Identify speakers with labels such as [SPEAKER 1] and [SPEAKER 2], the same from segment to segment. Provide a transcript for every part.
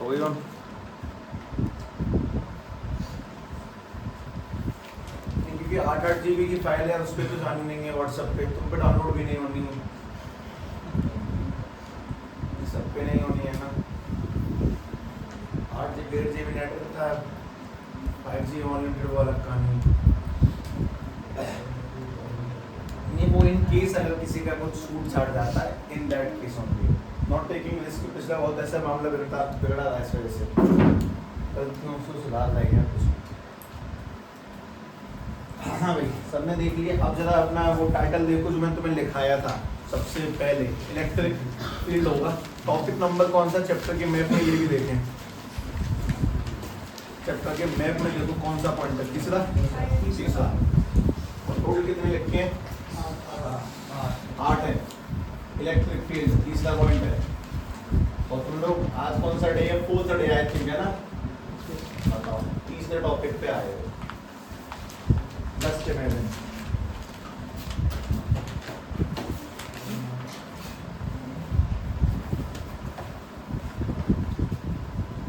[SPEAKER 1] हो गई ऑन? क्योंकि 8-8 GB की फाइल है, उस पर तो जानी नहीं है, व्हाट्सएप पे तुम पे डाउनलोड भी नहीं होनी है, सब पे नहीं होनी है ना। 8-1.5 GB नेट रहता है, 5G अनलिमिटेड वाला कहानी नहीं। वो इन केस अगर किसी का कुछ छूट छाट जाता है, in that case only, not taking risk. पिछला बहुत ऐसा मामला बिगड़ा था इस वजह से, गलतियों से सुधार लाएगा कुछ। हाँ भाई, सबने देख लिया। अब जरा अपना वो टाइटल देखो जो मैंने तुम्हें लिखाया था सबसे पहले, इलेक्ट्रिक फील्ड होगा। टॉपिक नंबर कौन सा चैप्टर के मैप में, ये भी देखें। चैप्टर के मैप में देखो कौन सा पॉइंट है, तीसरा। और टोटल कितने लिखे हैं? 8 है। इलेक्ट्रिक फील्ड तीसरा पॉइंट है। और तुम लोग आज कौन सा डे है? 4th डे आई थिंक, है ना? बताओ, तीसरे टॉपिक पे आए हो 10 के पहले।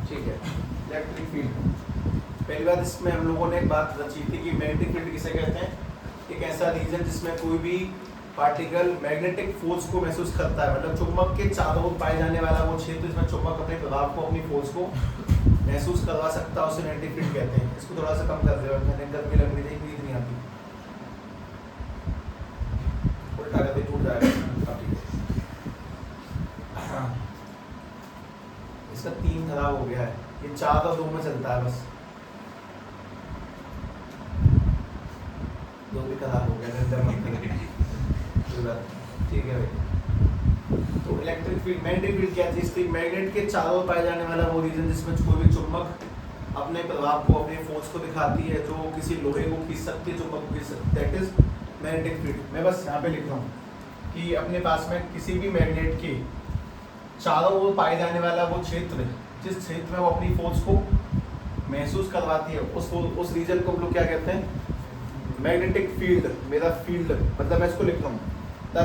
[SPEAKER 1] ठीक है, इलेक्ट्रिक फील्ड। पहली बात, इसमें हम लोगों ने एक बात रची थी कि मैग्नेटिक फील्ड किसे कहते हैं? एक ऐसा रीजन जिसमें कोई भी पार्टिकल मैग्नेटिक फोर्स को महसूस करता है, मतलब चुंबक के चारों ओर पाए जाने वाला वो क्षेत्र जिसमें चुंबक अपने प्रभाव को, अपनी फोर्स को महसूस करवा सकता है, उसे मैग्नेटिक फील्ड कहते हैं। इसको थोड़ा सा कम कर दे, मैंने गर्मी लग रही थी, नींद नहीं आती, उल्टा कर दे, टूट जाएगा। हाँ, इसका 3 खराब हो गया है, ये 4 और 2 में चलता है, बस 2 भी खराब हो गया। ठीक है भाई। तो इलेक्ट्रिक फील्ड, मैग्नेटिक फील्ड क्या चीज थी? मैग्नेट के चारों ओर पाए जाने वाला वो रीजन जिसमें कोई भी चुंबक अपने प्रभाव को, अपने फोर्स को दिखाती है, जो किसी लोहे को खींच सकती है, चुंबक को खींच सकती है, दैट इज मैग्नेटिक फील्ड। मैं बस यहाँ पे लिख रहा हूँ कि अपने पास में किसी भी मैग्नेट के चारों ओर पाए जाने वाला वो क्षेत्र, जिस क्षेत्र में वो अपनी फोर्स को महसूस करवाती है, उस रीजन को हम लोग क्या कहते हैं? Magnetic field. मेरा फील्ड मतलब मैं इसको लिख रहा हूँ, the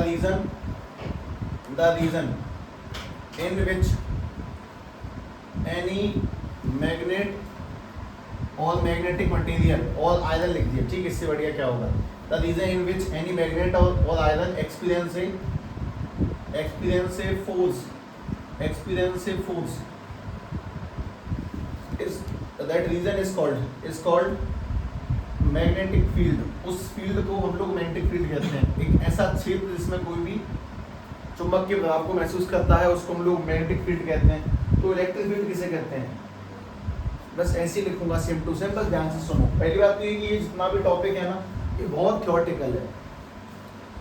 [SPEAKER 1] reason in which any magnet और मैग्नेटिक मटेरियल और आयरन लिख दिया, ठीक। इससे बढ़िया क्या होगा? The reason in which any magnet और iron experience force is that reason is called magnetic field. उस फील्ड को हम लोग मैग्नेटिक फील्ड कहते हैं। एक ऐसा क्षेत्र जिसमें कोई भी चुंबक के प्रभाव को महसूस करता है, उसको हम लोग मैग्नेटिक फील्ड कहते हैं। तो इलेक्ट्रिक फील्ड किसे कहते हैं? बस ऐसे ही लिखूंगा, सेम टू सेम, बस ध्यान से सुनो। पहली बात तो ये कि जितना भी टॉपिक है ना, ये बहुत थ्योरेटिकल है।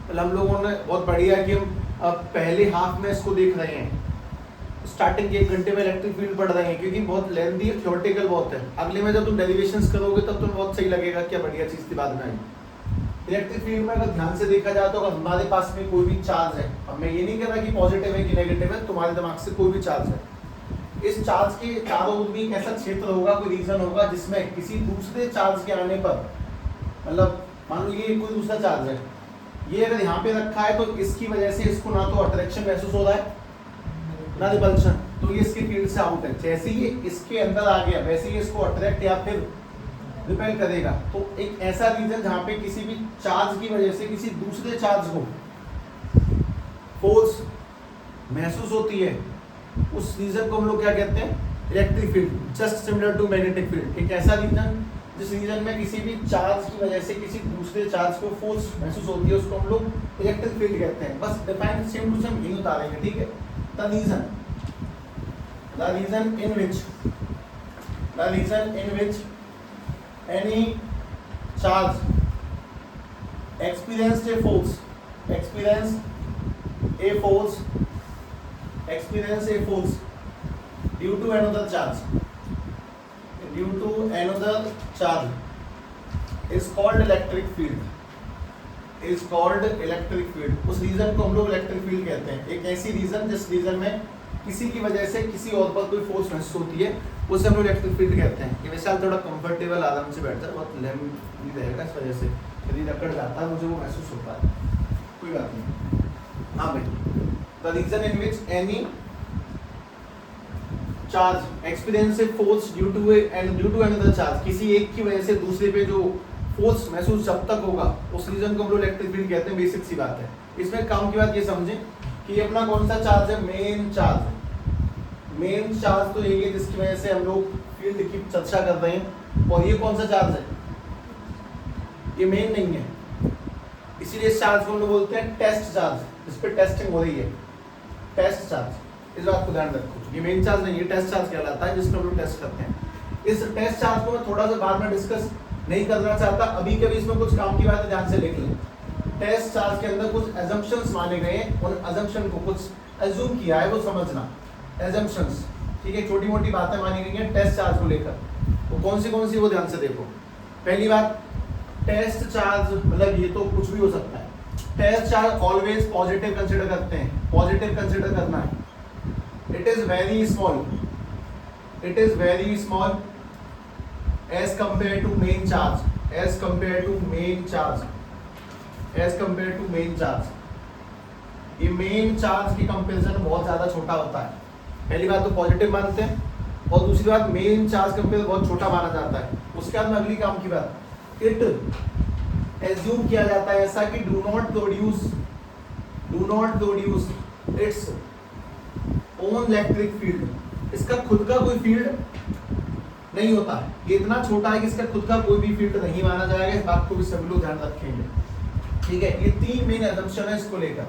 [SPEAKER 1] मतलब हम लोगों ने बहुत बढ़िया कि हम अब पहले हाफ में इसको देख रहे हैं, स्टार्टिंग के 1 घंटे में इलेक्ट्रिक फील्ड पढ़ रहे हैं, क्योंकि बहुत लेंथी थ्योरेटिकल बहुत है। अगले में जब तुम डेरिवेशंस करोगे तब तुम्हें बहुत सही लगेगा, क्या बढ़िया चीज थी बाद में आई। इलेक्ट्रिक फील्ड में अगर ध्यान से देखा जाए तो अगर हमारे पास में कोई भी चार्ज है, अब मैं ये नहीं कह रहा कि पॉजिटिव है कि नेगेटिव है, तुम्हारे दिमाग से कोई भी चार्ज है, इस चार्ज के चारों ओर भी एक ऐसा क्षेत्र होगा, कोई रीजन होगा जिसमें किसी दूसरे चार्ज के आने पर, मतलब मान लो ये कोई दूसरा चार्ज है, ये अगर यहाँ पे रखा है तो इसकी वजह से इसको ना तो अट्रैक्शन महसूस हो रहा है ना रिपल्शन, तो ये इसके फील्ड से आउट है। जैसे ही इसके अंदर आ गया वैसे ही इसको अट्रैक्ट या फिर रिपेल करेगा। तो एक ऐसा रीजन जहाँ पे किसी भी चार्ज की वजह से किसी दूसरे चार्ज को फोर्स महसूस होती है, उस रीजन को हम लोग क्या कहते हैं? Electric field. Just similar to magnetic field. एक ऐसा रीजन जिस रीजन में किसी भी चार्ज की वजह से किसी दूसरे चार्ज को फोर्स महसूस होती है, उसको हम लोग इलेक्ट्रिक फील्ड कहते हैं। बस डिफाइन सेम टू सेम यही उतारेंगे, ठीक है। The reason in which any charge experience a force due to another charge is called electric field। उस रीजन को हम लोग इलेक्ट्रिक फील्ड कहते हैं। एक ऐसी रीजन जिस रीजन में किसी की वजह से किसी और पर कोई फोर्स महसूस होती है, उसे हम लोग इलेक्ट्रिक फील्ड कहते हैं। ये वैसे थोड़ा कंफर्टेबल आराम से बैठता है, बहुत लैम नहीं रहेगा, इस वजह से यदि रकड़ जाता है मुझे वो महसूस होता है, कोई बात नहीं। हाँ भाई, the reason in which any charge experience force due to another charge, किसी एक की वजह से दूसरे पे जो फोर्स महसूस जब तक होगा उस रीजन को हम लोग इलेक्ट्रिक फील्ड कहते हैं। बेसिक सी बात है। इसमें काम की बात ये समझें कि ये अपना कौन सा चार्ज है, मेन चार्ज। मेन चार्ज तो यही है जिसकी वजह से हम लोग फील्ड की चर्चा कर रहे हैं। और ये कौन सा चार्ज है, ये मेन नहीं है, इसीलिए इस चार्ज को हम लोग बोलते हैं टेस्ट चार्ज, जिस पे टेस्टिंग हो रही है, टेस्ट चार्ज। इस बात को ध्यान रखो, ये मेन चार्ज नहीं है, टेस्ट चार्ज कहलाता है जिसमें हम लोग टेस्ट करते हैं। इस टेस्ट चार्ज को मैं थोड़ा सा बाद में डिस्कस नहीं करना चाहता, अभी कभी इसमें कुछ काम की बात है, ध्यान से लिख लें। टेस्ट चार्ज के अंदर कुछ assumptions माने गए हैं, उन assumption को कुछ assume किया है, वो समझना। assumptions, ठीक है, छोटी मोटी बातें मानी गई हैं टेस्ट चार्ज को लेकर। वो कौन सी वो ध्यान से देखो। पहली बात, टेस्ट चार्ज मतलब ये तो कुछ भी हो सकता है। Test charge always positive consider करते हैं, पॉजिटिव कंसिडर करना है। It is very small, it is very small as compared to main charge, as compared to main charge, as compared to main charge। ये मेन चार्ज की comparison में बहुत ज्यादा छोटा होता है। पहली बात तो पॉजिटिव मानते हैं, और दूसरी बात मेन चार्ज कंपेयर बहुत छोटा माना जाता है। उसके बाद में अगली काम की बात, इट एज्यूम किया जाता है ऐसा कि do not produce its own electric field. इसका खुद का कोई फील्ड नहीं होता है, ये इतना छोटा है कि इसका खुद का कोई भी फील्ड नहीं माना जाएगा। इस बात को भी सभी लोग ध्यान रखेंगे, ठीक है। ये तीन मेन assumption है इसको लेकर।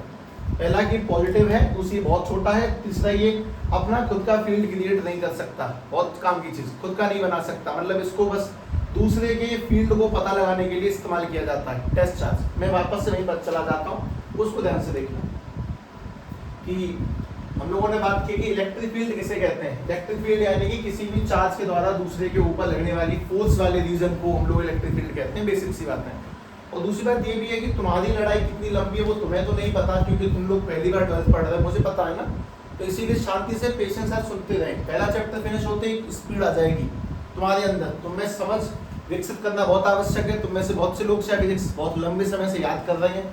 [SPEAKER 1] पहला कि पॉजिटिव है, दूसरी बहुत छोटा है, तीसरा ये अपना खुद का फील्ड क्रिएट नहीं कर सकता, बहुत काम की चीज, खुद का नहीं बना सकता, मतलब इसको बस दूसरे के फील्ड को पता लगाने के लिए इस्तेमाल किया जाता है टेस्ट चार्ज। मैं वापस से वहीं पर चला जाता हूँ, उसको ध्यान से देखना कि हम लोगों ने बात की कि इलेक्ट्रिक फील्ड किसे कहते हैं। इलेक्ट्रिक फील्ड यानी कि किसी भी चार्ज के द्वारा दूसरे के ऊपर लगने वाली फोर्स वाले रीजन को हम लोग इलेक्ट्रिक फील्ड कहते हैं। बेसिक सी बात है। और दूसरी बात ये भी है कि तुम्हारी लड़ाई कितनी लंबी है वो तुम्हें तो नहीं पता, क्योंकि तुम लोग पहली बार 12th पढ़ रहे हो, मुझे पता है ना। तो इसीलिए शांति से पेशेंस साथ सुनते रहे। पहला चैप्टर फिनिश होते ही स्पीड आ जाएगी तुम्हारे अंदर, तुम्हें समझ विकसित करना बहुत आवश्यक है। तुम में से बहुत से लोग शायद बहुत लंबे समय से याद कर रहे हैं,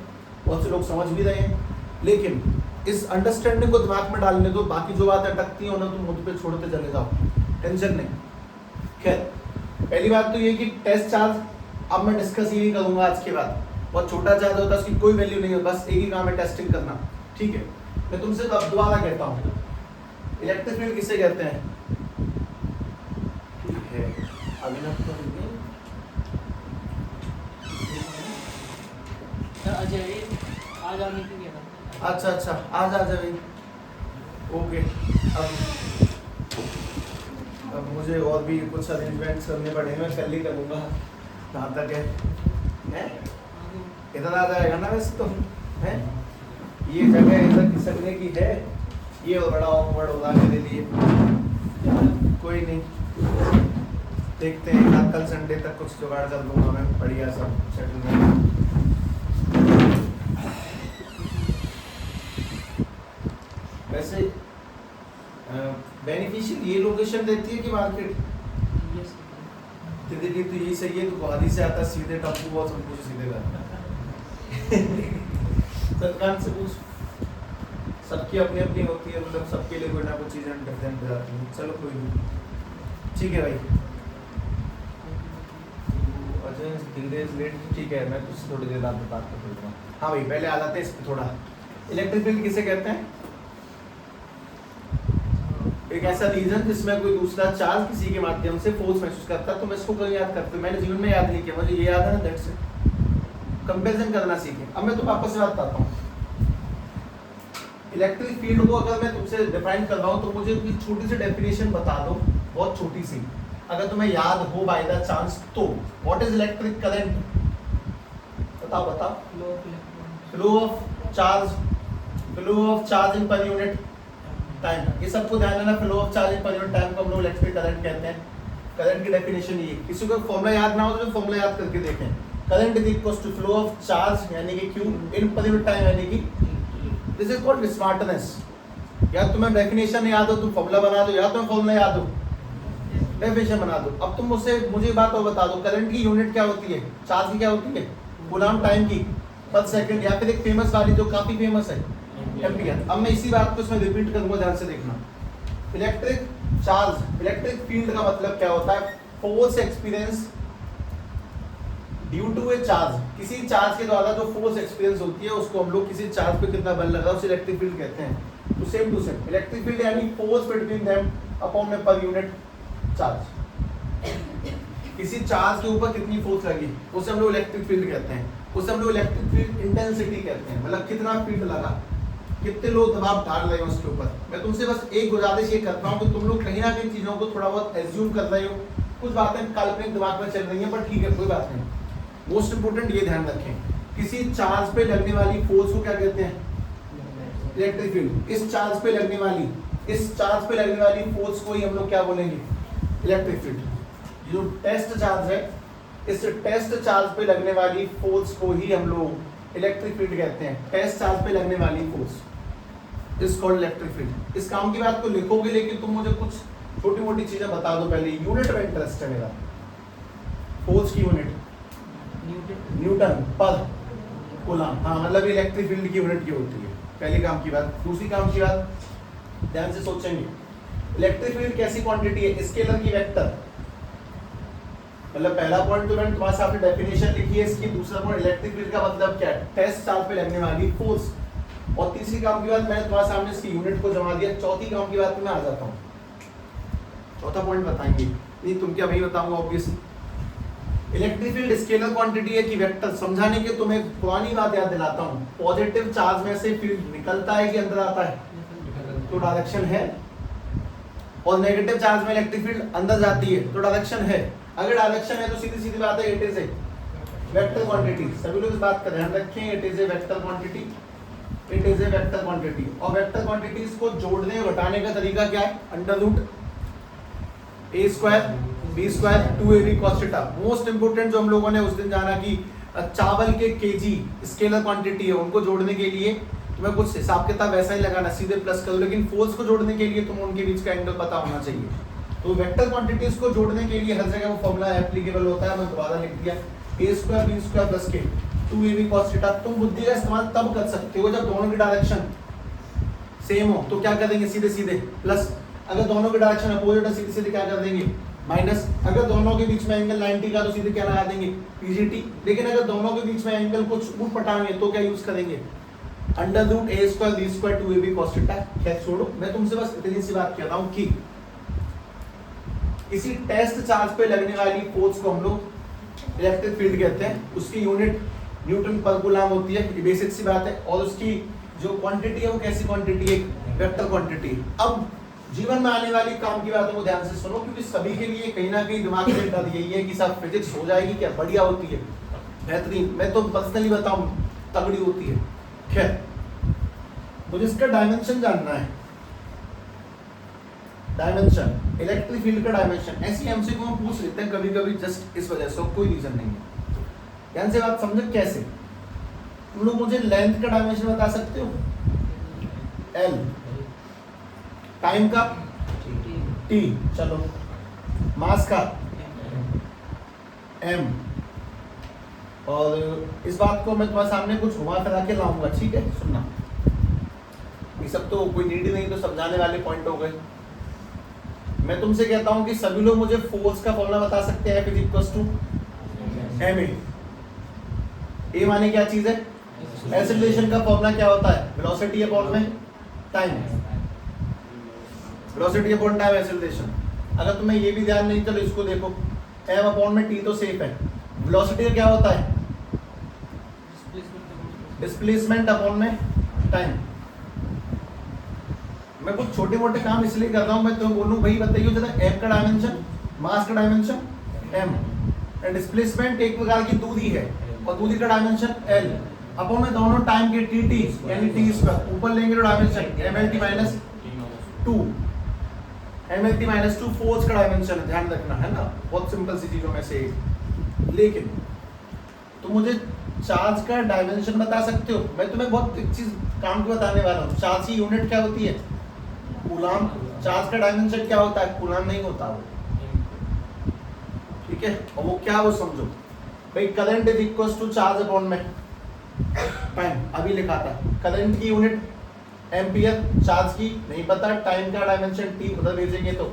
[SPEAKER 1] बहुत से लोग समझ भी रहे हैं, लेकिन इस अंडरस्टैंडिंग को दिमाग में डालने दो। बाकी जो बातें अटकती हैं उन्हें तुम मुझ पे छोड़ते चले जाओ, टेंशन नहीं। खैर, पहली बात तो ये कि टेस्ट चार्ज अब मैं डिस्कस ही नहीं करूंगा आज के बाद। बहुत छोटा चार्ज होता है, उसकी कोई वैल्यू नहीं है, बस एक ही काम है, टेस्टिंग करना, ठीक है। मैं तुमसे अब दोबारा कहता हूँ, इलेक्ट्रिक फील्ड किसे कहते हैं, ठीक है। अभिनव तो
[SPEAKER 2] अजय आज आने के लिए
[SPEAKER 1] अच्छा, आज आ जाए, ओके। अब मुझे और भी कुछ अरेंजमेंट्स करने पड़ेंगे, मैं कल ही करूँगा जहाँ तक है। इधर आ जाएगा ना वैसे तो है, ये जगह इधर खिसकने की है, ये बड़ा ऑकवर्ड होगा मेरे लिए। कोई नहीं, देखते हैं, कल संडे तक कुछ जुगाड़ कर लूँगा मैं, बढ़िया सब सेटलमेंट। वैसे बेनिफिशियल ये लोकेशन देती है कि मार्केट तेरे लिए तो यही सही है। तो गुवाहाटी से आता सीधे टप्पू बहुत सब कुछ सीधे करता सरकार से पूछ, सबकी अपनी अपनी होती है, मतलब सबके लिए कोई ना कोई चीज़ें डिफरेंट जाती हैं। चलो कोई नहीं, ठीक है भाई। अजय 3 days लेट, ठीक है, मैं तुझसे थोड़ी देर बाद बात कर दूँगा। हाँ भाई, पहले आ जाते हैं इस पर थोड़ा। इलेक्ट्रिक फील्ड किसे कहते हैं, एक ऐसा रीजन जिसमें कोई दूसरा चार्ज किसी के माध्यम से फोर्स महसूस करता है। तो मैं इसको कहीं याद करते हूँ, मैंने जीवन में याद नहीं किया, मुझे ये याद है ना, दैट्स इट। कंपैरिजन करना सीखे। अब मैं तो वापस से बात करता हूँ, इलेक्ट्रिक फील्ड को अगर मैं तुमसे डिफाइन कर रहा हूँ तो मुझे कोई छोटी सी डेफिनेशन बता दो, बहुत छोटी सी, अगर तुम्हें याद हो बाय द चांस तो। व्हाट इज इलेक्ट्रिक करंट, बताओ बताओ। Flow of charge in per unit time, ये सबको ध्यान देना। Flow of charge in per unit time को हम लोग इलेक्ट्रिक करंट कहते हैं। करंट की डेफिनेशन ये, किसी को फॉर्मूला याद ना हो तो फॉर्मूला याद करके देखें। Current is equals to flow of charge यानी कि Q इन पर यूनिट टाइम यानी कि, दिस इज कॉल्ड स्मार्टनेस। या तुम्हें डेफिनेशन याद हो तुम फॉर्मूला बना दो, या तुम्हें फॉर्मूला याद हो डेफिनेशन बना दो। अब तुम मुझे बात और बता दो, करंट की यूनिट क्या होती है, चार्ज की क्या होती है, कूलम्ब, टाइम की पर सेकंड, या फिर एक फेमस वाली जो काफी फेमस है, एम्पियर। अब मैं इसी बात को इसमें रिपीट करूंगा, ध्यान से देखना। इलेक्ट्रिक चार्ज इलेक्ट्रिक फील्ड का मतलब क्या होता है? Force experience due to a charge. किसी चार्ज के द्वारा जो फोर्स एक्सपीरियंस होती है उसको हम लोग किसी चार्ज पे कितना बल लगा उसे इलेक्ट्रिक फील्ड कहते हैं। तो same to same electric field यानी फोर्स बिटवीन देम अपॉन में पर यूनिट चार्ज। किसी चार्ज के ऊपर कितनी फोर्स लगी उसे हम लोग इलेक्ट्रिक फील्ड कहते हैं। उसे हम लोग इलेक्ट्रिक फील्ड इंटेंसिटी कहते हैं, मतलब कितना फील्ड लगा, कितने लोग दबाव डाल रहे हो उसके ऊपर। मैं तुमसे बस एक गुजारिश ये करता हूँ कि तुम लोग कहीं ना कहीं चीजों को थोड़ा बहुत एज्यूम कर रहे हो, कुछ बातें काल्पनिक दिमाग में चल रही हैं, पर ठीक है कोई बात नहीं। मोस्ट इंपोर्टेंट ये ध्यान रखें, किसी चार्ज पे लगने वाली फोर्स को क्या कहते हैं? Electric field. इस चार्ज पे लगने वाली फोर्स को ही हम लोग क्या बोलेंगे? Electric field. जो टेस्ट चार्ज है, इस टेस्ट चार्ज पे लगने वाली फोर्स को ही हम लोग इलेक्ट्रिक फील्ड कहते हैं। टेस्ट चार्ज पे लगने वाली force is called electric field. इस काम की बात को लिखोगे, लेकिन तुम मुझे कुछ छोटी मोटी चीजें बता दो पहले। यूनिट में इंटरेस्ट है मेरा। फोर्स की यूनिट न्यूटन पर कूलम। हाँ, मतलब इलेक्ट्रिक फील्ड की यूनिट की होती है। पहली काम की बात। दूसरी काम की बात ध्यान से सोचेंगे, इलेक्ट्रिक फील्ड कैसी क्वांटिटी है? स्केलर की वेक्टर। मतलब पहला पॉइंट तो मैंने तुम्हारे सामने डेफिनेशन लिखी है इसकी। दूसरा पॉइंट इलेक्ट्रिक फील्ड का मतलब क्या है? टेस्ट चार्ज पे लगने वाली फोर्स। और तीसरी काम की बात मैंने तुम्हारे सामने इसकी यूनिट को जमा दिया। चौथी काम की बात पे मैं आ जाता हूँ। चौथा पॉइंट बताएंगे, नहीं तुम क्या वही बताऊंगा obviously. Electric field scalar quantity है कि वेक्टर? समझाने के तुम्हें पुरानी बात याद दिलाता हूँ, पॉजिटिव चार्ज में से फील्ड निकलता है कि अंदर आता है? तो डायरेक्शन है। और नेगेटिव चार्ज में इलेक्ट्रिक फील्ड अंदर जाती है तो डायरेक्शन है। अगर डायरेक्शन है तो सीधी सीधी बात है, it is a vector quantity. सभी लोग इस बात का ध्यान रखें, it is a vector quantity. It is a vector quantity. और वेक्टर क्वांटिटीज को जोड़ने और घटाने का तरीका क्या है? Under root a square B square 2ab cos theta. Most important जो हम लोगों ने उस दिन जाना कि चावल के केजी स्केलर क्वांटिटी है, उनको जोड़ने के लिए तुम्हें कुछ हिसाब किताब वैसा ही लगाना, सीधे प्लस करो, लेकिन फोर्स को जोड़ने के लिए तुम्हें उनके बीच का एंगल पता होना चाहिए। तो वेक्टर क्वांटिटीज को जोड़ने के लिए हर जगह वो फॉर्मूला एप्लीकेबल होता है। मैं दोबारा लिख दिया, a square B square plus के 2ab cos थीटा। तुम बुद्धि का इस्तेमाल तब कर सकते हो जब दोनों की डायरेक्शन सेम हो। तो क्या करेंगे? सीधे सीधे प्लस। अगर दोनों की डायरेक्शन अपोजिट है, सीधे सीधे क्या कर देंगे? माइनस। अगर दोनों के बीच में एंगल 90 का तो सीधे क्या लगा देंगे? पीजीटी। लेकिन अगर दोनों के बीच में एंगल कुछ ऊट पटांग है तो क्या यूज करेंगे? Under root a square B square 2ab cos theta. खैर छोड़ो, मैं तुमसे बस इतनी सी बात कह रहा हूँ कि किसी टेस्ट चार्ज पे लगने वाली फोर्स को हम लोग इलेक्ट्रिक फील्ड कहते हैं। उसकी यूनिट न्यूटन पर कूलम होती है, ये बेसिक सी बात है। और उसकी जो क्वांटिटी है वो कैसी क्वांटिटी है? Vector quantity. अब जीवन में आने वाली काम की बातों को ध्यान से सुनो, क्योंकि सभी के लिए कहीं ना कहीं दिमाग में डर यही है कि सब फिजिक्स हो जाएगी क्या? बढ़िया होती है, बेहतरीन। मैं तो पर्सनली बताऊं, तगड़ी होती है। खैर, मुझे इसका डायमेंशन जानना है। डायमेंशन, इलेक्ट्रिक फील्ड का डायमेंशन। ऐसी एमसीक्यू हम पूछ लेते हैं कभी कभी, जस्ट इस वजह से, कोई रीजन नहीं है। ध्यान से बात समझो कैसे। तुम लोग मुझे लेंथ का डायमेंशन बता सकते हो? एल। टाइम का? टी। चलो, मास का? एम। और इस बात को मैं तुम्हारे सामने कुछ घुमा फिरा के लाऊंगा, ठीक है? सुनना, ये सब तो कोई नीड नहीं, तो समझाने वाले पॉइंट हो गए। मैं तुमसे कहता हूं कि सभी लोग मुझे फोर्स का फॉर्मूला बता सकते हैं, F इक्वल्स टू ma। ए माने क्या चीज है? एक्सेलरेशन का फॉर्मूला क्या होता है? वेलोसिटी अपॉन में time. Velocity upon time acceleration. अगर तुम्हें ये भी ध्यान नहीं, चलो इसको देखो, m अपॉन में t तो सेफ है। वेलोसिटी का क्या होता है? डिस्प्लेसमेंट अपॉन में टाइम। मैं कुछ छोटे मोटे काम इसलिए कर रहा हूं, मैं तुम्हें बोलूं भाई बताइए जरा, m का डायमेंशन, मास का डायमेंशन m, एंड डिस्प्लेसमेंट एक प्रकार की दूरी है, और दूरी का डायमेंशन l। अपॉन में दोनों टाइम के टी यानी टी स्क्वायर, ऊपर लेंगे तो dimension mlt minus 2, mlt minus 2 force का डायमेंशन है, ध्यान रखना है ना, बहुत सिंपल सी चीजों में से। लेकिन तो मुझे चार्ज का डायमेंशन बता सकते हो? मैं तुम्हें बहुत एक चीज काम को बताने वाला हूँ। चार्ज की यूनिट क्या होती है? कूलम। चार्ज का डायमेंशन क्या होता है? कूलम नहीं होता वो, ठीक है? और वो क्या, वो समझो भाई, current is equals to charge upon में टाइम। अभी लिखा था करंट की यूनिट एम्पियर चार्ज की नहीं पता, टाइम का डायमेंशन टी उधर भेजेंगे तो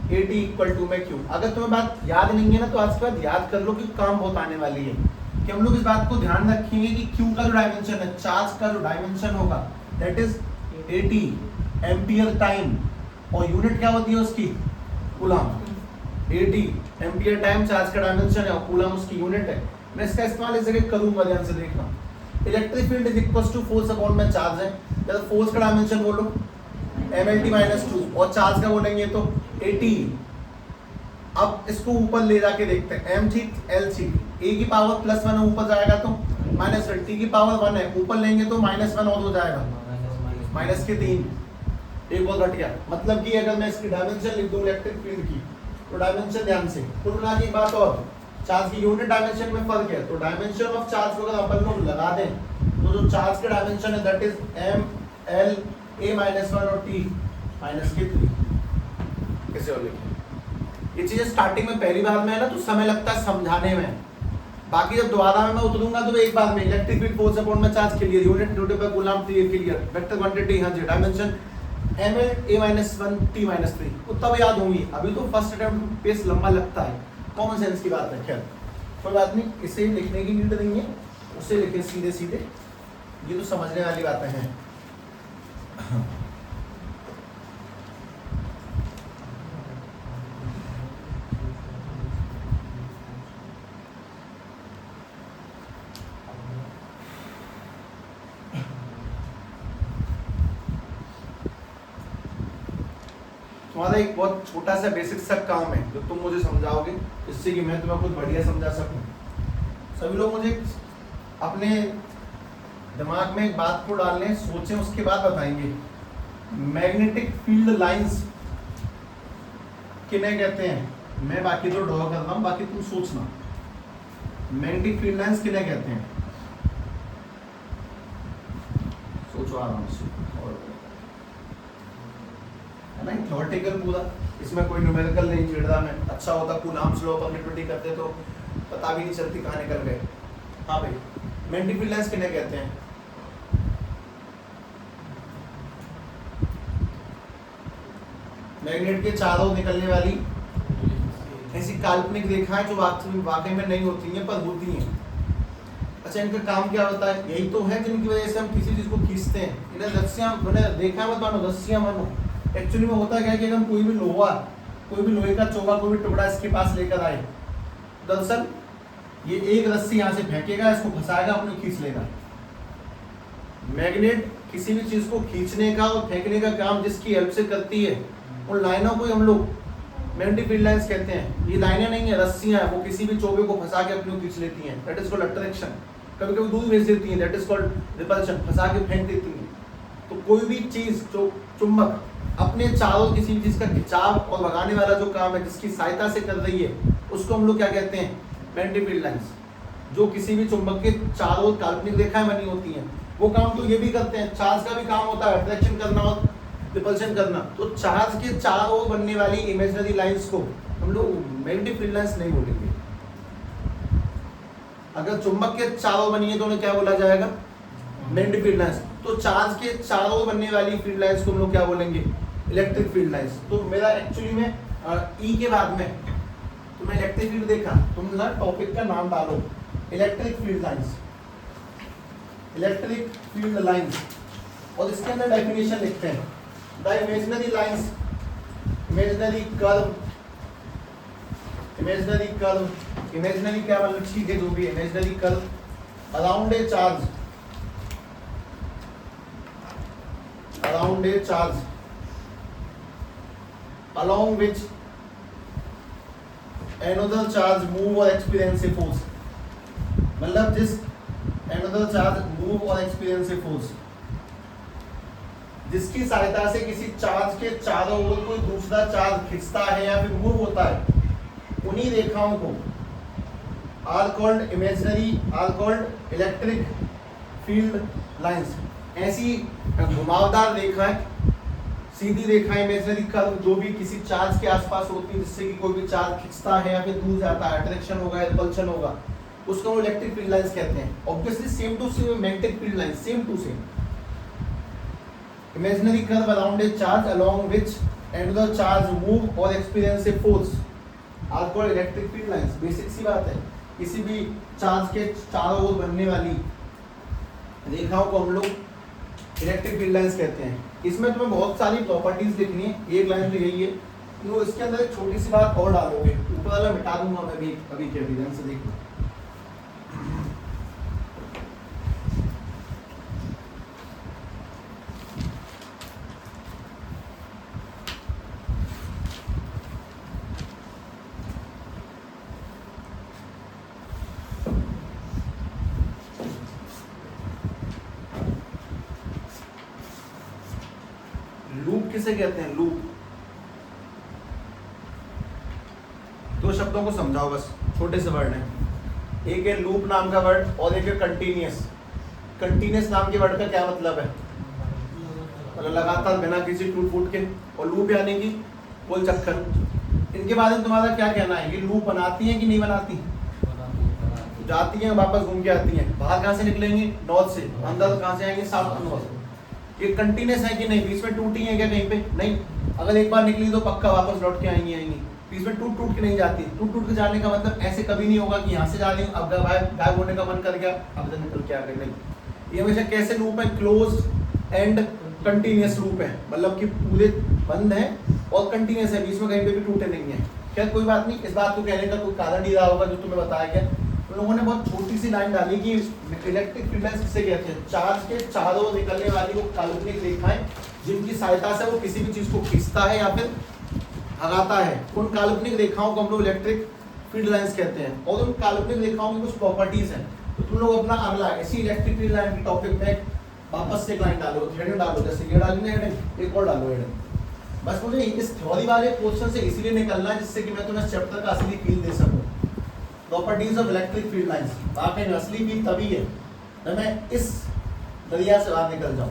[SPEAKER 1] AT इक्वल टू में Q। अगर तुम्हें बात याद नहीं है ना तो आज के बाद याद कर लो कि काम बहुत आने वाली है कि हम लोग इस बात को ध्यान रखेंगे कि Q का जो डायमेंशन है, चार्ज का जो डायमेंशन होगा that is AT ampere time, और यूनिट क्या होती है उसकी, coulomb. AT ampere time charge का डायमेंशन है और कूलम उसकी यूनिट है। मैं इसका इस्तेमाल इस जगह करूंगा, ध्यान से देखना। Electric field is equal to force upon में चार्ज है, या तो फोर्स का डायमेंशन बोलो mlt माइनस 2 और चार्ज का बोलेंगे तो AT। अब इसको ऊपर ले जाके देखते हैं, m थी l थी, a की पावर प्लस 1 ऊपर जाएगा तो माइनस 1, t की पावर 1 है ऊपर लेंगे तो माइनस 1 और हो जाएगा माइनस के 3, एक और घट गया। मतलब कि अगर मैं इसकी डायमेंशन लिख दूं इलेक्ट्रिक फील्ड की तो डायमेंशन ध्यान से कुल मिला के एक बात और, चार्ज की यूनिट डायमेंशन में फर्क है तो डायमेंशन ऑफ चार्ज को अगर अपन लोग लगा दें तो जो चार्ज का डायमेंशन है that is m l a minus 1 और t माइनस के 3। कैसे और लिखें ये चीजें स्टार्टिंग में पहली बार में है ना तो समय लगता है समझाने में, बाकी जब दोबारा में मैं उतरूंगा तो एक बार में इलेक्ट्रिक फील्ड फोर्स अपॉन में चार्ज क्लियर, यूनिट न्यूटन पर कूलम क्लियर, वेक्टर क्वांटिटी हां जी, dimension m l a minus 1 t minus 3 उत्तर याद होंगी। अभी तो फर्स्ट अटेम्प्ट पेस लंबा लगता है, कॉमन सेंस की बात है। खैर कोई बात नहीं, इसे लिखने की नीड नहीं है, उसे लिखे सीधे सीधे, ये तो समझने वाली बातें हैं। तुम्हारा एक बहुत छोटा सा बेसिक सा काम है जो तुम मुझे समझाओगे जिससे कि मैं तुम्हें कुछ बढ़िया समझा सकूं। सभी लोग मुझे अपने दिमाग में एक बात को डालने सोचें, उसके बाद बताएंगे मैग्नेटिक फील्ड लाइंस किन्हें कहते हैं। मैं बाकी तो ड्रॉ कर रहा हूं, बाकी तुम सोचना मैग्नेटिक फील्ड लाइंस किन्हें कहते हैं, सोचो आराम से। और है ना थ्योरेटिकल पूरा, इसमें कोई न्यूमेरिकल नहीं छेड़ रहा मैं। अच्छा होता कूलम्स लॉ पर लिटरेटी करते तो पता भी नहीं चलती कहाँ निकल गए। हाँ भाई, मैग्नेटिक फील्ड लाइंस किन्हें कहते हैं? मैग्नेट के चारों निकलने वाली ऐसी काल्पनिक रेखाएं जो वाकई में नहीं होती हैं पर होती हैं। अच्छा, इनका काम क्या होता है? यही तो है जिनकी वजह से हम किसी चीज को खींचते हैं। इन्हें रस्सियां, मैंने देखा मत मानो, रस्सियां मानो। एक्चुअली में होता क्या है कि अगर हम कोई भी लोहे का चोगा, कोई भी टुकड़ा इसके पास लेकर आए, दरअसल ये एक रस्सी यहाँ से फेंकेगा, इसको फंसाएगा, अपने खींच लेगा। मैग्नेट किसी भी चीज को खींचने का और फेंकने का काम जिसकी हेल्प से करती है, उन लाइनों को हम लोग मैग्नेटिक फील्ड लाइंस कहते हैं। ये लाइनें नहीं है, रस्सियां हैं, वो किसी भी चोगे को फंसा के अपनी खींच लेती हैं, दैट इज कॉल्ड अट्रैक्शन। कभी कभी दूर भेज देती हैं, दैट इज कॉल्ड रिपल्शन, फंसा के फेंक देती हैं। तो कोई भी चीज जो चुंबक अपने चारों किसी भी चीज का खिंचाव और भगाने वाला जो काम है, जिसकी सहायता से कर रही है, उसको हम लोग क्या कहते हैं? Magnetic field lines. जो किसी भी चुंबक के चारों काल्पनिक रेखाएं बनी होती हैं, वो काम तो ये भी करते हैं। चार्ज का भी काम होता है अट्रैक्शन करना और रिपल्शन करना। तो चार्ज के चारों ओर बनने वाली इमेजिनरी लाइंस को हम लोग मैग्नेटिक फील्ड लाइंस नहीं बोलेंगे। अगर चुंबक के चारों बनी है तो उन्हें क्या बोला जाएगा? Magnetic field lines. तो चार्ज के चारों बनने वाली फील्ड लाइंस को हम लोग क्या बोलेंगे? Electric field lines. तो मेरा एक्चुअली में ई के बाद में तुमने इलेक्ट्रिक फील्ड देखा, तुम ना टॉपिक का नाम डालो electric field lines, electric field lines, और इसके अंदर डेफिनेशन लिखते हैं the imaginary lines, imaginary curve, imaginary क्या मतलब? ठीक है, जो भी imaginary curve around a charge, along which another charge move or experience a force। मतलब जिस another charge move or experience a force, जिसकी सहायता से किसी चार्ज के चारों ओर कोई दूसरा चार्ज खिंचता है या फिर मूव होता है, उन्हीं रेखाओं को are called electric field lines. ऐसी घुमावदार रेखाएं, सीधी रेखाएं, इमेजिनरी कर्व जो भी किसी चार्ज के आसपास होती है, जिससे कि कोई भी चार्ज खिंचता है या फिर दूर जाता है, अट्रैक्शन होगा, रिपल्शन होगा, उसको हम इलेक्ट्रिक फील्ड लाइंस कहते हैं। Obviously same to same magnetic field lines, same to same. imaginary curve around a charge along which end the charge move or experience a force are called electric field lines. Basic सी बात है, किसी भी charge के चारों ओर बनने वाली रेखाओं को हम लोग इलेक्ट्रिक फील्ड लाइंस कहते हैं. इसमें तुम्हें बहुत सारी प्रॉपर्टीज लिखनी है, एक लाइन तो यही है. तो इसके अंदर एक छोटी सी बात और डालोगे, ऊपर वाला मिटा दूंगा मैं भी अभी के अभी, ध्यान से देखो. लूप किसे कहते हैं? लूप. दो शब्दों को समझाओ बस, छोटे से वर्ड हैं. एक है लूप नाम का वर्ड और एक है कंटिन्यूअस. कंटिन्यूअस नाम के वर्ड का क्या मतलब है? मतलब लगातार बिना किसी टूट फूट के. और लूप यानी कि गोल चक्कर. इनके बारे में तुम्हारा क्या कहना है? ये लूप बनाती हैं कि नहीं बनाती? जाती हैं वापस घूम के आती हैं. बाहर कहाँ से निकलेंगी? नॉर्थ से. अंदर कहाँ से आएंगे? South north. ये कंटिन्यूअस है कि नहीं? बीच में टूटी है क्या कहीं पे? नहीं. अगर एक बार निकली तो पक्का वापस लौट के आएंगी. बीच में टूट टूट के नहीं जाती. टूट टूट के जाने का मतलब ऐसे कभी नहीं होगा कि यहाँ से जा रही हूँ, अब गायब होने का मन कर गया, अब निकल के आ गए. नहीं, ये हमेशा कैसे लूप है? क्लोज एंड कंटिन्यूअस लूप है. मतलब कि पूरे बंद है और कंटिन्यूअस है, बीच में कहीं पे भी टूटे नहीं है. खैर कोई बात नहीं, इस बात को कहने का कोई कारण ही रहा होगा जो तुम्हें बताया गया. तो लोगों ने बहुत छोटी सी लाइन डाली कि इलेक्ट्रिक फील्ड लाइंस किसे कहते हैं? चार्ज के चारों ओर निकलने वाली वो काल्पनिक रेखाएं जिनकी सहायता से वो किसी भी चीज को खींचता है या फिर भगाता है. उन काल्पनिक रेखाओं को हम लोग इलेक्ट्रिक फील्ड लाइंस कहते हैं. और उन काल्पनिक रेखाओं की कुछ प्रॉपर्टीज हैं. तो तुम लोग अपना अगला इसी इलेक्ट्रिक फील्ड लाइन के टॉपिक में वापस से एक लाइन डालो, हेडिंग डालो. जैसे ये डाली ना हेडिंग, एक और डालो हेडिंग. बस मुझे इस थ्योरी वाले पोर्शन से इसीलिए निकलना है जिससे कि मैं तुम्हें चैप्टर का असली फील दे सकूं. Properties of electric field lines. बाकी असली फील तभी है जब मैं इस दरिया से बाहर निकल जाऊं.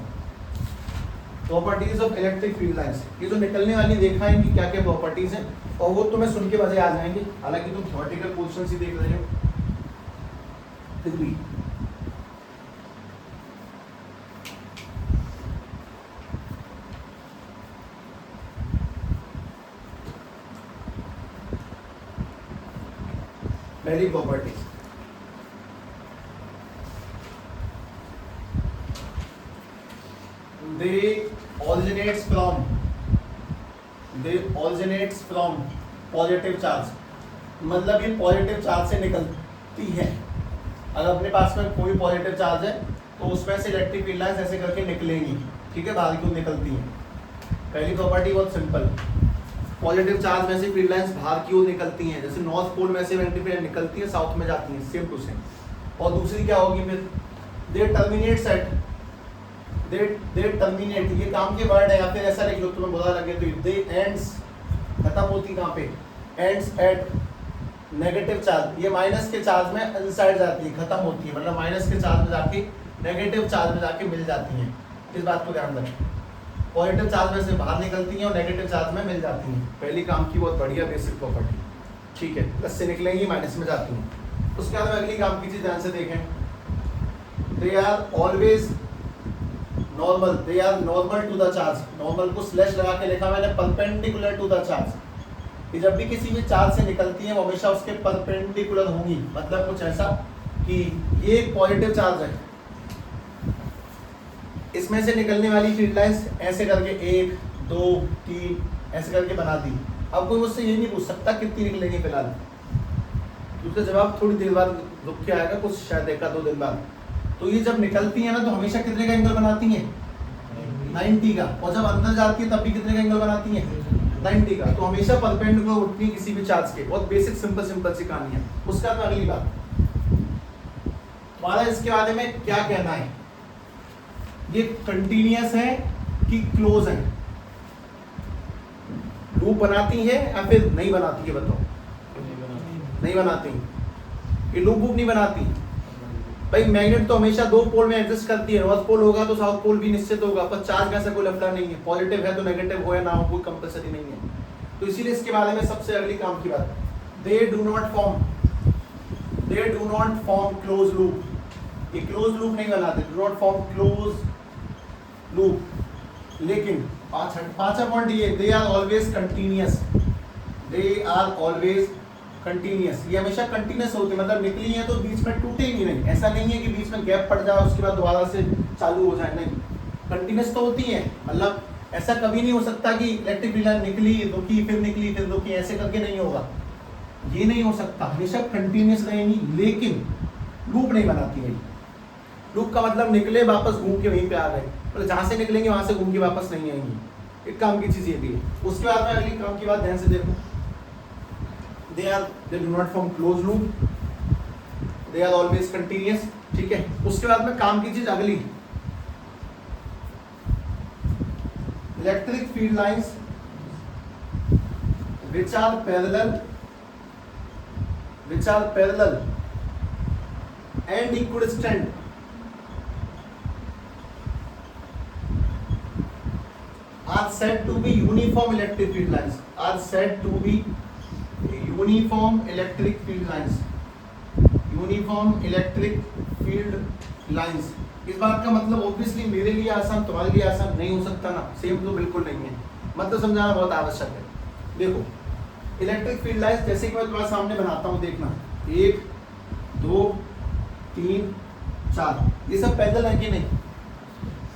[SPEAKER 1] Properties of electric field lines, ये जो निकलने वाली रेखाएं इनकी क्या क्या प्रॉपर्टीज हैं और वो तुम्हें सुन के मजे आ जाएंगे. हालांकि तुम थ्योरेटिकल पोर्शन ही देख रहे हो फिर भी. पहली property, they originates from positive charge. मतलब ये पॉजिटिव चार्ज से निकलती है. अगर अपने पास में कोई पॉजिटिव चार्ज है तो उसमें से इलेक्ट्रिक फील्ड लाइंस ऐसे करके निकलेंगी. ठीक है, बाहर क्यों निकलती हैं? पहली प्रॉपर्टी बहुत सिंपल, पॉजिटिव चार्ज में से फील्ड लाइंस बाहर की ओर निकलती हैं. जैसे नॉर्थ पोल में से इलेक्ट्रिक फील्ड निकलती है, साउथ में जाती हैं, सेम टू सेम. और दूसरी क्या होगी फिर? दे टर्मिनेट्स एट, दे टर्मिनेट, ये काम के वर्ड है या फिर ऐसा लिख लो तुम्हें बुरा लगे तो. दे एंड्स, खत्म होती कहाँ पे? Ends at negative charge. ये माइनस के चार्ज में इनसाइड जाती है, खत्म होती है. मतलब माइनस के चार्ज में जाके नेगेटिव चार्ज में जाके मिल जाती हैं. इस बात को ध्यान रखें. पॉजिटिव चार्ज में से बाहर निकलती हैं और नेगेटिव चार्ज में मिल जाती हैं. पहली काम की बहुत बढ़िया बेसिक प्रॉपर्टी. ठीक है, प्लस से निकलेंगी माइनस में जाती हैं. उसके बाद अगली काम की चीज ध्यान से देखें. They are always normal, they are normal to the charge. Normal को स्लैश लगा के लिखा मैंने, परपेंडिकुलर टू द चार्ज. कि जब भी किसी भी चार्ज से निकलती है वो हमेशा उसके परपेंडिकुलर होंगी. मतलब कुछ ऐसा कि ये एक पॉजिटिव चार्ज है, इसमें से निकलने वाली फील्ड लाइंस ऐसे करके 1 2 3 ऐसे करके बना दी. अब कोई मुझसे ये नहीं पूछ सकता कितनी निकलेंगी फिलहाल. उसका जवाब थोड़ी देर बाद रुक के आएगा, कुछ शायद 1-2 दिन बाद. तो ये जब निकलती है ना तो हमेशा कितने का एंगल बनाती हैं? 90 का. और जब अंदर जाती है तब भी कितने का एंगल बनाती हैं? 90 का. तो हमेशा परपेंडिकुलर उठती है किसी भी चार्ज के. बहुत बेसिक सिंपल सी कहानी है. उसका तो अगली बात, तुम्हारा इसके बारे में क्या कहना है? ये कंटिन्यूअस है कि क्लोज है? लूप बनाती है या फिर नहीं बनाती है? बताओ. नहीं बनाती. ये लूप नहीं बनाती. भाई मैग्नेट तो हमेशा 2 पोल में एग्जिस्ट करती है. नॉर्थ पोल होगा तो साउथ पोल भी निश्चित होगा, पर चार्ज का ऐसा कोई लफड़ा नहीं है. पॉजिटिव है तो नेगेटिव हो या ना हो कोई कंपल्सरी नहीं है. तो इसीलिए इसके बारे में सबसे अगली काम की बात, they do not form close loop. ये क्लोज लूप नहीं बनाते. Do not form close loop. लेकिन पांचवा पॉइंट ये, they are always continuous, they are always continuous, ये हमेशा कंटिन्यूअस होते हैं, मतलब निकली है तो बीच में टूटेगी नहीं, ऐसा नहीं है कि बीच में गैप पड़ जाए उसके बाद दोबारा से चालू हो जाए, नहीं, कंटिन्यूअस तो होती है, मतलब ऐसा कभी नहीं हो सकता कि इलेक्ट्रिक फील्ड लाइन निकली रुकी फिर निकली फिर रुकी, ऐसे करके नहीं होगा, ये नहीं हो सकता, हमेशा कंटिन्यूअस रहेंगी, लेकिन लूप नहीं बनाती है। लूप का मतलब निकले वापस घूम के वहीं पे आ गए, मतलब जहां से निकलेंगे वहां से घूम के वापस नहीं आएंगी, एक काम की चीज ये भी है। उसके बाद में अगली काम की बात ध्यान से देखो, they do not form closed loop, they are always continuous, ठीक है। उसके बाद में काम की चीज अगली, electric field lines which are parallel and equidistant are said to be uniform electric field lines, are said to be uniform electric field lines, uniform electric field lines। इस बात का मतलब ऑब्वियसली मेरे लिए आसान तुम्हारे लिए आसान नहीं हो सकता ना, सेम तो बिल्कुल नहीं है, मतलब समझाना बहुत आवश्यक है। देखो इलेक्ट्रिक फील्ड लाइंस जैसे कि मैं तुम्हारे सामने बनाता हूँ, देखना 1 2 3 4, ये सब पैरेलल है कि नहीं,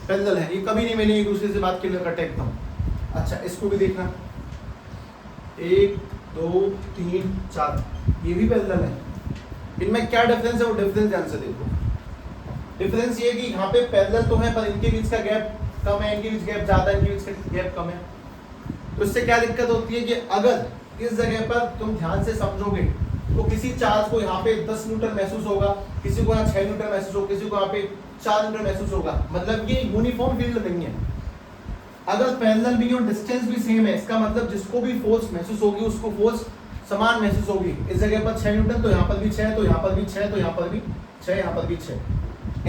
[SPEAKER 1] पैरेलल है, ये कभी नहीं मैंने एक दूसरे से बात क्लियर करते एकदम। अच्छा इसको भी देखना 1 2 3 4, ये भी पैरेलल है, इनमें क्या डिफरेंस है वो डिफरेंस ध्यान से देखो। डिफरेंस ये है कि यहाँ पे पैरेलल तो है पर इनके बीच का गैप कम है, इनके बीच गैप ज्यादा है, इनके बीच का गैप कम है। तो इससे क्या दिक्कत होती है कि अगर इस जगह पर तुम ध्यान से समझोगे तो किसी चार्ज को यहाँ पे 10 न्यूटन महसूस होगा, किसी को यहाँ 6 न्यूटन महसूस होगा, किसी को यहाँ पे 4 न्यूटन महसूस होगा, मतलब ये यूनिफॉर्म फील्ड नहीं है। अगर पैरेलल भी और डिस्टेंस भी सेम है, इसका मतलब जिसको भी फोर्स महसूस होगी उसको फोर्स समान महसूस होगी। इस जगह पर 6 न्यूटन तो यहाँ पर भी 6, तो यहाँ पर भी 6, तो यहाँ पर भी 6, यहाँ पर भी 6।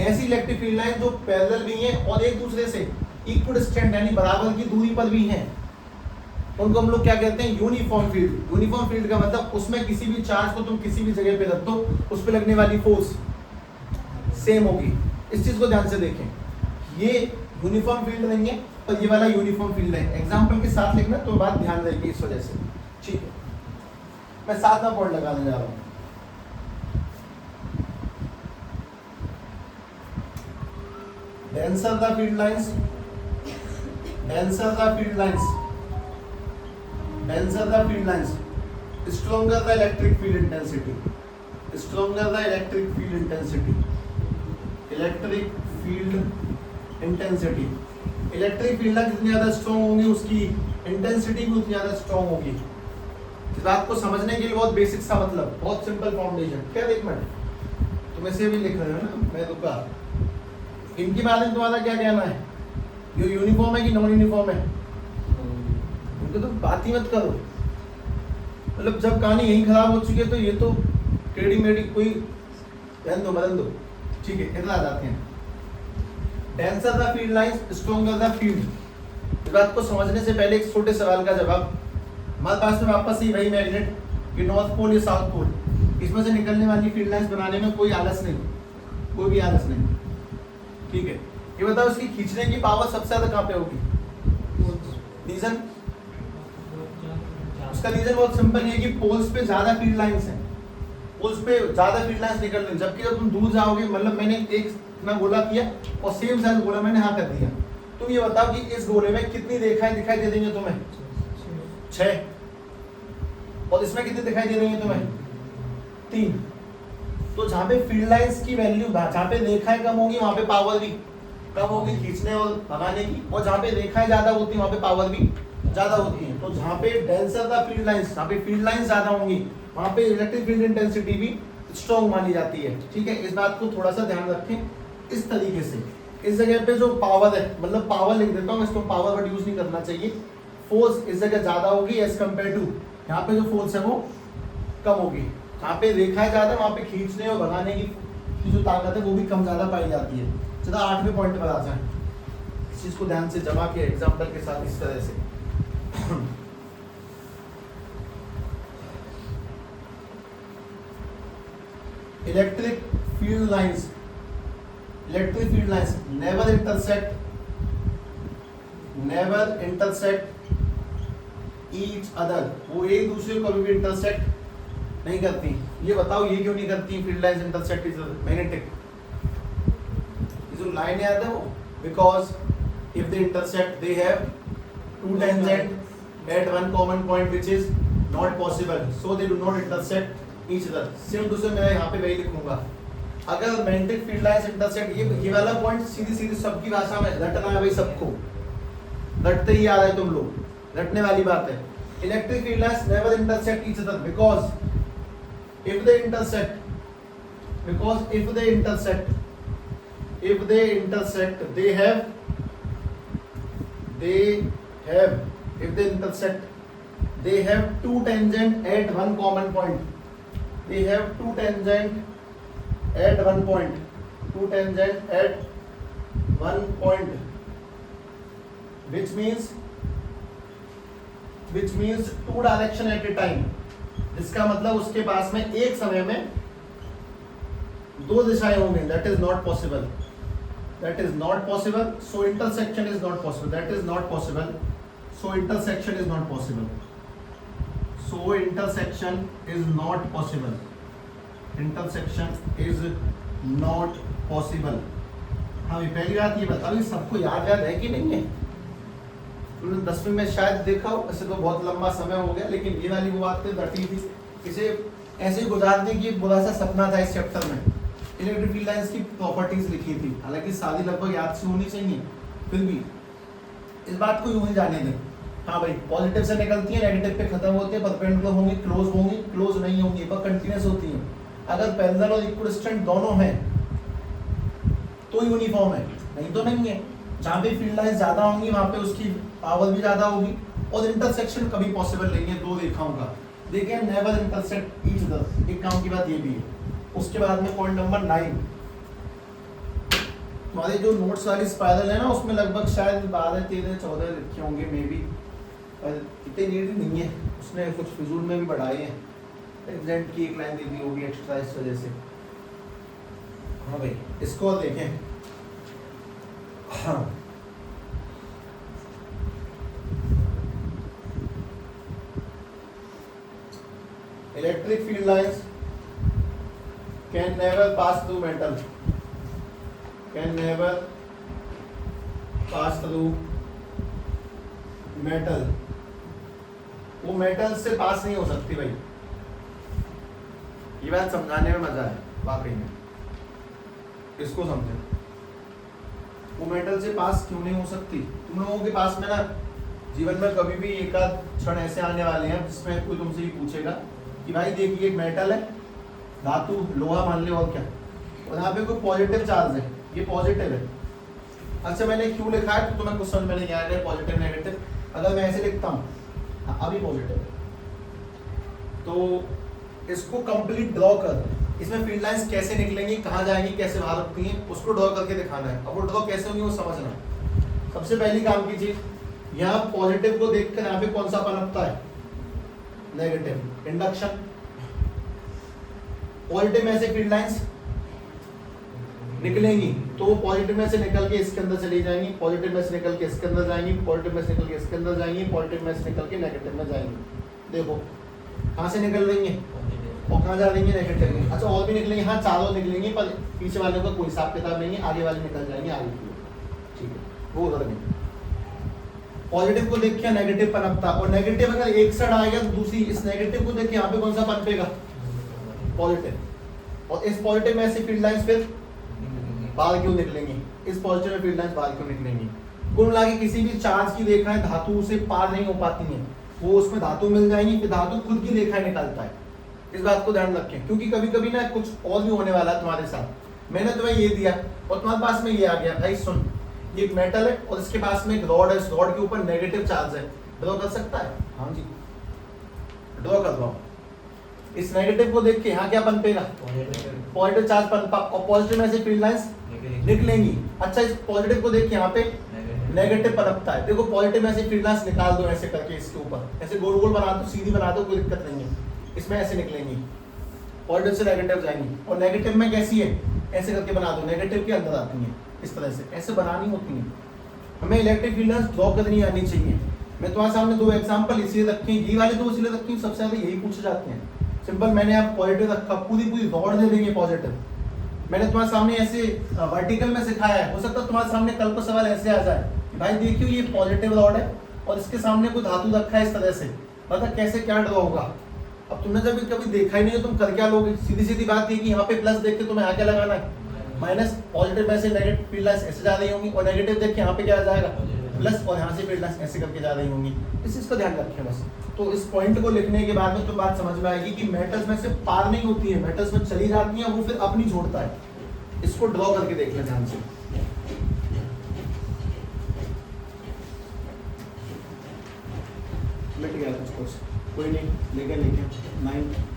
[SPEAKER 1] ऐसी इलेक्ट्रिक फील्ड लाइन जो पैरेलल भी है और एक दूसरे से इक्विडिस्टेंट यानी बराबर की दूरी पर भी है, उनको हम लोग क्या कहते हैं, यूनिफॉर्म फील्ड। यूनिफॉर्म फील्ड का मतलब उसमें किसी भी चार्ज को तुम किसी भी जगह पे रख दो, उस पर लगने वाली फोर्स सेम होगी। इस चीज को ध्यान से देखें, ये यूनिफॉर्म फील्ड नहीं है और ये वाला यूनिफॉर्म फील्ड है। एग्जांपल के साथ लिखना तो बात ध्यान रहेगी इस वजह से, ठीक है। मैं 7वां पॉइंट लगाने जा रहा हूं। denser the field lines, denser the field lines, denser the field lines, stronger the electric field intensity, stronger the electric field intensity, electric field intensity, electric field line जितनी ज्यादा स्ट्रॉन्ग होंगी उसकी इंटेंसिटी भी उतनी ज्यादा स्ट्रॉन्ग होगी। इस बात को समझने के लिए बहुत बेसिक सा मतलब, बहुत सिंपल फाउंडेशन। क्या देख मैं तुम ऐसे भी लिख रहे हो ना, मैं रुका, इनके बारे में तुम्हारा क्या कहना है, ये यूनिफॉर्म है कि नॉन यूनिफॉर्म है? उनको तो बात ही मत करो, मतलब जब कहानी यही खराब हो चुकी है तो ये तो टेढ़ी मेढ़ी कोई रहने दो, बदल दो, ठीक है। इतना आ जाते हैं, denser the field lines, stronger the field. इस बात को समझने से पहले एक छोटे सवाल का जवाब, हमारे पास में वापस ही वही मैग्नेट कि नॉर्थ पोल या साउथ पोल, इसमें से निकलने वाली फील्ड लाइंस बनाने में कोई आलस नहीं, कोई भी आलस नहीं, ठीक है। ये बताओ इसकी खींचने की पावर सबसे ज्यादा कहाँ पे होगी? रीजन, उसका रीजन बहुत सिंपल है कि पोल्स पे ज्यादा फील्ड लाइंस हैं, पोल्स पे ज्यादा फील्ड लाइंस निकल रही, जबकि जब तुम दूर जाओगे, मतलब मैंने एक ना गोला किया और सेम साइज गोला मैंने हाँ कर दिया, तुम ये बताओ कि इस गोले में कितनी रेखाएं दिखाई दे रही है तुम्हें? 6, और इसमें कितनी दिखाई दे रही है तुम्हें? 3। तो जहाँ पे फील्ड लाइंस की वैल्यू, जहाँ पे रेखाएं कम होगी वहाँ पे पावर भी कम होगी खींचने और भगाने की, और जहाँ पे रेखाएं ज्यादा होती है वहाँ पे पावर भी ज्यादा होती है। तो जहाँ पे डेंसर द फील्ड लाइंस, जहाँ पे फील्ड लाइंस ज्यादा होंगी वहाँ पे इलेक्ट्रिक फील्ड इंटेंसिटी भी स्ट्रॉन्ग मानी जाती है, ठीक है। इस बात को थोड़ा सा ध्यान रखें। इस तरीके से इस जगह पे जो पावर है, मतलब पावर लिख देता हूँ, इसको पावर वर्ड यूज नहीं करना चाहिए। फोर्स इस जगह ज्यादा होगी एज कम्पेयर टू, यहाँ पे जो फोर्स है वो कम होगी। जहाँ पे रेखाएं ज्यादा वहाँ पे खींचने और भगाने की जो ताकत है वो भी कम ज्यादा पाई जाती है। चलो 8वें पॉइंट पर आ जाए, इस चीज को ध्यान से जमा के एग्जाम्पल के साथ इस तरह से electric field lines, electric field lines never intersect never intersect each other, वो एक दूसरे को कभी भी इंटरसेक्ट नहीं करती। ये बताओ ये क्यों नहीं करती field lines intersect is magnetic? जो लाइन याद है वो, because if they intersect they have two tangent at one common point which is not possible, so they do not intersect each other. Same to same मैं यहाँ पे वही लिखूंगा। अगर मैग्नेटिक फील्ड लाइंस इंटरसेक्ट, ये वाला पॉइंट सीधी सीधी सबकी भाषा में रटना है भाई, सबको रटते ही आ रहा है तुम लोग, रटने वाली बात है। Electric field lines never intersect each other because if they intersect they have two tangent at one common point, they have two tangent at one point, which means two direction at a time, जिसका मतलब उसके पास में एक समय में दो दिशाएं होंगी। That is not possible, so intersection is not possible, so intersection is not possible. हाँ, ये पहली बात ये बताओ, सबको याद है कि नहीं है? तुमने 10वीं में शायद देखा हो, ऐसे तो बहुत लंबा समय हो गया, लेकिन ये वाली वो बात रटी थी। इसे ऐसे ही गुजार दी कि बुरा सा सपना था। इस चैप्टर में इलेक्ट्रिक फील्ड लाइंस की प्रॉपर्टीज लिखी थी, हालांकि सारी लगभग याद से होनी चाहिए, फिर भी इस बात को यूं ही जाने दें। हाँ भाई, पॉजिटिव से निकलती है, नेगेटिव पे खत्म होती है, परपेंडिकुलर होंगी, क्लोज नहीं होंगी, पर कंटिन्यूअस होती है। अगर पैरेलल और इक्विडिस्टेंट दोनों हैं तो यूनिफॉर्म है, नहीं तो नहीं है। जहाँ पे फील्ड लाइंस ज्यादा होंगी वहाँ पे उसकी पावर भी ज्यादा होगी, और इंटरसेक्शन कभी पॉसिबल नहीं है दो रेखाओं का। देखिए, नेवर इंटरसेक्ट ईच अदर, एक काम की बात ये भी है। उसके बाद में पॉइंट नंबर 9, हमारे जो नोट्स वाली स्पाइरल है ना, उसमें लगभग शायद 12, 13, 14 लिखे होंगे मे बी, पर इतने नीड नहीं है, उसने कुछ फिजूल में भी बढ़ाए हैं। एग्जेंट की एक लाइन दे दी होगी एक्स्ट्रा इस वजह से। हाँ भाई, इसको देखें। हाँ, electric field lines can never pass through metal, वो मेटल से पास नहीं हो सकती भाई। ये बात समझाने में मजा है वाकई में, इसको समझे। वो मेटल से पास क्यों नहीं हो सकती? तुम लोगों के पास में ना जीवन में कभी भी एक आध क्षण ऐसे आने वाले हैं जिसमें कोई तुमसे ही पूछेगा कि भाई देखिए, एक मेटल है, धातु, लोहा मान ले, और क्या, और यहाँ पे कोई पॉजिटिव चार्ज है, ये पॉजिटिव है। अच्छा, मैंने क्यों लिखा है तो तुम्हें कुछ समझ में नहीं आ रहा है, पॉजिटिव नेगेटिव। अगर मैं ऐसे लिखता हूँ, अभी पॉजिटिव है, तो इसको कंप्लीट ड्रॉ कर, इसमें फील्ड लाइंस कैसे निकलेंगी, कहाँ जाएंगी, कैसे बाहर रुकती हैं, उसको ड्रॉ करके दिखाना है। अब वो ड्रॉ कैसे होंगी वो समझना। सबसे पहली काम की चीज, यहाँ पॉजिटिव को देखकर यहाँ पे कौन सा पनपता है? नेगेटिव। इंडक्शन। पॉजिटिव में से फील्ड लाइंस निकलेंगी तो वो पॉजिटिव में से निकल के इसके अंदर चली जाएंगी, पॉजिटिव में से निकल के इसके अंदर जाएंगी, पॉजिटिव में से निकल के इसके अंदर जाएंगी, पॉजिटिव में से निकल के नेगेटिव में जाएंगी। देखो कहाँ से निकल रही है और कहाँ जा रही है? नेगेटिव में। अच्छा, और भी निकलेंगे? हाँ, चारों निकलेंगी, पर पीछे वाले का कोई हिसाब किताब नहीं है, आगे वाले निकल जाएंगे आगे की ओर। ठीक है, वो उधर नहीं। पॉजिटिव को देख के नेगेटिव पनपता, और नेगेटिव अगर एक साइड आ गया तो दूसरी, इस नेगेटिव को देख के यहाँ पे कौन सा पनपेगा? पॉजिटिव। और इस पॉजिटिव में से फील्ड लाइंस फिर बाहर क्यों निकलेंगी? इस पॉजिटिव में फील्ड लाइंस बाहर क्यों निकलेंगी? कुल मिला के किसी भी चार्ज की रेखाएं धातु से पार नहीं हो पाती हैं, वो उसमें धातु मिल जाएंगी, फिर धातु खुद की रेखाएं निकालता है। इस बात को ध्यान रखें, क्योंकि कभी कभी ना कुछ और भी होने वाला है तुम्हारे साथ। मैंने तुम्हें ये दिया और तुम्हारे पास में ये आ गया, भाई सुन, ये एक मेटल है और इसके पास में एक रॉड है, इस रॉड के ऊपर नेगेटिव चार्ज है, ड्रॉ कर सकता है? हाँ जी, ड्रॉ कर दो। इस नेगेटिव को देख के यहाँ क्या पनपेगा? पॉजिटिव चार्ज पनपा, और पॉजिटिव में से फील्ड लाइंस निकलेंगी। अच्छा, इस पॉजिटिव को देख के यहाँ पे नेगेटिव पनपता है। देखो, पॉजिटिव में से फील्ड लाइंस निकाल दो ऐसे करके, इसके ऊपर ऐसे गोल गोल बना दो, सीधी बना दो, कोई दिक्कत नहीं है। इसमें ऐसे निकलेंगी, पॉजिटिव से नेगेटिव जाएंगी, और नेगेटिव में कैसी है? ऐसे करके बना दो, नेगेटिव के अंदर आती है, इस तरह से ऐसे बनानी होती है। हमें इलेक्ट्रिक फील्ड लाइंस ड्रॉ करनी आनी चाहिए। मैं तुम्हारे सामने दो एग्जांपल इसलिए रखे हैं, ये वाले दो इसलिए रखे हैं, सबसे ज्यादा यही पूछे जाते हैं। सिंपल, मैंने आप पॉजिटिव रखा, पूरी पूरी रॉड दे देंगे पॉजिटिव। मैंने तुम्हारे सामने ऐसे वर्टिकल में सिखाया है, हो सकता है तुम्हारे सामने कल को सवाल ऐसे आ जाए, भाई देखियो ये पॉजिटिव रॉड है और इसके सामने कोई धातु रखा है इस तरह से, पता कैसे क्या ड्रॉ होगा। अब तुमने जब कभी देखा ही नहीं है, तुम कर क्या लोगे? सीधी सीधी बात ये कि यहाँ पे प्लस देख के तुम्हें आगे लगाना है, माइनस पॉजिटिव में से नेगेटिव फील्ड लाइंस ऐसे जा रही होंगी, और नेगेटिव देख के यहाँ पे क्या आ जाएगा प्लस, और यहाँ से फील्ड लाइंस ऐसे करके जा रही होंगी। इस चीज का ध्यान रखें बस। तो इस पॉइंट को लिखने के बाद में तो बात समझ में आएगी कि मेटल्स में से पार नहीं होती है, मेटल्स में चली जाती है, वो फिर अपनी छोड़ता है। इसको ड्रॉ करके देख लें ध्यान से। मिट गया कुछ, कोई नहीं, लेके 9।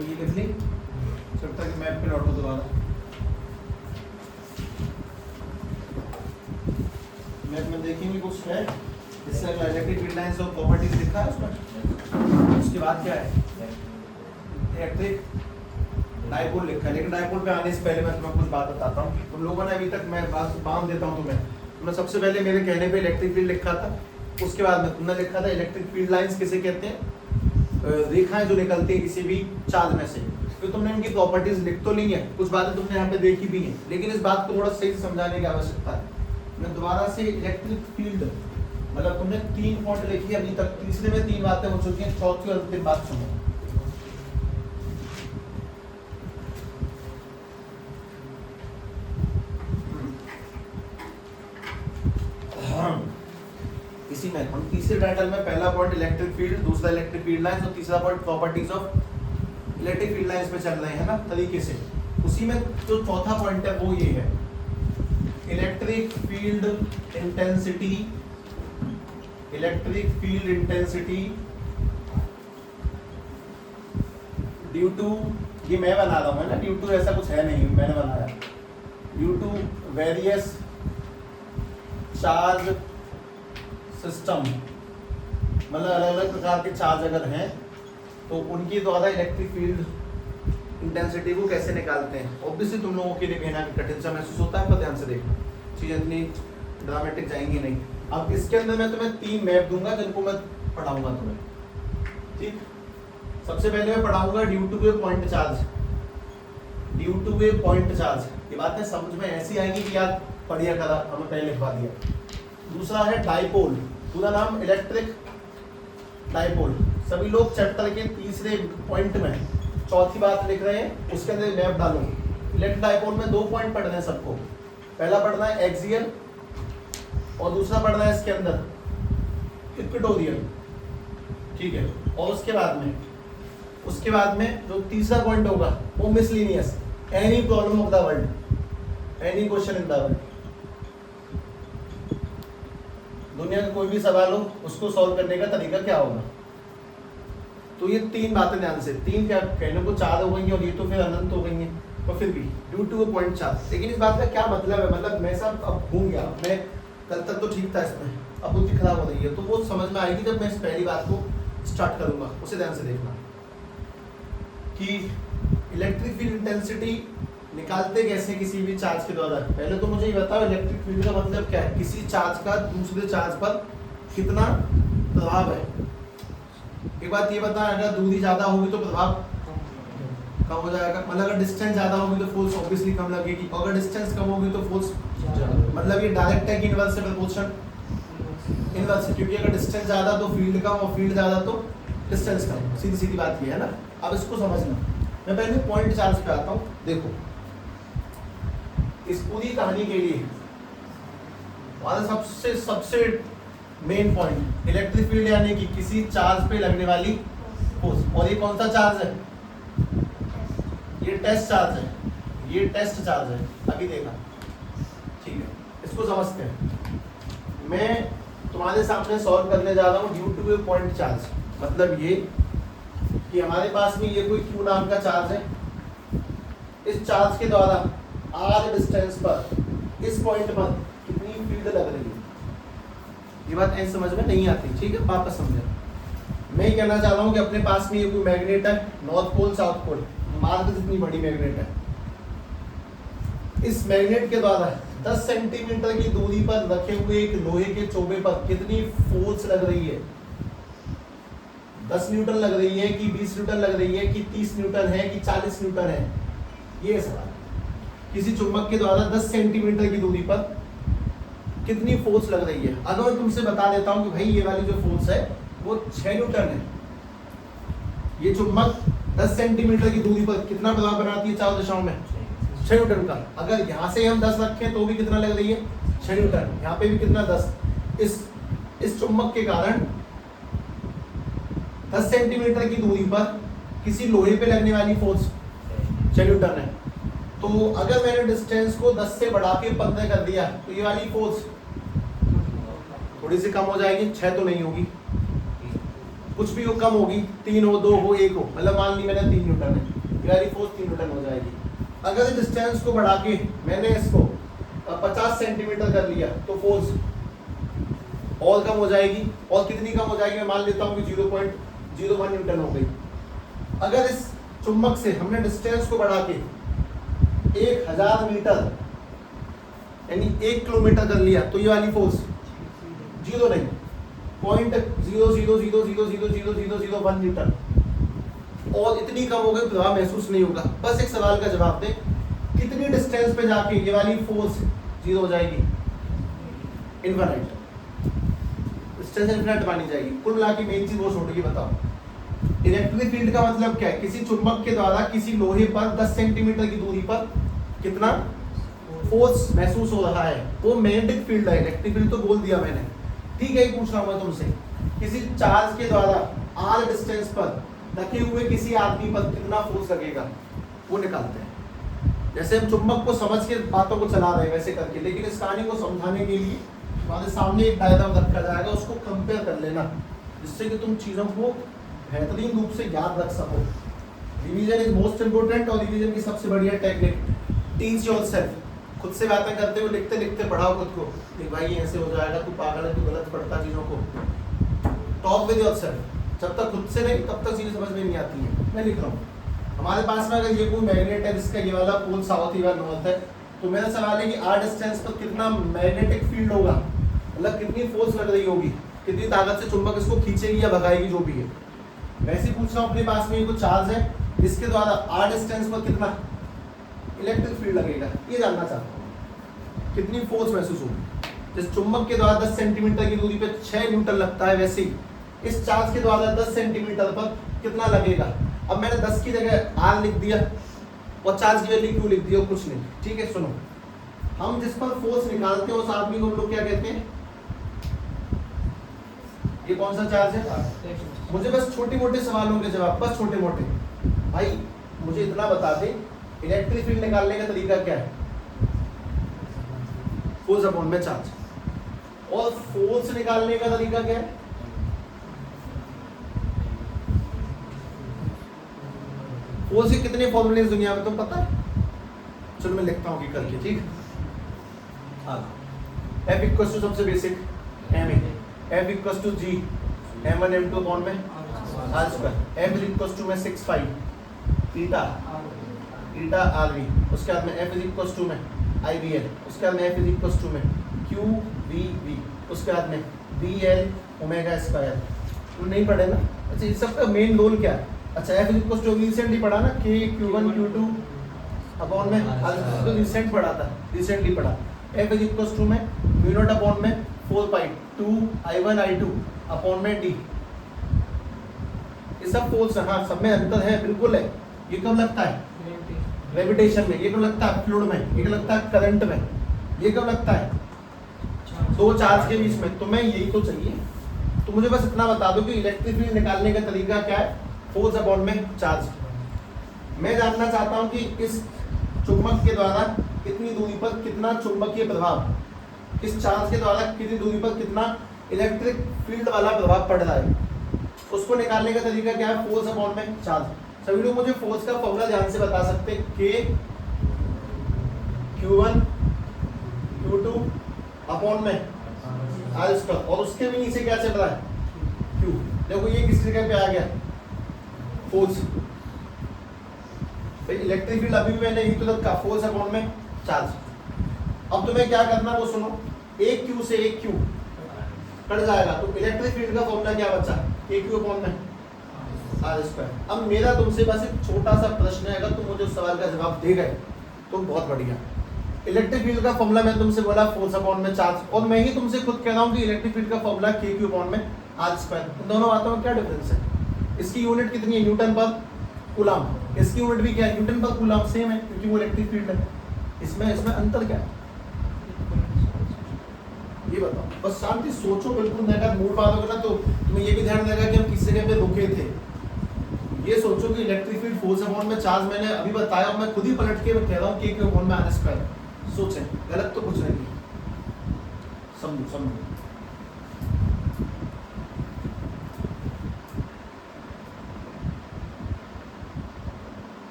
[SPEAKER 1] ये लिख ली, जब तक मैप पे लौटो दोबारा। मैप में देखेंगे कुछ है, इससे अगला इलेक्ट्रिक फील्ड लाइंस और प्रॉपर्टीज लिखा है उसमें। उसके बाद क्या है, इलेक्ट्रिक डाइपोल लिखा है। लेकिन डाइपोल पे आने से पहले मैं तुम्हें कुछ बात बताता हूँ। तुम लोगों ने अभी तक, मैं बात बांध देता हूँ तुम्हें। तुमने सबसे पहले मेरे कहने पे इलेक्ट्रिक फील्ड लिखा था, उसके बाद में तुमने लिखा था इलेक्ट्रिक फील्ड लाइंस किसे कहते हैं, रेखाएं जो निकलती है किसी भी चार्ज में से। तो तुमने इनकी प्रॉपर्टीज लिख तो ली है, कुछ बातें तुमने यहाँ पे देखी भी हैं, लेकिन इस बात को थोड़ा सही से समझाने की आवश्यकता है। मैं दोबारा से इलेक्ट्रिक फील्ड, मतलब तुमने 3 पॉइंट लिखी अभी तक, तीसरे में 3 बातें हो चुकी हैं, चौथी और अंतिम बात सुनो। इसी में हम तीसरे टाइटल में पहला पॉइंट इलेक्ट्रिक फील्ड, दूसरा इलेक्ट्रिक फील्ड लाइंस और तीसरा point properties of electric field lines पे चल रहे हैं ना तरीके से। उसी में जो चौथा पॉइंट है वो ये है, electric field intensity, electric field intensity due to, ये मैं बना रहा हूँ ना, ड्यू टू ऐसा कुछ है नहीं, मैंने बनाया, due to various charge system, मतलब अलग अलग प्रकार के चार्ज अगर हैं तो उनकी द्वारा इलेक्ट्रिक फील्ड इंटेंसिटी को कैसे निकालते हैं। ऑब्वियसली तुम लोगों के लिए कहना कि कठिन सा महसूस होता है, पर ध्यान से देखना, चीज़ इतनी ड्रामेटिक जाएंगी नहीं। अब इसके अंदर मैं तुम्हें 3 मैप दूंगा जिनको मैं पढ़ाऊंगा तुम्हें, ठीक। सबसे पहले मैं पढ़ाऊंगा due to a point charge, due to a point charge. ये बातें समझ में ऐसी आएगी कि यार पढ़िया करा, हमें पहले लिखवा दिया। दूसरा है डाइपोल, पूरा नाम इलेक्ट्रिक डाइपोल। सभी लोग चैप्टर के तीसरे पॉइंट में चौथी बात लिख रहे हैं, उसके अंदर मैप डालो। इलेक्ट्रिक डाइपोल में 2 पॉइंट पढ़ने हैं सबको, पहला पढ़ना है एक्सियल और दूसरा पढ़ना है इसके अंदर इक्वेटोरियल, ठीक है। और उसके बाद में जो तीसरा पॉइंट होगा वो miscellaneous, any problem of the world, any question in the world, दुनिया का कोई भी सवाल हो उसको सॉल्व करने का तरीका क्या होगा। तो ये 3 बातें ध्यान से, 3 क्या कहने को 4 हो गई और ये तो फिर अनंत हो गई हैं, तो फिर भी due to a point charge. लेकिन इस बात का क्या मतलब है, मतलब मैं सब अब भूल गया, मैं कल तक तो ठीक था इसमें, अब बुद्धि खराब हो रही है, तो वो समझ में आएगी जब मैं इस पहली बात को स्टार्ट करूंगा। उसे ध्यान से देखना कि इलेक्ट्रिक फील्ड इंटेंसिटी निकालते कैसे किसी भी चार्ज के द्वारा? पहले तो मुझे ये बताओ इलेक्ट्रिक फील्ड का मतलब क्या है? किसी चार्ज का दूसरे चार्ज पर कितना प्रभाव है। एक बात ये बता, अगर दूरी ज्यादा होगी तो प्रभाव कम हो जाएगा, मतलब अगर डिस्टेंस ज्यादा होगी तो फोर्स ऑब्वियसली कम लगेगी, और अगर डिस्टेंस कम होगी तो फोर्स, मतलब ये डायरेक्ट है कि इनवर्स है प्रपोर्शन? इनवर्स है, क्योंकि अगर डिस्टेंस ज्यादा तो फील्ड कम और फील्ड ज्यादा तो डिस्टेंस कम। सीधी सीधी बात ये है ना। अब इसको समझना, मैं पहले पॉइंट चार्ज पे आता हूँ। देखो इस पूरी कहानी के लिए हमारा सबसे सबसे मेन पॉइंट इलेक्ट्रिक फील्ड, यानी कि किसी चार्ज पे लगने वाली फोर्स। और ये कौन सा चार्ज है? ये टेस्ट चार्ज है, ये टेस्ट चार्ज है, अभी देखा, ठीक है। इसको समझते हैं। मैं तुम्हारे सामने सॉल्व करने जा रहा हूँ due to a point charge. मतलब ये कि हमारे पास में ये कोई Q नाम का चार्ज है। इस चार्ज के द्वारा r डिस्टेंस पर इस पॉइंट पर कितनी फील्ड लग रही है? ये बात ऐसे समझ में नहीं आती, ठीक है, वापस समझे। मैं कहना चाह रहा हूँ कि अपने पास में ये कोई मैग्नेट है, north pole south pole, mark जितनी बड़ी मैग्नेट है। इस मैग्नेट के द्वारा 10 सेंटीमीटर की दूरी पर रखे हुए एक लोहे के चोबे पर कितनी फोर्स लग रही है? 10 न्यूटन लग रही है कि 20 न्यूटन लग रही है कि 30 न्यूटन है कि 40 न्यूटन है? ये सवाल। किसी चुंबक के द्वारा 10 सेंटीमीटर की दूरी पर कितनी फोर्स लग रही है? अगर मैं तुमसे बता देता हूं कि भाई ये वाली जो फोर्स है वो 6 न्यूटन है। ये चुंबक 10 सेंटीमीटर की दूरी पर कितना प्रभाव बनाती है चारों दिशाओं में? 6 न्यूटन का। अगर यहाँ से हम 10 रखें तो भी कितना लग रही है? 6 न्यूटन। यहाँ पे भी कितना? 10। इस चुंबक के कारण 10 सेंटीमीटर की दूरी पर किसी लोहे पे लगने वाली फोर्स 6 न्यूटन है। तो अगर मैंने डिस्टेंस को 10 से बढ़ा के 15 कर दिया तो ये वाली फोर्स थोड़ी सी कम हो जाएगी, 6 तो नहीं होगी, कुछ भी हो कम होगी, 3 हो, 2 हो, 1 हो, मतलब मान ली मैंने 3 न्यूटन है, ये वाली फोर्स 3 न्यूटन हो जाएगी। अगर डिस्टेंस को बढ़ा के मैंने इसको 50 सेंटीमीटर कर लिया तो फोर्स और कम हो जाएगी, और कितनी कम हो जाएगी? मैं मान लेता हूँ कि 0.01 न्यूटन हो गई। अगर इस चुंबक से हमने डिस्टेंस को बढ़ा के 1000 मीटर यानी 1 किलोमीटर कर लिया तो ये वाली फोर्स 0 नहीं, 0.000000001 न्यूटन, और इतनी कम हो गई, प्रभाव महसूस नहीं होगा। बस एक सवाल का जवाब दें, कितनी डिस्टेंस पे जाके ये वाली फोर्स 0 हो जाएगी? इनफाइनाइट, डिस्टेंस इनफाइनाइट मानी जाएगी। कुल मिला के मेन चीज वो छोड़ेगी। बताओ इलेक्ट्रिक फील्ड का मतलब क्या है? किसी चुंबक के द्वारा किसी लोहे पर 10 सेंटीमीटर की दूरी पर कितना फोर्स महसूस हो रहा है, वो मैग्नेटिक फील्ड है। इलेक्ट्रिक फील्ड तो बोल दिया मैंने, ठीक है। पूछ रहा हूं मैं तुमसे, किसी चार्ज के द्वारा r डिस्टेंस पर रखे हुए किसी आदमी पर कितना फोर्स लगेगा, वो निकालते हैं। जैसे हम चुंबक को समझ के बातों को चला रहे हैं वैसे करके, लेकिन इस कहानी को समझाने के लिए हमारे सामने एक डायग्राम रखा जाएगा, उसको कंपेयर कर लेना, जिससे कि तुम चीज़ों को बेहतरीन रूप से याद रख सको। रिवीजन इज मोस्ट इंपोर्टेंट, और रिवीजन की सबसे बढ़िया टेक्निक टीच योरसेल्फ। खुद से बातें करते हुए लिखते लिखते पढ़ाओ खुद को कि भाई ऐसे हो जाएगा, तू पागल है, तू गलत पढ़ता चीज़ों को। Talk with yourself. जब तक खुद से नहीं तब तक चीज़ें समझ में नहीं आती है। मैं लिख रहा हूँ, हमारे पास में अगर ये कोई मैग्नेट है जिसका ये वाला पोल साउथ, ये वाला नॉर्थ है, तो मेरा सवाल है कि r डिस्टेंस पर कितना मैग्नेटिक फील्ड होगा, मतलब कितनी फोर्स लग रही होगी, कितनी ताकत से चुंबक इसको खींचेगी या भगाएगी, जो भी है। वैसे पूछ रहा हूँ, अपने पास में ये कुछ चार्ज है, इसके द्वारा r डिस्टेंस पर कितना इलेक्ट्रिक फील्ड लगेगा, ये जानना चाहता हूँ। कितनी फोर्स महसूस होगी? जिस चुंबक के द्वारा 10 सेंटीमीटर की दूरी पे 6 न्यूटन लगता है, वैसे ही इस चार्ज के द्वारा 10 सेंटीमीटर पर कितना लगेगा। अब मैंने 10 की जगह r लिख दिया और चार्ज की वैल्यू क्यों लिख दिया, कुछ नहीं, ठीक है। सुनो, हम जिस पर फोर्स निकालते हैं उस आदमी को हम लोग क्या कहते हैं? ये कौन सा चार्ज है? मुझे बस छोटे मोटे सवालों के जवाब, बस छोटे मोटे। भाई मुझे इतना बता दे, इलेक्ट्रिक फील्ड निकालने का तरीका क्या है? फोर्स अपॉन में चार्ज। और फोर्स निकालने का तरीका क्या है? फोर्स के कितने फॉर्मूले इस दुनिया में तुम पता है? चलो मैं लिखता हूँ कि करके, ठीक। F इक्वल्स टू सबसे बेसिक m है, F equals to g m1 m2 upon में r square, m equals to में 6 5 थीटा ईटा आर वी, उसके बाद में एफ इज इक्वल टू में आई वी एल, उसके बाद में एफ इज इक्वल टू में क्यू वी वी, उसके बाद में बी एल ओमेगा स्क्वायर। नहीं पढ़े ना? अच्छा इस सब का मेन रोल क्या है? अच्छा F is equal to recently पढ़ा ना, K Q one Q two upon में, तो रिसेंट पढ़ा था, रिसेंटली पढ़ा। एफ इज इक्वल टू में म्यू नॉट अपॉन में 4 पाई 2 I1 I2 अपॉन में डी। ये सब फोर्स है, हाँ सब में अंतर है, बिल्कुल है। ये कब लगता है? ग्रेविटेशन में। ये कब लगता है? फ्लूइड में। ये कब लगता है? करंट में। ये कब लगता है? दो चार्ज के बीच में। तो मैं यही तो चाहिए, तो मुझे बस इतना बता दो कि इलेक्ट्रिक फील्ड निकालने का तरीका क्या है? फोर्स अपॉन में चार्ज। मैं जानना चाहता हूं कि इस चुंबक के द्वारा कितनी दूरी पर कितना चुंबकीय प्रभाव, इस चार्ज के द्वारा कितनी दूरी पर कितना इलेक्ट्रिक फील्ड वाला प्रभाव पड़ रहा है, उसको निकालने का तरीका क्या है? फोर्स अपॉन में चार्ज। सभी लोग मुझे फोर्स का फॉर्मूला ध्यान से बता सकते हैं, के Q1 Q2 अपॉन में आर स्क्वायर, और उसके भी नीचे क्या चल रहा है? Q। देखो ये किस जगह पे आ गया? फोर्स। भाई इलेक्ट्रिक फील्ड अभी भी मैंने यही तो रखा, फोर्स अपॉन में चार्ज। अब तुम्हें क्या करना वो सुनो, एक Q से एक Q कट जाएगा, तो इलेक्ट्रिक फील्ड का फॉर्मूला क्या बचा? के क्यू अपॉन में आर स्क्वायर। अब मेरा तुमसे बस एक छोटा सा प्रश्न है, अगर तुम मुझे उस सवाल का जवाब दे गए तो बहुत बढ़िया। इलेक्ट्रिक फील्ड का फॉर्मूला मैं तुमसे बोला फोर्स अपॉन में चार्ज, और मैं ही तुमसे खुद कह रहा हूँ कि इलेक्ट्रिक फील्ड का फॉर्मूला के क्यू अपॉन में आर स्क्वायर। इन दोनों बातों में क्या डिफरेंस है? इसकी यूनिट कितनी है? न्यूटन पर कूलम। इसकी यूनिट भी क्या है? न्यूटन पर कूलम। सेम है क्योंकि वो इलेक्ट्रिक फील्ड है। इसमें अंतर क्या है? ये बताओ, बस शांति सोचो, बिल्कुल नहीं। अगर मूड पार होगा ना तो तुम्हें ये भी ध्यान रहेगा कि हम किस जगह पे रुके थे। ये सोचो कि इलेक्ट्रिक फील्ड फोर्स अपॉन में चार्ज मैंने अभी बताया, और मैं खुद ही पलट के कह रहा हूँ के अपॉन में आर स्क्वायर। सोचें, गलत तो कुछ नहीं। समझो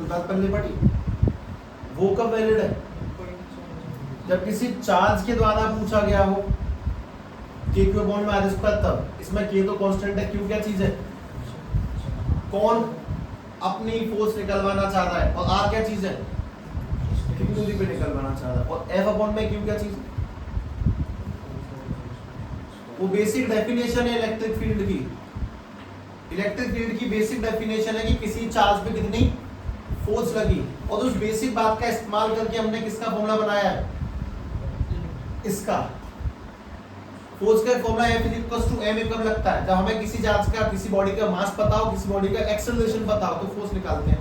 [SPEAKER 1] बात पहले पढ़ी। वो कब वैलिड है? जब किसी चार्ज के द्वारा पूछा गया हो के क्यू अपॉन में आर स्क्वायर, तब। इसमें के तो कांस्टेंट है, क्यू क्या चीज है? कौन अपनी फोर्स निकलवाना चाह रहा है, और आर क्या चीज है? कितनी दूरी पे निकलवाना चाह रहा है। और एफ अपॉन में क्यू क्या चीज है? वो बेसिक डेफिनेशन है इलेक्ट्रिक फील्ड की। इलेक्ट्रिक फील्ड की बेसिक डेफिनेशन है कि किसी चार्ज पे कितनी फोर्स लगी, और उस बेसिक बात का इस्तेमाल करके हमने किसका फॉर्मूला बनाया है? इसका। फोर्स का formula F is equal to m कब लगता है? जब हमें किसी चार्ज का, किसी बॉडी का मास पता हो, किसी बॉडी का एक्सेलरेशन पता हो, तो फोर्स निकालते हैं।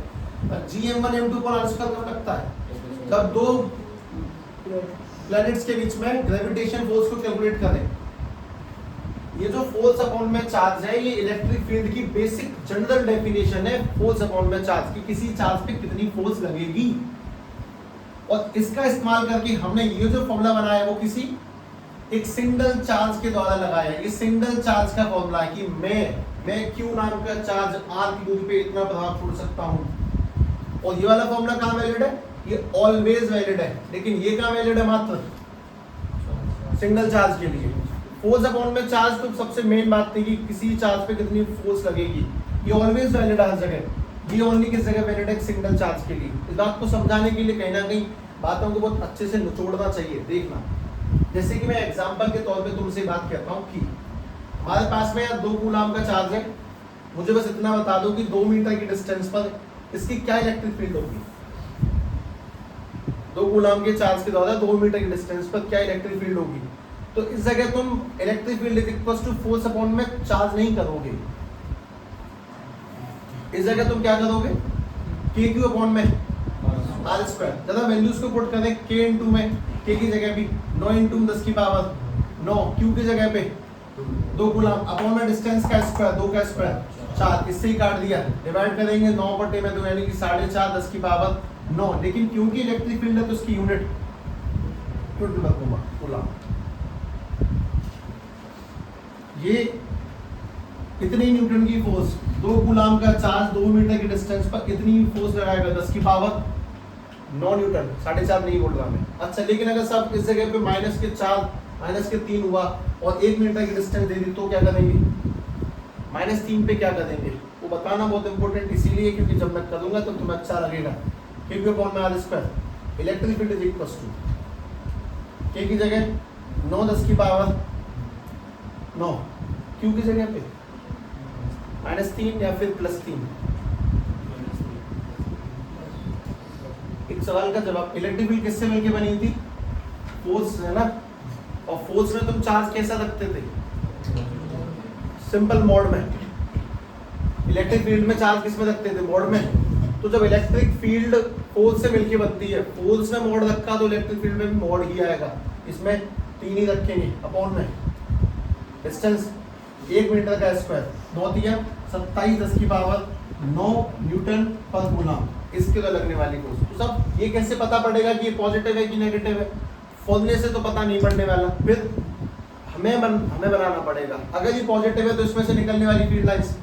[SPEAKER 1] Gm1 m2 पर आर स्क्वायर कब लगता है? जब दो प्लैनेट्स के बीच में ग्रेविटेशन फोर्स को कैलकुलेट करें। ये जो फोर्स अपॉन में चार्ज है, ये इलेक्ट्रिक फील्ड की बेसिक जनरल डेफिनेशन है। फोर्स अपॉन में चार्ज की किसी चार्ज पे कितनी फोर्स लगेगी, और इसका इस्तेमाल करके हमने ये जो फॉर्मूला बनाया है वो किसी एक सिंगल चार्ज के द्वारा लगाया है। ये सिंगल चार्ज का फॉर्मूला है कि मैं क्यू नाम का चार्ज आर की दूरी पे इतना प्रभाव छोड़ सकता हूँ। और ये वाला फॉर्मूला कहाँ वैलिड है? ये ऑलवेज वैलिड है। लेकिन ये कहाँ वैलिड है? मात्र सिंगल चार्ज के लिए। फोर्स अपॉन में चार्ज तो सबसे मेन बात थी कि किसी चार्ज पे कितनी फोर्स लगेगी, ये ऑलवेज वैलिड है हर जगह। ये ओनली किस जगह वैलिड है? सिंगल चार्ज के लिए। इस बात को समझाने के लिए कहीं ना कहीं बातों को बहुत अच्छे से निचोड़ना चाहिए। देखना, जैसे कि मैं एग्जांपल के तौर पे तुमसे बात कहता हूँ कि हमारे पास में यार 2 कूलम का चार्ज है। मुझे बस इतना बता दो कि 2 मीटर की डिस्टेंस पर इसकी क्या इलेक्ट्रिक फील्ड होगी? 2 कूलम के चार्ज के द्वारा 2 मीटर की डिस्टेंस पर क्या इलेक्ट्रिक फील्ड होगी? तो इस जगह तुम electric field is equal to force upon में चार्ज नहीं करोगे। इस जगह तुम क्या करोगे? के क्यू अपॉन में आर स्क्वायर। ज्यादा वैल्यूज को पुट करें, के इंटू में के की जगह भी 9 इंटू 10 की पावर 9, क्यू की जगह पे 2 कूलम अपॉन में डिस्टेंस का स्क्वायर 2 का स्क्वायर 4, इससे ही काट दिया। डिवाइड करेंगे 9 बटे में 2 यानी कि 4.5 10 की पावर 9। लेकिन क्योंकि इलेक्ट्रिक फील्ड है तो उसकी यूनिट कूलम। ये इतनी न्यूटन की फोर्स, 2 कूलम का चार्ज 2 मीटर की डिस्टेंस पर इतनी फोर्स लगाएगा 10 की पावर 9 न्यूटन। 4.5 नहीं बोल रहा मैं। अच्छा, लेकिन अगर सब इस जगह पे -4 -3 हुआ और 1 मीटर की डिस्टेंस दे दी तो क्या करेंगे, -3 पे क्या करेंगे वो बताना बहुत इंपॉर्टेंट इसीलिए क्योंकि जब मैं करूंगा तो तुम्हें अच्छा लगेगा। क्योंकि अपॉन में R square electric field is equal to K की जगह 9 10 की पावर 9, क्यू की जगह पे -3 या फिर +3। एक सवाल का जवाब, इलेक्ट्रिक फील्ड किससे मिलके बनी थी, फोर्स है ना, और फोर्स में तुम चार्ज कैसा रखते थे, सिंपल मोड में। इलेक्ट्रिक फील्ड में चार्ज किस में रखते थे, मोड में। तो जब इलेक्ट्रिक फील्ड फोर्स से मिलके बनती है, फोर्स में मोड रखा तो इलेक्ट्रिक फील्ड में भी मोड ही आएगा। इसमें 3 ही रखेंगे अपॉन में डिस्टेंस 1 मीटर का स्क्वायर 9 दिया 27 10 की पावर 9 न्यूटन पर कूलम इसके लिए लगने वाली फोर्स। तो सब ये कैसे पता पड़ेगा कि ये पॉजिटिव है कि नेगेटिव है, फॉर्मूले से तो पता नहीं पड़ने वाला, फिर हमें बनाना पड़ेगा। अगर ये पॉजिटिव है तो इसमें से निकलने वाली फील्ड लाइंस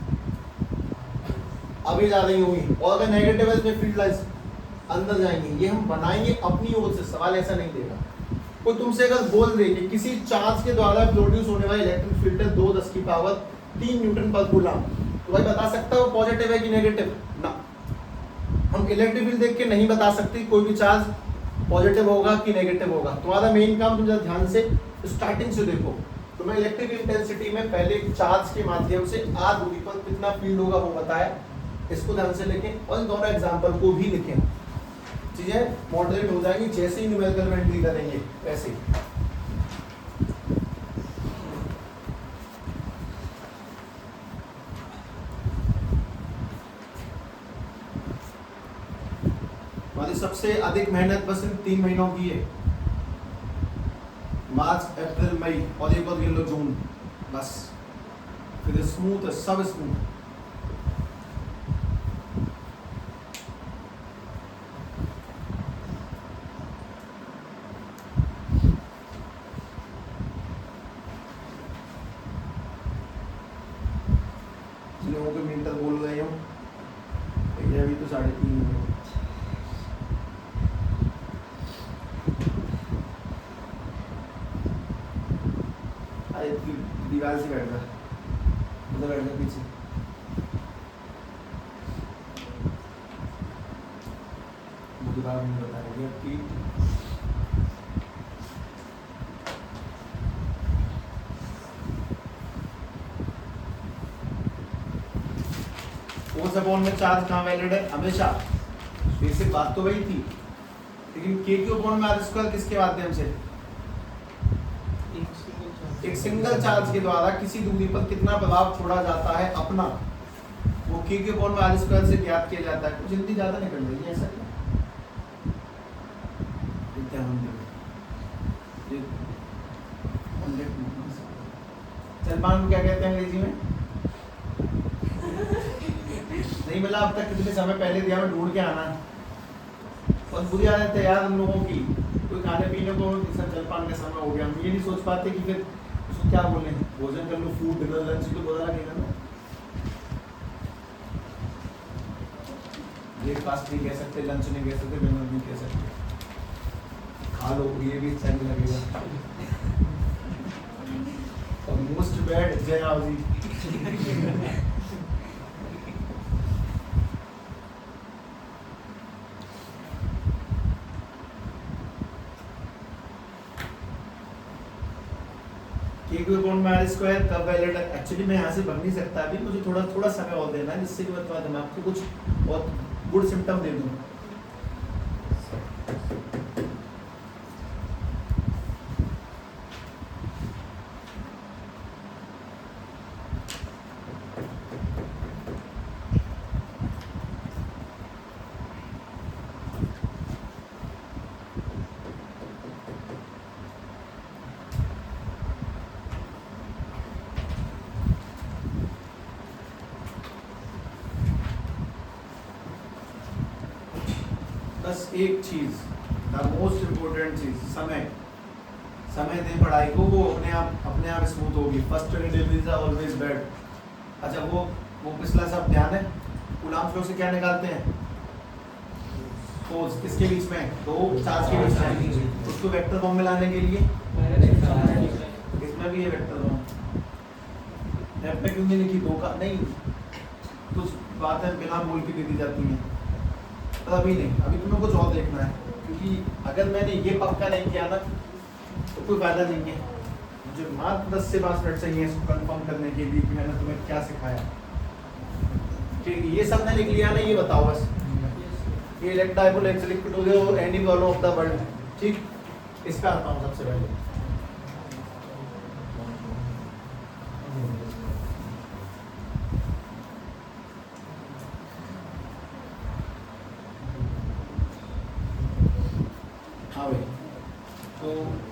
[SPEAKER 1] अभी जा रही होंगी, और अगर नेगेटिव है तो फील्ड लाइंस अंदर जाएंगी। ये हम बनाएंगे अपनी ओर से, सवाल ऐसा नहीं देगा। कोई तुमसे अगर बोल दे कि किसी चार्ज के द्वारा प्रोड्यूस होने वाला इलेक्ट्रिक फील्ड है 2 10 की पावर 3 न्यूटन पर कूलम, तो भाई बता सकता है वो पॉजिटिव है कि नेगेटिव ना। हम इलेक्ट्रिक फील्ड देख के नहीं बता सकते कोई भी चार्ज पॉजिटिव होगा कि नेगेटिव होगा। तुम्हारा मेन काम तुम जरा ध्यान से स्टार्टिंग से देखो, तुम्हें इलेक्ट्रिक इंटेंसिटी में पहले चार्ज के माध्यम से r दूरी पर कितना फील्ड होगा वो बताया, इसको ध्यान से लिखें और इन दोनों एग्जांपल को भी लिखें। चीजें मॉडरेट हो जाएंगी जैसे ही न्यूमेरिकल में एंट्री करेंगे वैसे ही। हमारी सबसे अधिक मेहनत बस इन 3 महीनों की है, मार्च अप्रैल मई और एक बार गिन लो जून, बस फिर स्मूथ है, सब स्मूथ। लोगों के मीटर बोल रहे हो ये अभी तो 3.5 है। दीवार से बैठ जा, उधर बैठ जा पीछे। मुझे बात नहीं बताएंगे कि फोर्स अपॉन में चार्ज कहाँ वैलिड है, हमेशा। बेसिक बात तो वही थी, लेकिन के क्यू अपॉन में आर स्क्वायर किसके माध्यम से, एक सिंगल चार्ज के द्वारा किसी दूरी पर कितना प्रभाव छोड़ा जाता है अपना, वो के क्यू अपॉन में आर स्क्वायर से ज्ञात किया जाता है। कुछ जल्दी ज्यादा निकल रही है ऐसा क्या, सलमान को क्या कहते हैं अंग्रेजी में, नहीं मिला अब तक, कितने समय पहले दिया, मैं ढूंढ के आना। और बुरी आदत है यार हम लोगों की, कोई खाने पीने को जलपान का समय हो गया, हम ये नहीं सोच पाते कि फिर उसको क्या बोले, भोजन कर लो, फूड डिनर लंच, तो बोला लगेगा ना। ब्रेकफास्ट नहीं कह सकते, लंच नहीं कह सकते, डिनर नहीं कह सकते, खा लो ये भी अच्छा नहीं लगेगा। और मोस्ट बैड जय राव जी। स्क्वायर कब वैलिड है, एक्चुअली मैं यहाँ से बन नहीं सकता अभी, मुझे थोड़ा समय और देना है जिससे कि मैं तुम्हारे दिमाग को कुछ और गुड सिम्टम दे दूँ। बस एक चीज, द मोस्ट इम्पोर्टेंट चीज, समय दे पढ़ाई को, वो अपने आप स्मूथ होगी। First deliveries are always bad. अच्छा वो पिछला सब ध्यान है, कूलम्ब फ्लो से क्या निकालते हैं, फोर्स किसके बीच में, दो चार्ज के बीच में, उसको वेक्टर फॉर्म में लाने के लिए इसमें इसमें भी ये वेक्टर दो एफ पे क्यों नहीं लिखी, दो का नहीं, कुछ बातें बिना बोल के दे दी जाती हैं। तो अभी नहीं, अभी तुम्हें कुछ और देखना है, क्योंकि अगर मैंने ये पक्का नहीं किया ना तो कोई फायदा नहीं है। मुझे मात्र 10 से 5 मिनट चाहिए इसको कंफर्म करने के लिए कि मैंने तुम्हें क्या सिखाया। ठीक, ये सब ने लिख लिया ना, ये बताओ बस। ये इलेक्ट्रिक डाइपोल लिक्विड हो गया और any volume of the bulb. ठीक, इसका आता हूँ सबसे पहले। हाँ भाई, तो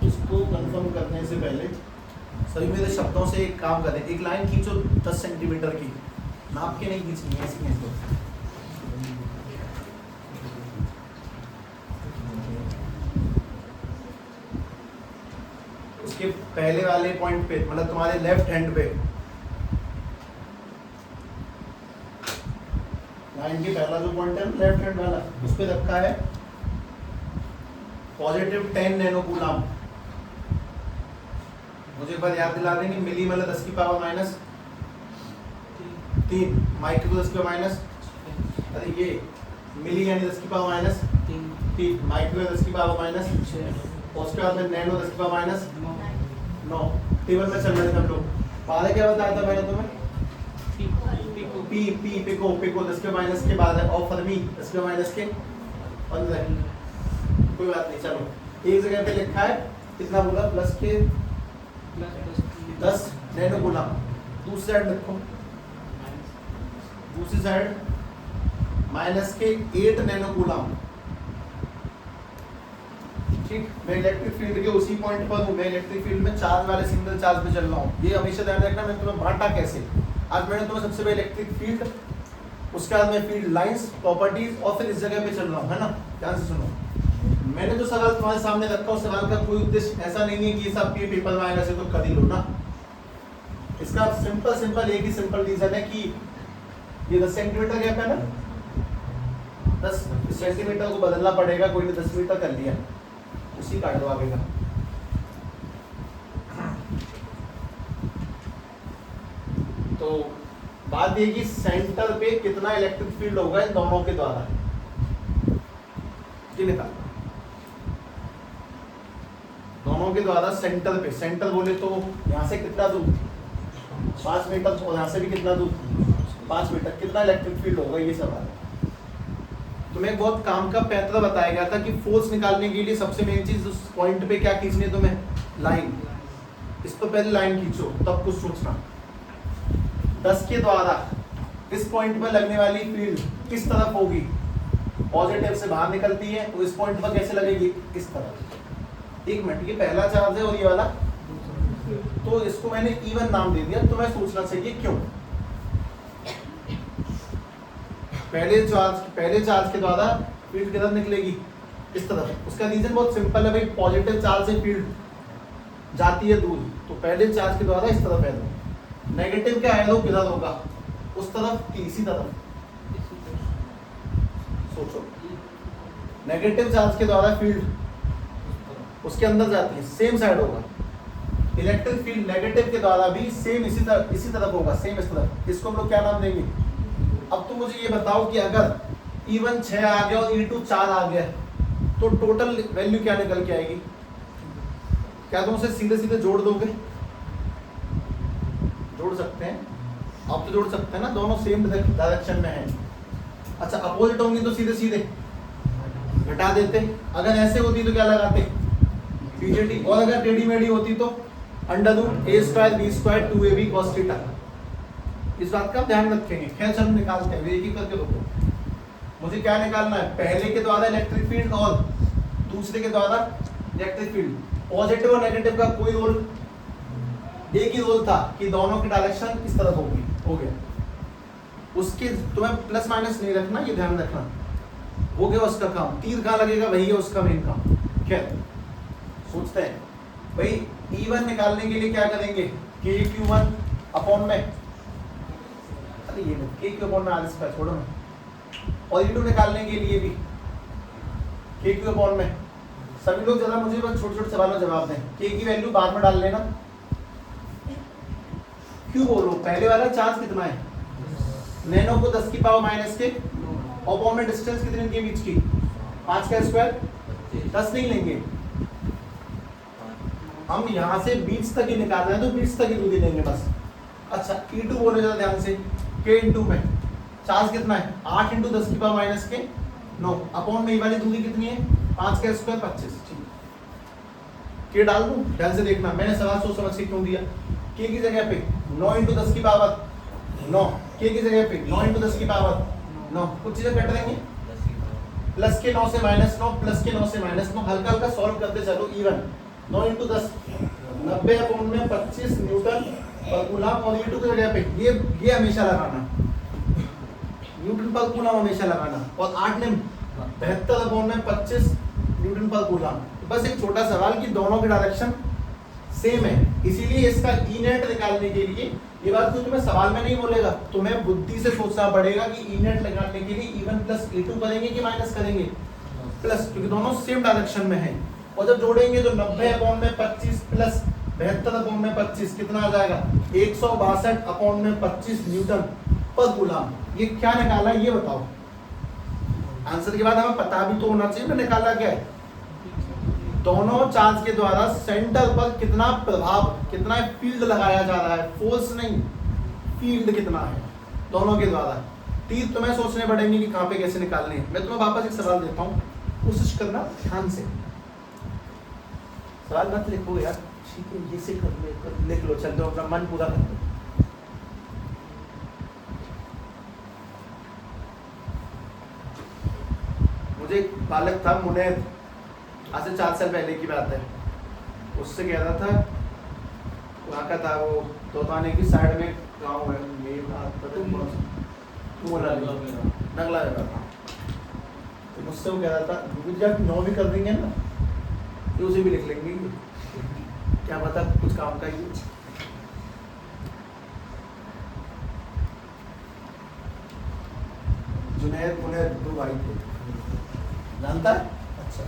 [SPEAKER 1] इसको कंफर्म करने से पहले सभी मेरे शब्दों से एक काम करें, एक लाइन खींचो 10 सेंटीमीटर की, नाप के नहीं खींचनी है, ऐसी खींच दो। उसके पहले वाले पॉइंट पे, मतलब तुम्हारे लेफ्ट हैंड पे लाइन के पहला जो पॉइंट है लेफ्ट हैंड वाला, उस पे रखा है पॉजिटिव 10 नैनो कूलम। मुझे एक बार याद दिला देंगे, मिली मतलब 10 की पावर माइनस 3, माइक्रो 10 की पावर माइनस, अरे ये मिली यानी 10 की पावर माइनस 3, माइक्रो 10 की पावर माइनस 6, और उसके बाद में नैनो 10 की पावर माइनस 9। टेबल में चल रहे थे हम लोग। पहले क्या बताया था मैंने तुम्हें? पिको 10 के माइनस के बाद है, और फर्मी 10 के माइनस के 15। कोई बात नहीं, चलो एक जगह पे लिखा है कितना बोला, प्लस के 10 नैनो कूलम। दूसरी साइड लिखो, दूसरी साइड माइनस के 8 नैनो कूलम। ठीक, मैं इलेक्ट्रिक फील्ड के उसी पॉइंट पर हूँ, मैं इलेक्ट्रिक फील्ड में चार्ज वाले सिंगल चार्ज पे चल रहा हूँ। ये हमेशा ध्यान रखना, मैं तुम्हें बांटा कैसे। आज मैंने तुम्हें सबसे पहले इलेक्ट्रिक फील्ड, उसके बाद में फील्ड लाइंस, प्रॉपर्टीज, और फिर इस जगह पे चल रहा हूँ, है ना। ध्यान से सुनो, मैंने जो सवाल तुम्हारे सामने रखा उस सवाल का कोई उद्देश्य ऐसा नहीं है कि ये सब पेपर में आएगा से तो कर ही लो ना। इसका सिंपल एक ही सिंपल रीजन है कि ये 10 सेंटीमीटर गैप है ना, 10 सेंटीमीटर को बदलना पड़ेगा, कोई ने 10 मीटर कर लिया, उसी काट दो आगे का। तो बात ये कि सेंटर पे कितना इलेक्ट्रिक फील्ड होगा इन दोनों के द्वारा, ये निकालना। दोनों के द्वारा सेंटर पे, सेंटर बोले तो यहाँ से कितना दूर, 5 मीटर, और यहाँ से भी कितना दूर, 5 मीटर, कितना इलेक्ट्रिक फील्ड होगा, ये सवाल है। तुम्हें बहुत काम का पैतरा बताया गया था कि फोर्स निकालने के लिए सबसे मेन चीज उस पॉइंट पे क्या खींचनी है तुम्हें, लाइन। इस पर पहले लाइन खींचो, तब कुछ सोचना। 10 के द्वारा इस पॉइंट पर लगने वाली फील्ड किस तरफ होगी, पॉजिटिव से बाहर निकलती है, तो इस पॉइंट पर कैसे लगेगी, इस तरफ। एक मिनट, ये पहला चार्ज है और ये वाला, तो इसको मैंने इवन नाम दे दिया। तुम्हें सोचना चाहिए क्यों। पहले चार्ज के द्वारा फील्ड किधर निकलेगी, इस तरफ। उसका रीजन बहुत सिंपल है भाई, पॉजिटिव चार्ज से फील्ड जाती है दूर, तो पहले चार्ज के द्वारा इस तरफ है। नेगेटिव क्या है, किधर होगा, उस तरफ कि इसी तरफ। सोचो, नेगेटिव चार्ज के द्वारा फील्ड उसके अंदर जाती है, सेम साइड होगा। इलेक्ट्रिक फील्ड नेगेटिव के द्वारा भी सेम इसी तरफ होगा, सेम इस तरफ। इसको हम लोग क्या नाम देंगे। अब तुम मुझे ये बताओ कि अगर E1 6 आ गया और E2 4 आ गया, तो टोटल वैल्यू क्या निकल के आएगी। क्या तुम उसे सीधे सीधे जोड़ दोगे, जोड़ सकते हैं, आप तो जोड़ सकते हैं ना, दोनों सेम डायरेक्शन में है। अच्छा, अपोजिट होंगी तो सीधे सीधे घटा देते, अगर ऐसे होती तो क्या लगाते, पीजेटी, और अगर टेढ़ी मेढ़ी होती तो √a² b² 2ab cos theta. इस बात का ध्यान रखेंगे। खैर चलो निकालते हैं, एक ही करके रुको। मुझे क्या निकालना है, पहले के द्वारा इलेक्ट्रिक फील्ड और दूसरे के द्वारा इलेक्ट्रिक फील्ड। पॉजिटिव और नेगेटिव का कोई रोल, एक ही रोल था कि दोनों की डायरेक्शन इस तरफ होगी, हो गया। उसके तुम्हें प्लस माइनस नहीं रखना, ये ध्यान रखना, हो गया उसका काम। तीर कहाँ लगेगा, वही है उसका मेन काम। खैर सोचते हैं भाई, E1 निकालने के लिए क्या करेंगे, KQ1 अपॉन में, अरे ये KQ अपॉन में आर² छोड़ो ना, और E2 निकालने के लिए भी KQ अपॉन में। सभी लोग जरा मुझे बस छोटे छोटे सवालों जवाब दें। K की वैल्यू बाद में डाल लेना, क्यों बोलो, पहले वाला चार्ज कितना है, नैनो को 10 की पावर माइनस के, और में डिस्टेंस कितनी इनके बीच की, 5 का स्क्वायर, 10 नहीं लेंगे हम, यहाँ से बीच तक ही निकाल रहे हैं तो बीच तक ही दूरी लेंगे बस। अच्छा E2 बोले जरा ध्यान से, K इंटू में चार्ज कितना है, 8 इंटू 10 की पावर माइनस के 9, अपॉन में ये वाली दूरी कितनी है, 5 का स्क्वायर 25। ठीक, K डाल दूं, ध्यान से देखना, मैंने सवाल सोच समझ के क्यों दिया। K की जगह पे 9 इंटू 10 की पावर 9, K की जगह पे 9 इंटू 10 की पावर 9, कुछ चीजें कट देंगे, प्लस के 9 से माइनस 9, प्लस के 9 से माइनस 9, हल्का हल्का सॉल्व करते चलो। इवन 9 इंटू 10 90 अपॉन में 25 न्यूटन पर कूलम, और E2 की जगह पे ये हमेशा लगाना, न्यूटन पर कूलम हमेशा लगाना, और 8 ने 72 अपॉन में 25 न्यूटन पर कूलम। बस एक छोटा सवाल कि दोनों की डायरेक्शन सेम है, इसीलिए इसका ई नेट निकालने के लिए, ये बात तो तुम्हें सवाल में नहीं बोलेगा, तुम्हें बुद्धि से सोचना पड़ेगा कि ई नेट निकालने के लिए E1 प्लस E2 करेंगे कि माइनस करेंगे, प्लस, क्योंकि दोनों सेम डायरेक्शन में है। और जब जोड़ेंगे तो 90 अपॉन में 25 प्लस 72 अपॉन में 25 कितना आ जाएगा, 162 अपॉन में 25 न्यूटन पर कूलम। ये क्या निकाला ये बताओ, आंसर के बाद हमें पता भी तो होना चाहिए मैं निकाला क्या है। दोनों चार्ज के द्वारा सेंटर पर कितना प्रभाव, कितना फील्ड लगाया जा रहा है, फोर्स नहीं, फील्ड कितना है दोनों के द्वारा। तीर तुम्हें सोचने पड़ेंगे कि कहाँ पे कैसे निकालने हैं। मैं तुम्हें वापस एक सवाल देता हूँ, कोशिश करना ध्यान से, सवाल मत लिखो यार, ठीक है, ये से लिख लो, चल दो, अपना मन पूरा कर दो। मुझे एक बालक था मुनैद, आज से 4 साल पहले की बात है, उससे कह रहा था, वहाँ का था वो, तोताने की साइड में गाँव है, नगला जगह था, तो मुझसे वो कह रहा था जब 9 भी कर देंगे ना तो उसे भी लिख लेंगे, क्या पता कुछ काम का ही। जुनैद मुनैद 2 भाई थे, जानता है? अच्छा,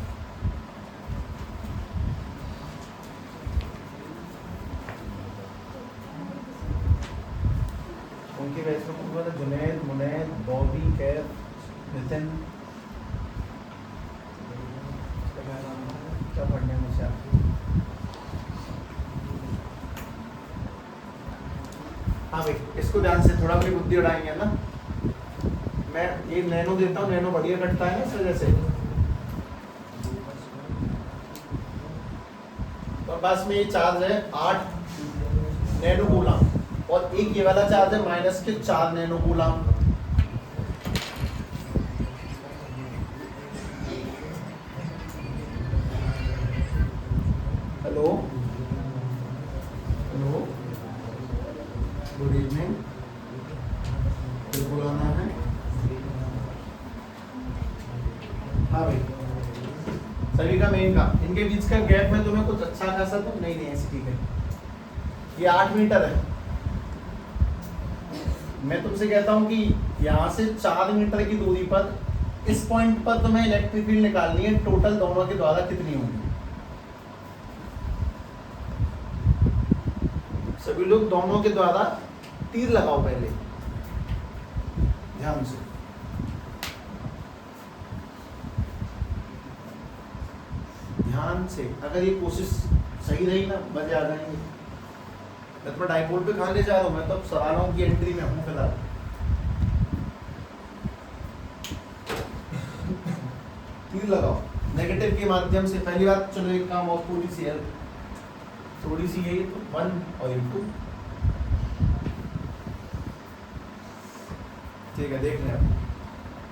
[SPEAKER 1] उनके बैच में कौन था, जुनैद मुनैद बॉबी कैफ नितिन, क्या पढ़ने में से आपको। हाँ भाई, इसको ध्यान से थोड़ा अपनी बुद्धि उड़ाएंगे ना, मैं ये नैनो देता हूँ, नैनो बढ़िया कटता है ना इस वजह से, तो बस में ये चार्ज है 8 नैनो कूलम, और एक ये वाला चार्ज है माइनस के 4 nano coulomb. Hello hello, good evening, बिल्कुल आना है। हाँ भाई, सभी का मेन का, इनके बीच का गैप में तुम्हें कुछ अच्छा खासा तो नहीं ऐसी, ठीक है, ये 8 मीटर है। मैं तुमसे कहता हूँ कि यहाँ से 4 मीटर की दूरी पर इस पॉइंट पर तुम्हें इलेक्ट्रिक फील्ड निकालनी है, टोटल दोनों के द्वारा कितनी होगी। सभी लोग दोनों के द्वारा तीर लगाओ पहले ध्यान से, ध्यान से, अगर ये कोशिश सही रही ना मजे आ जाएंगे। मैं तो डाइपोल पे कहाँ ले जा रहा हूँ, मैं तो सवालों की एंट्री में हूँ फिलहाल। तीर लगाओ नेगेटिव के माध्यम से। पहली बात, चलो एक काम और थोड़ी सी यही तो 1 और 2, ठीक है, देख लें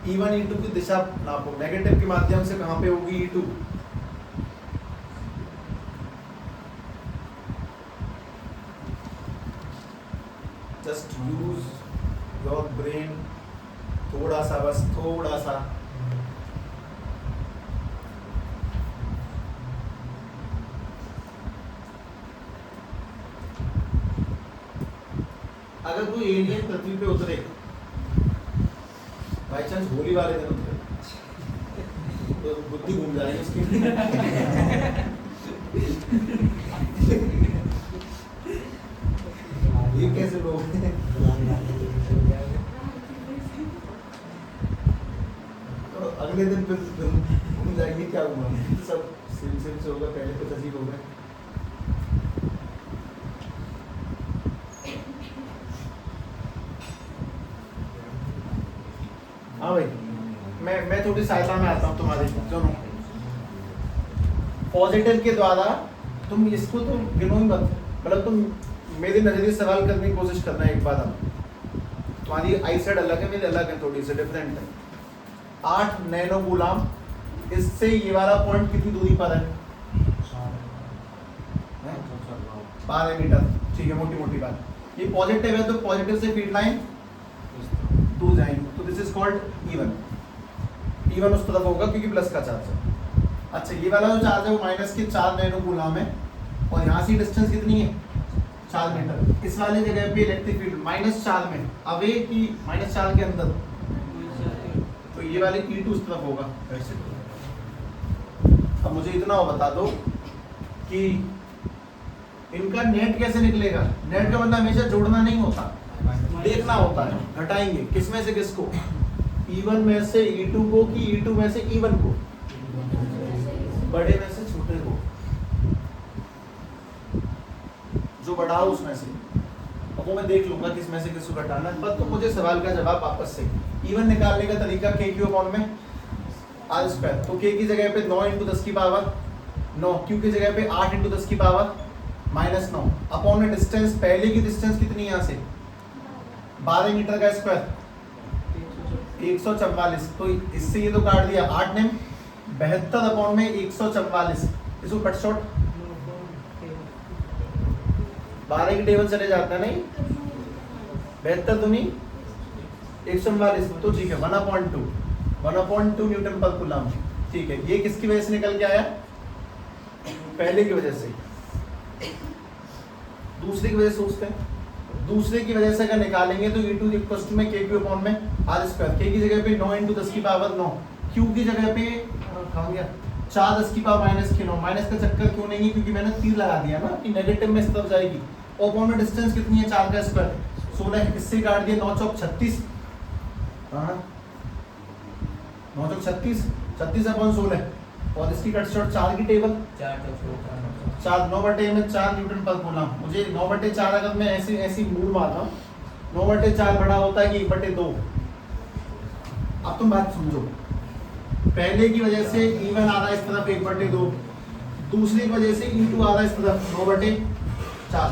[SPEAKER 1] E1 E2 की दिशा नापो, नेगेटिव के माध्यम से कहाँ पे होगी E2, just use your brain, थोड़ा सा, बस थोड़ा सा। अगर कोई एलियन पृथ्वी पे उतरे, बाई चांस होली वाले दिन उतरे, तो बुद्धि घूम जाएगी उसकी। ये कैसे लोग से होगा, पहले कुछ अजीब हो गए। हाँ भाई, मैं थोड़ी सहायता में आता हूँ तुम्हारी। सुनो, पॉजिटिव के द्वारा तुम इसको तो गिनो ही मत, मतलब तुम मेरे नजरिए सवाल करने की कोशिश करना एक बार। अब तुम्हारी आई साइड अलग है, मेरी अलग है, थोड़ी सी डिफरेंट है। 8 नैनो गुलाम, इससे ये वाला पॉइंट कितनी दूरी पर है? 12 मीटर। ठीक है, मोटी मोटी बात। ये पॉजिटिव है तो पॉजिटिव से फील्ड लाइन दूर जाएंगे, तो this is called even. Even उस तरफ होगा क्योंकि प्लस का चार्ज है। अच्छा, ये वाला जो चार्ज है वो माइनस के 4 नैनो गुलाम है, और यहाँ से डिस्टेंस कितनी है? 4 मीटर। इस वाले जगह पे इलेक्ट्रिक फील्ड -4 में अवे की -4 के अंदर, तो ये वाले E2 उस तरफ होगा। अब मुझे इतना हो बता दो कि इनका नेट कैसे निकलेगा? नेट का मतलब हमेशा जोड़ना नहीं होता, देखना होता है। घटाएंगे किस में से किसको? E1 में से E2 को, कि E2 में से E1 को? बड़े में से छोटे को, जो बड़ा हो उसमें से। अब वो मैं देख लूंगा किस में से किसको घटाना है, पर तो मुझे सवाल का जवाब वापस से। E1 निकालने का तरीका k³ में r², तो k की जगह पे 9 × 10 की पावर 9, q की जगह पे 8 × 10 की पावर -9 अपॉन में डिस्टेंस। पहले की डिस्टेंस कितनी है यहाँ से? 12 मीटर का स्क्वायर, 144। तो इससे ये तो काट दिया, 8 ने 72 अपॉन में 144, इसको कट शॉर्ट 12 की टेबल चले जाता है, नहीं 72 दूनी 144, तो ठीक है 1/2 न्यूटन पर कूलम। ठीक है, ये किसकी वजह से निकल के आया? पहले की वजह से। दूसरे की वजह से सोचते हैं, दूसरे की वजह से अगर निकालेंगे तो E2 इक्वल में k³ में r²। k की जगह पे 9 × 10 की पावर 9, q की जगह पे कहाँ गया? 4 10 की पावर -9। माइनस का चक्कर क्यों नहीं है? क्योंकि मैंने तीर लगा दिया ना कि नेगेटिव में इस तरफ जाएगी। अपॉन में डिस्टेंस कितनी है? 4 का स्क्वायर 16, इससे काट दिया 9 चौक 36। हाँ 9 चौक 36, 36/16, और इसकी कट शॉर्ट 4 की टेबल 4 9/4 न्यूटन पर कूलम। मुझे 9/4 अगर मैं ऐसी मूल मारता हूँ, 9/4 बड़ा होता है कि 1/2। अब तुम बात समझो, पहले की वजह से E1 आ रहा है इस तरफ 1/2, दूसरी की वजह से E2 आ रहा है इस तरफ 9/4।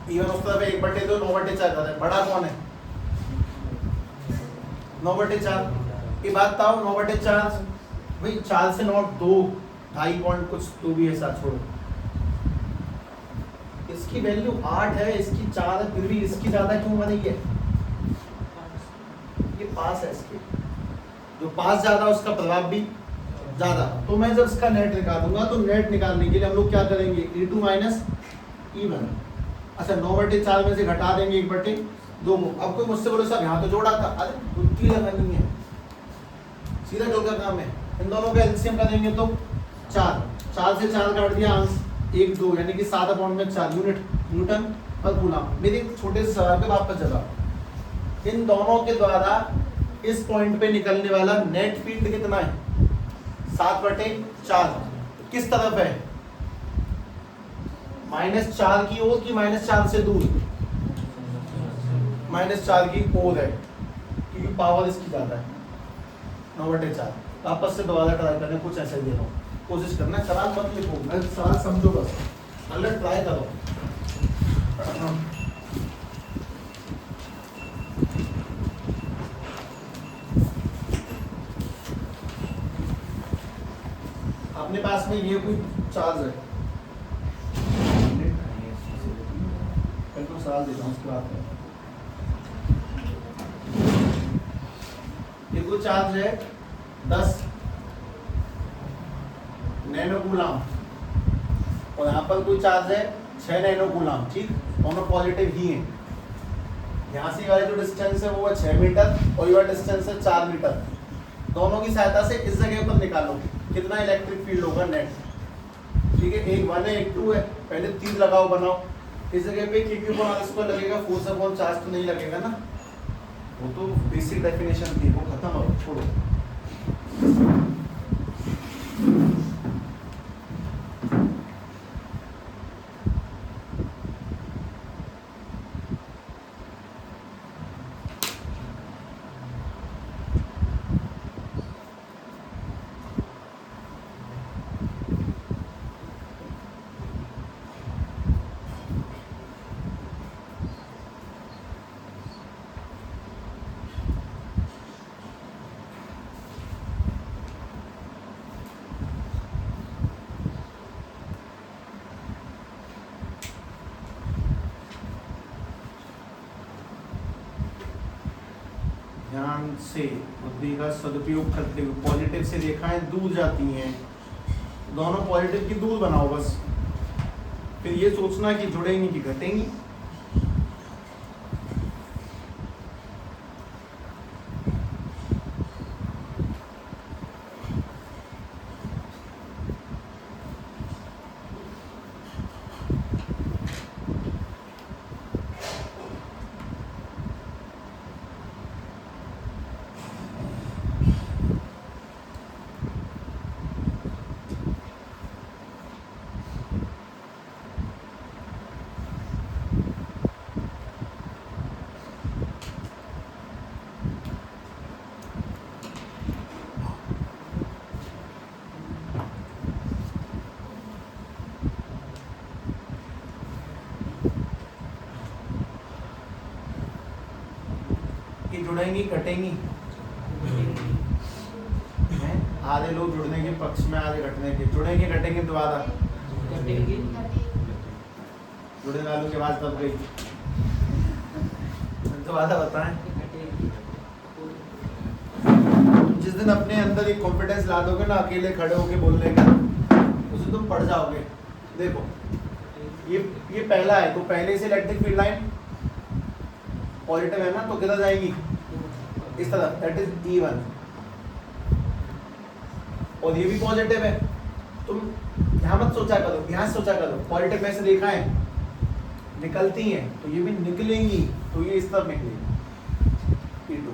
[SPEAKER 1] E1 उस तरफ 1/2, 9/4 आ रहा है। बड़ा कौन है? 9/4। ये बात बताओ, 9/4 भाई 4 से 9 2 2.5 पॉइंट कुछ तो भी ऐसा छोड़ो। इसकी वैल्यू 8 है, इसकी 4 है, फिर भी इसकी ज्यादा क्यों बन रही है? ये पास है, इसके जो पास ज्यादा उसका प्रभाव भी ज्यादा। तो मैं जब इसका नेट निकालूंगा तो नेट निकालने के लिए हम लोग क्या करेंगे? E2 - E1। अच्छा, 9/4 में से घटा देंगे 1/2 को। अब कोई मुझसे बोले साहब यहाँ तो जोड़ा था, अरे बुद्धि लगानी है, सीधा जोड़ का काम है। इन दोनों का एलसीएम कर देंगे तो 4 से 4 काट दिया, 1 2, यानी कि 7/4 यूनिट न्यूटन पर कूलम। मेरे एक छोटे से सवाल का वापस जवाब, इन दोनों के द्वारा इस पॉइंट पे निकलने वाला नेट फील्ड कितना है? 7/4। किस तरफ है? -4 की ओर कि -4 से दूर? -4 की ओर है, क्योंकि पावर इसकी ज्यादा है 9/4। वापस से दोबारा ट्राई करना, कुछ ऐसा ही दे रहा हूँ, कोशिश करना। सवाल मत लिखो, मैं सवाल समझो बस, अलग ट्राई करो। अपने पास में ये कोई चार्ज है, बिल्कुल सवाल देता हूँ उसके बाद। ये कोई चार्ज है 10 नैनो कूलम, और यहाँ पर कोई चार्ज है 6 नैनो कूलम। ठीक, दोनों पॉजिटिव ही हैं। यहाँ से वाली जो डिस्टेंस है वो है 6 मीटर, और ये वाला डिस्टेंस है 4 मीटर। दोनों की सहायता से इस जगह पर निकालो कितना इलेक्ट्रिक फील्ड होगा नेट। ठीक है, एक 1 है, एक 2 है। पहले तीर लगाओ, बनाओ। इस जगह पे k³ लगेगा, 4/4 तो नहीं लगेगा ना, वो तो बेसिक डेफिनेशन थी, वो खत्म हो, छोड़ो। से बुद्धि का सदुपयोग करते हुए पॉजिटिव से रेखाएं दूर जाती हैं, दोनों पॉजिटिव की दूर बनाओ बस। फिर ये सोचना कि जुड़ेंगी कि घटेंगी। जुड़ेंगी घटेंगी, आधे लोग जुड़ने के पक्ष में, आधे घटने के। जुड़ेंगे घटेंगे दोबारा,
[SPEAKER 2] घटेंगे।
[SPEAKER 1] जुड़ने वालों की आवाज दब गई, दोबारा बताएं। जिस दिन अपने अंदर एक कॉन्फिडेंस ला दोगे ना अकेले खड़े होके बोलने का, उस दिन तुम पढ़ जाओगे। देखो ये पहला है, तो पहले से इलेक्ट्रिक फील्ड लाइन पॉजिटिव है ना, तो किधर जाएगी? इस तरफ, दैट इज E1। और ये भी पॉजिटिव है, तुम यहाँ मत सोचा करो, यहाँ सोचा करो। पॉजिटिव में से देखा है निकलती हैं, तो ये भी निकलेंगी, तो ये इस तरफ निकलेगी E2,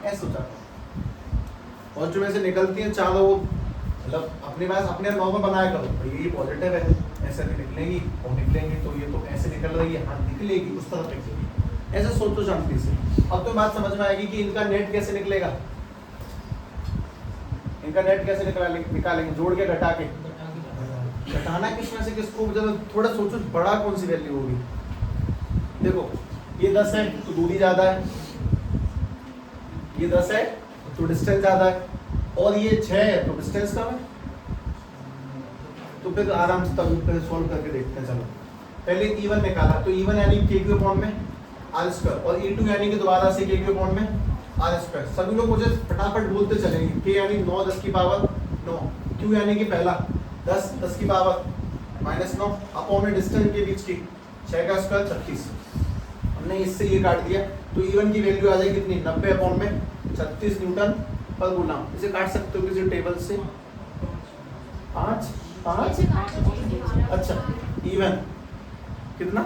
[SPEAKER 1] ऐसे सोचा करो। और जो में से निकलती हैं चारों, मतलब अपने पास अपने नॉर्मल बनाया करो, भाई ये पॉजिटिव है, ऐसे भी निकलेंगी और निकलेंगी, तो ये तो ऐसे निकल रही है, हाँ निकलेगी, उस तरफ निकलेगी। ऐसे सोचो शांति से। अब तो बात समझ में आएगी कि इनका नेट कैसे निकलेगा। इनका नेट कैसे निकालेंगे? जोड़ के घटा के। घटाना किसमें से किसको? जब थोड़ा सोचो बड़ा कौन सी वैल्यू होगी। देखो ये 10 है तो दूरी ज्यादा है, ये 10 है तो डिस्टेंस ज्यादा है, और ये 6 है तो डिस्टेंस कम है। तो फिर आराम से तब सॉल्व करके देखते हैं। चलो पहले E1 निकाला, तो E1 यानी KQ में R², और E2 यानी कि दोबारा से KQ में R²। सभी लोग मुझे फटाफट बोलते चलेंगे। K यानी 9 10 की पावर 9, Q यानी कि पहला 10 10 की पावर -9 अपॉन में डिस्टेंस के बीच की 6 का स्क्वायर 36। हमने इससे ये काट दिया, तो E1 की वैल्यू आ जाएगी कितनी? 90 अपॉन में 36 न्यूटन पर कूलम। इसे काट सकते हो किसी टेबल से? 5 अच्छा E1 कितना?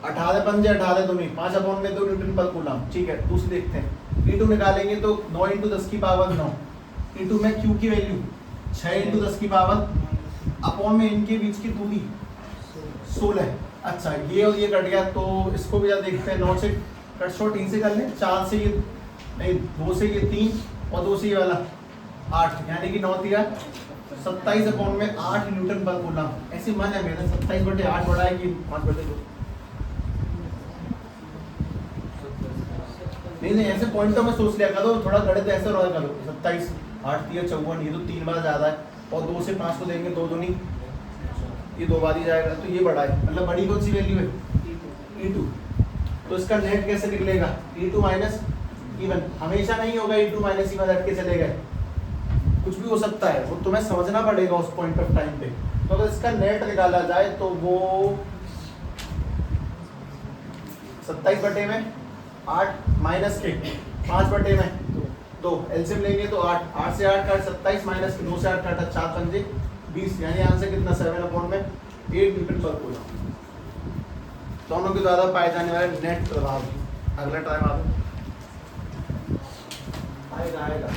[SPEAKER 1] 18 पंजे 18 दूनी 5 अपॉन में 2 न्यूटन पर कूलम। ठीक है, दूसरी देखते हैं। E2 निकालेंगे तो 9 × 10 की पावर 9। E2 में Q की वैल्यू 6 × 10 की पावर अपॉन में इनके बीच की दूरी 16। अच्छा ये और ये कट गया, तो इसको भी देखते हैं। 9 से कट शॉर्ट 3 से कर लें, 4 से ये नहीं, 2 से ये 3 और 2 से ये वाला 8, यानी कि 9 दिया 27 अपॉन में 8 न्यूटन पर कूलम। ऐसे मन है मेरा 27/8 बड़ा है कि 5/2? नहीं ऐसे पॉइंटों में सोच लिया करो, थोड़ा गणित ऐसे रहा करो। 27 8 3 54, ये तो 3 बार ज्यादा है, और 2 से 5 को देंगे 2 दूनी, ये 2 बार ही जाएगा, तो ये बड़ा है। मतलब बड़ी कौन सी वैल्यू है? E2। तो इसका नेट कैसे निकलेगा? E2 minus E1। हमेशा नहीं होगा E2 माइनस E1 हट के चले गए, कुछ भी हो सकता है, वो तुम्हें समझना पड़ेगा उस पॉइंट ऑफ टाइम पे। तो अगर इसका नेट निकाला जाए तो वो 27/8 माइनस के 5/2 एलसीएम लेंगे तो 8 से 8 काट 27 माइनस 2 से 8 काटा 4 पंजे 20, यानी आंसर कितना? 7 अपॉन में 8 न्यूटन पर कूलम। दोनों के द्वारा पाए जाने वाले नेट प्रभाव। अगला टाइम आएगा।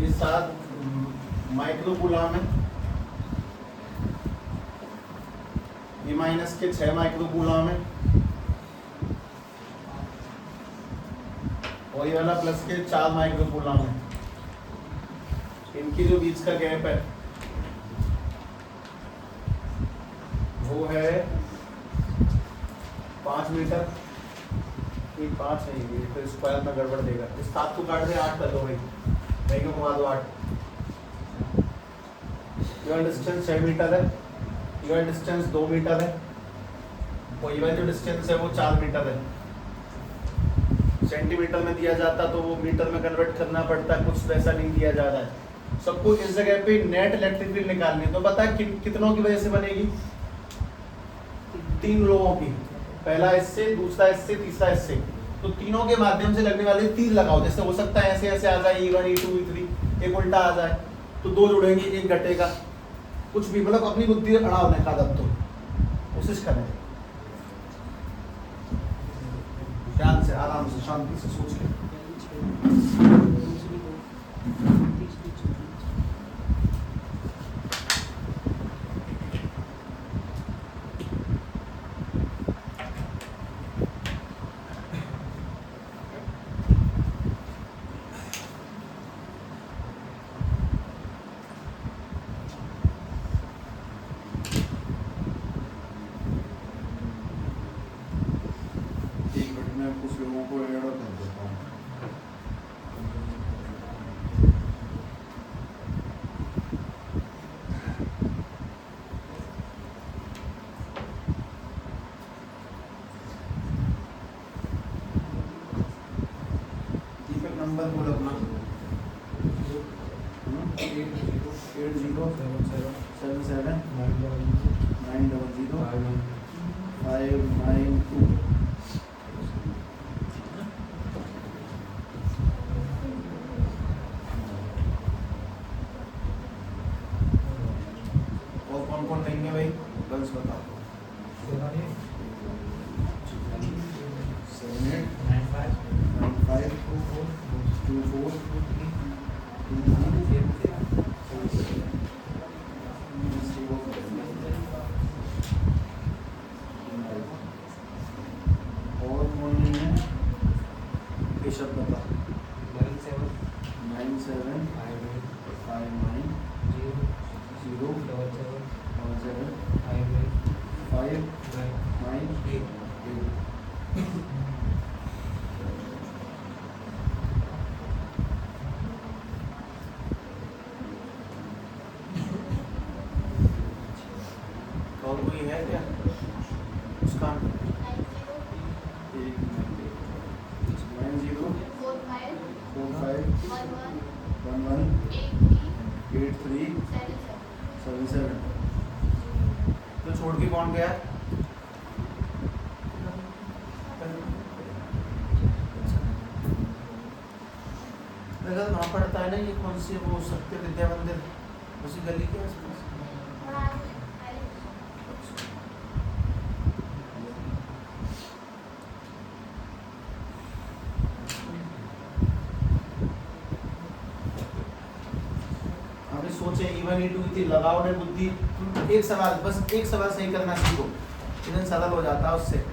[SPEAKER 1] ये 7 माइक्रो कूलम है, ये माइनस के 6 माइक्रो कूलम है, और ये वाला प्लस के 4 माइक्रो कूलम है। इनकी जो बीच का गैप है वो है 5 मीटर। ये 5 नहीं, ये तो स्क्वायर में गड़बड़ देगा। इस 7 को काट दे 8 कर दो भाई, भाई को घुमा दो 8। यूर डिस्टेंस 6 मीटर है, यूर डिस्टेंस 2 मीटर है, और इवन जो डिस्टेंस है वो 4 मीटर है। सेंटीमीटर में दिया जाता तो वो मीटर में कन्वर्ट करना पड़ता, कुछ वैसा नहीं दिया जा रहा है। सबको इस जगह पे नेट इलेक्ट्रिक फील्ड निकालनी है, तो पता है कितनों की वजह से बनेगी? 3 लोगों की, पहला इससे, दूसरा इससे, तीसरा इससे। तो तीनों के माध्यम से लगने वाले तीर लगाओ। जैसे हो सकता है ऐसे ऐसे आ जाए E1 E2 E3, एक उल्टा आ जाए तो 2 जुड़ेंगे, एक घटेगा, कुछ भी, मतलब अपनी बुद्धि अड़ाने का दब तो कोशिश करें, ध्यान से, आराम से, शांति से सोच लें।
[SPEAKER 3] मैं कुछ लोगों को ऐड कर देता हूँ।
[SPEAKER 1] दीपक नंबर बोल अपना। 8077 900 592। और कौन कौन लेंगे भाई, गर्ल्स बताओ। 78 और कौन नहीं है? केशव बता। 9759 0 598। और कोई है क्या उसका? 90 45 11 8377। तो छोड़ के कौन गया? अगर वहाँ पड़ता है ना, ये कौन सी वो सत्य विद्या मंदिर, उसी गली के आसपास। अभी सोचे E1 E2 E3 लगाओ ने बुद्धि। एक सवाल, बस एक सवाल सही करना सीखो, इधर सरल हो जाता है उससे।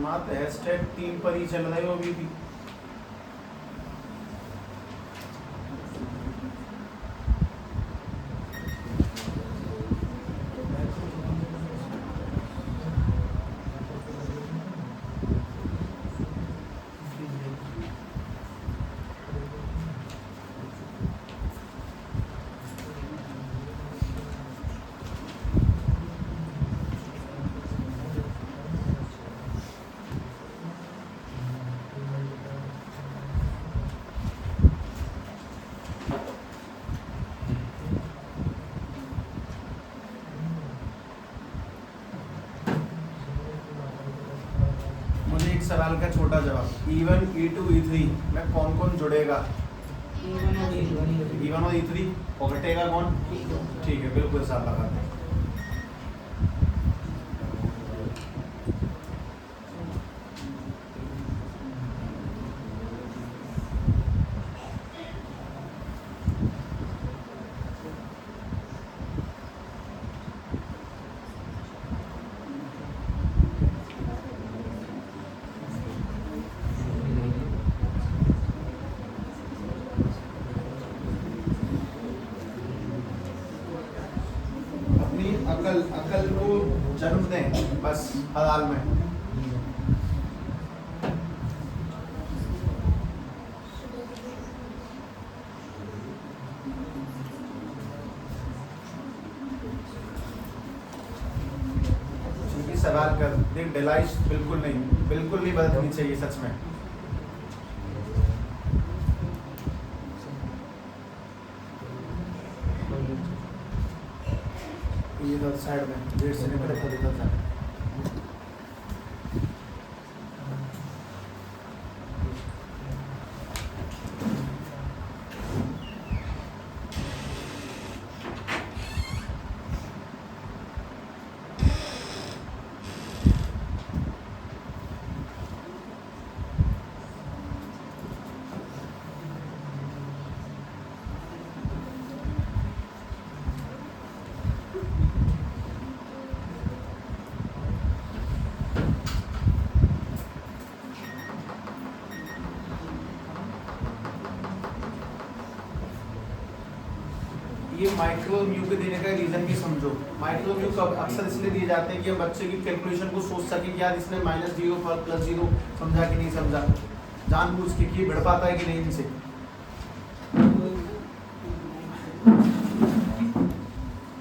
[SPEAKER 1] मात हैशटैग 3 पर ही चल रहे हो अभी भी। मुझे एक सवाल का छोटा जवाब, E1 E2 E3 में कौन कौन जुड़ेगा? E1 और E3, और घटेगा कौन? ठीक है, बिल्कुल हिसाब लगाते हैं। जन्म दें बस हर हाल में। सवाल कर देख डिलाइट बिल्कुल नहीं बदलनी चाहिए सच में। ये इधर साइड में गेट से निकले तो इधर साइड ये माइक्रो म्यू के देने का रीजन भी समझो। माइक्रो म्यू का अक्सर इसलिए दिए जाते हैं कि बच्चे की कैलकुलेशन को सोच सके कि यार इसने -0 पर +0 समझा कि नहीं समझा, जानबूझ के कि बढ़ पाता है कि नहीं इनसे।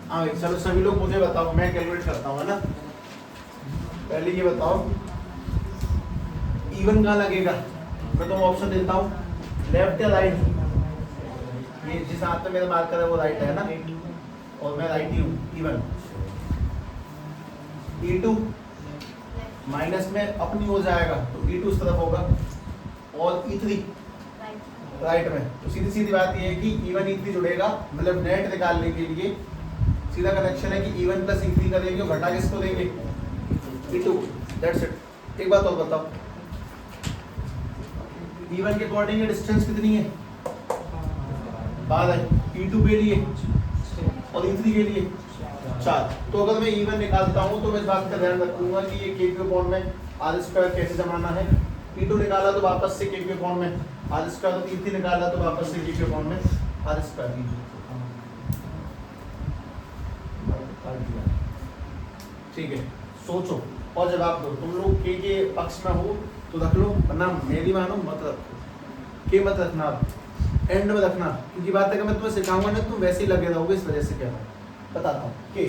[SPEAKER 1] हाँ चलो सभी लोग मुझे बताओ, मैं कैलकुलेट करता हूँ है ना। पहले ये बताओ इवन कहाँ लगेगा, मैं तो ऑप्शन देता हूँ लेफ्ट या राइट। ये जिस हाथ में मेरा मार्कर है वो राइट है ना, और मैं राइट ही हूँ। इवन E2 माइनस में अपनी हो जाएगा तो E2 उस तरफ होगा, और E3 राइट में। तो सीधी सीधी बात ये है कि E1 E3 जुड़ेगा, मतलब नेट निकालने के लिए सीधा कनेक्शन है कि E1 + E3 का देंगे और घटा किसको देंगे, E2। That's it. एक बात और बताओ, E1 के अकॉर्डिंग डिस्टेंस कितनी है, 12 E2 के लिए और E3 के लिए 4। तो अगर मैं E1 निकालता हूँ तो मैं इस बात का ध्यान रखूंगा कि ये KQ में R² कैसे जमाना है। E2 निकाला तो वापस से KQ में R², तो E3 निकाला तो वापस से KQ में R²। ठीक है, सोचो और जवाब दो। तुम लोग के पक्ष में हो तो रख लो, वरना मेरी मानो मत रखो। के मत रखना, एंड में रखना, क्योंकि बात है कि मैं तुम्हें सिखाऊंगा ना तुम वैसे ही लगे रहोगे। इस वजह से क्या है बताता हूँ। के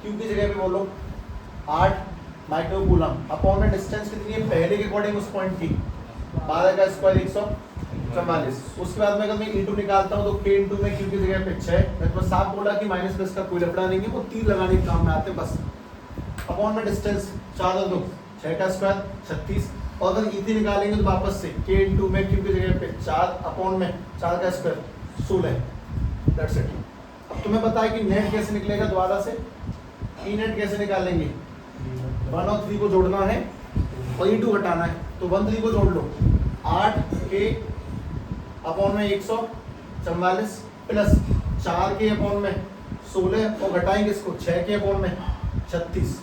[SPEAKER 1] क्यू की जगह पे बोलो 8 माइक्रोकूलम अपॉन में डिस्टेंस कितनी है पहले के अकॉर्डिंग उस पॉइंट की, 12 का स्क्वायर 144। उसके बाद में अगर मैं E2 निकालता हूँ तो K इंटू में क्यू की जगह पे 6। मैं तुम्हें साफ बोला कि माइनस प्लस का कोई लफड़ा नहीं है, वो तीर लगाने के काम में आते हैं बस। अपॉन में डिस्टेंस 4 और 2 6 का स्क्वायर 36। और अगर E3 निकालेंगे तो वापस से K इंटू में क्यू की जगह पे 4 अपॉन में 4 का स्क्वायर 16। That's it. अब तुम्हें पता है कि नेट कैसे निकलेगा, दोबारा से ई नेट कैसे निकालेंगे, 1 और 3 को जोड़ना है और E2 घटाना है। तो 1 3 को जोड़ लो, 8K अपॉन में 144 प्लस 4K अपॉन में 16 और घटाएंगे इसको 6K अपॉन में 36।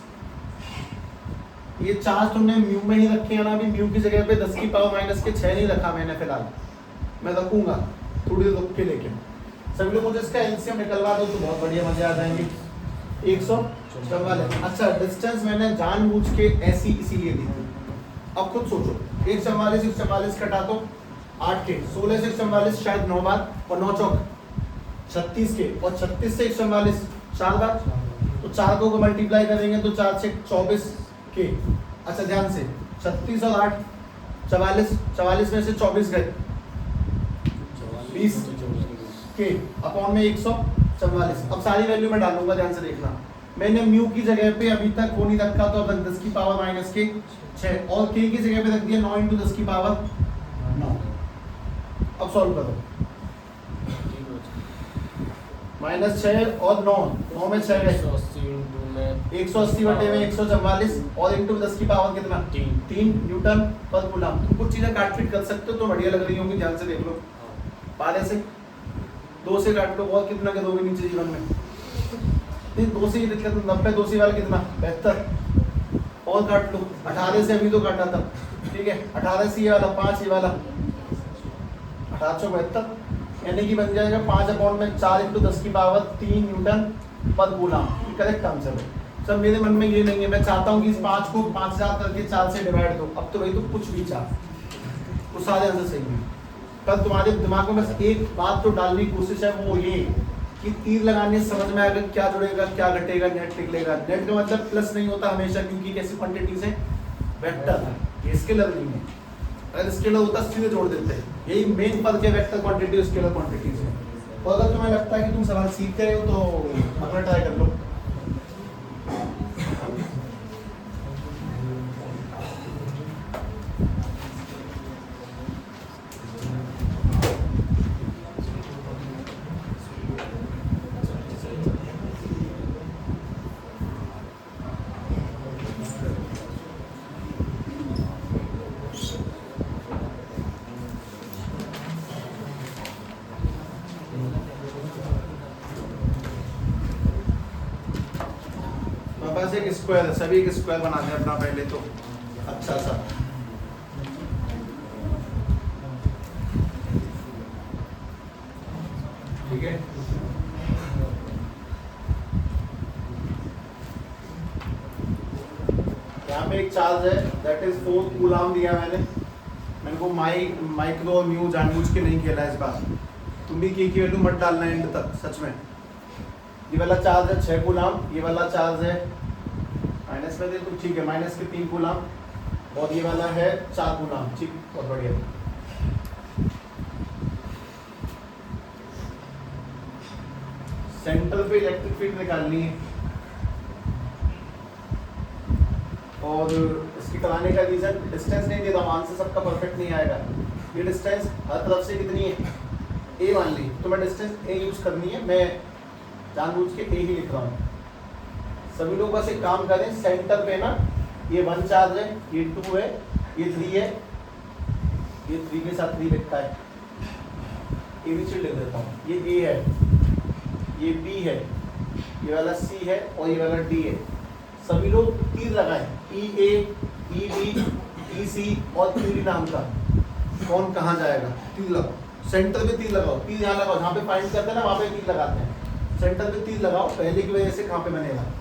[SPEAKER 1] ये चार्ज तुमने म्यू में ही रखे हैं ना, अभी म्यू की जगह पे 10 की पावर माइनस के 6 नहीं रखा मैंने फिलहाल, मैं रखूंगा थोड़ी देर रुक के। लेकिन सभी लोग मुझे इसका एलसीएम निकलवा दो तो बहुत बढ़िया मजे आ जाएंगे। 144। अच्छा डिस्टेंस मैंने जानबूझ के ऐसी इसीलिए दी थी। अब खुद सोचो, 144 कटा दो 8K, 16 से 144 शायद 9 बार, और 9 चौक 36 के, और 36 से 144 4 बार, तो 4 को मल्टीप्लाई करेंगे तो 4 से 24 के। अच्छा ध्यान से 36 और 8 44 में से 24 गए 20 के अपॉन में 144। अब सारी वैल्यू में डालूंगा, ध्यान से देखना। मैंने म्यू की जगह पे अभी तक को नहीं रखा तो अब 10 की पावर माइनस के 6 और के की जगह पे रख दिया 9 इंटू 10 की पावर 9। अब सॉल्व करो, -6 और 9 में 6 गए 180 बटे में 144 और इंटू 10 की पावर कितना 3 न्यूटन पर कूलम। कुछ चीजें काट पीट कर सकते हो तो बढ़िया लग रही होंगी, ध्यान से देख लो। 12 से 2 से काट लो, और कितना करोगे नीचे जीवन में, नहीं 2 से ही दिक्कत, 90 2 से वाला कितना 72, और काट लो 18 से अभी तो काटा था, ठीक है 18 से ये वाला 5 ये वाला 1872, यानी कि बन जाएगा 5 अपॉन में 4 इंटू 10 की पावर 3 न्यूटन पर कूलम। करेक्ट आंसर है। सब मेरे मन में ये नहीं है मैं चाहता हूँ कि इस 5 को 5000 करके 4 से डिवाइड दो। अब तो भाई तो कुछ भी चाह, वो सारे आंसर सही है। कल तुम्हारे दिमाग में बस एक बात तो डालने की कोशिश है, वो ये कि तीर लगाने से समझ में आएगा क्या जुड़ेगा क्या घटेगा, नेट निकलेगा। नेट का मतलब प्लस नहीं होता हमेशा, क्योंकि कैसी क्वांटिटीज है वेक्टर, ये स्केलर नहीं है। अगर स्केलर होता सीधे जोड़ देते हैं। यही मेन फर्क है वेक्टर क्वांटिटी और स्केलर क्वांटिटीज में। और अगर तुम्हें लगता है कि तुम सवाल सीख रहे हो तो अपना ट्राई कर लो। बस एक स्क्वायर है, सभी एक स्क्वायर बनाते हैं अपना पहले तो अच्छा सा। ठीक है, यहाँ पे एक चार्ज है दैट इज 4 कूलम दिया मैंने को माइक्रो न्यू जानबूझ के नहीं खेला इस बार। तुम भी की वैल्यू मत डालना एंड तक सच में। ये वाला चार्ज है 6 कूलम, ये वाला चार्ज है माइनस में दे तो ठीक है, माइनस के 3 कूलम, और ये वाला है 4 कूलम। ठीक, बहुत बढ़िया। सेंटर पे इलेक्ट्रिक फील्ड निकालनी है, और इसकी कराने का रीजन डिस्टेंस नहीं दे रहा हूँ, आंसर सबका परफेक्ट नहीं आएगा। ये डिस्टेंस हर तरफ से कितनी है, ए मान ली, तो मैं डिस्टेंस ए यूज करनी है, मैं जानबूझ के ए ही लिख रहा हूँ। सभी लोग बस एक काम करें, सेंटर पे ना ये 1 चार्ज है, ये 2 है, ये 3 है, ये 3 के साथ 3 लिखता है, ए भी लिख देता हूँ। ये ए है, ये बी है, ये वाला सी है, और ये वाला डी है। सभी लोग तीर लगाएं, ई ए, ई बी, ई सी और ई डी नाम का। कौन कहाँ जाएगा, तीर लगाओ। सेंटर पे तीर लगाओ, तीर यहाँ लगाओ, जहाँ पे फाइंड करते हैं ना वहाँ पे तीर लगाते हैं। सेंटर पे तीर लगाओ, पहले की वजह से कहाँ पे बनेगा।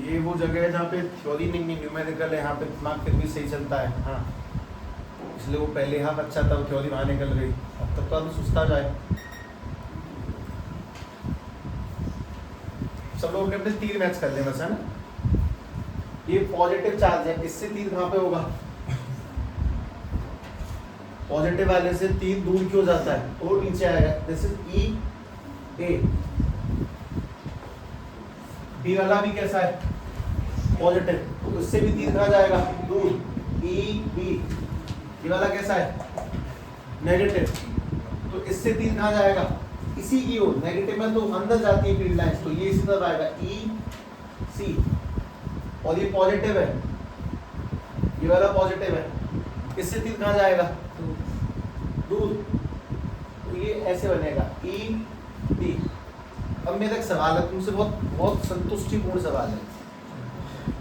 [SPEAKER 1] ये वो जगह है जहाँ पे थ्योरी नहीं है, न्यूमेरिकल है, यहाँ पे दिमाग फिर भी सही चलता है। हाँ, इसलिए वो पहले हाफ अच्छा था, वो थ्योरी वहाँ निकल गई। अब तक तो अभी सुस्ता जाए। सब लोग अपने तीर मैच कर लें बस, है ना। ये पॉजिटिव चार्ज है, इससे तीर कहाँ पे होगा, पॉजिटिव वाले से तीर दूर क्यों जाता है, और नीचे आएगा। This is E A. B वाला भी कैसा है, पॉजिटिव, तो उससे भी तीर कहाँ जाएगा, दूर, ई बी। ये वाला कैसा है, नेगेटिव, तो इससे तीर कहाँ जाएगा, इसी की ओर। नेगेटिव में तो अंदर जाती है फील्ड लाइंस, तो ये इसी तरफ आएगा, ई सी। और ये पॉजिटिव है, ये वाला पॉजिटिव है, इससे 3 कहाँ जाएगा? दूर। तो ये ऐसे बनेगा ई डी। अब मेरा एक सवाल है तुमसे, बहुत बहुत संतुष्टिपूर्ण सवाल है।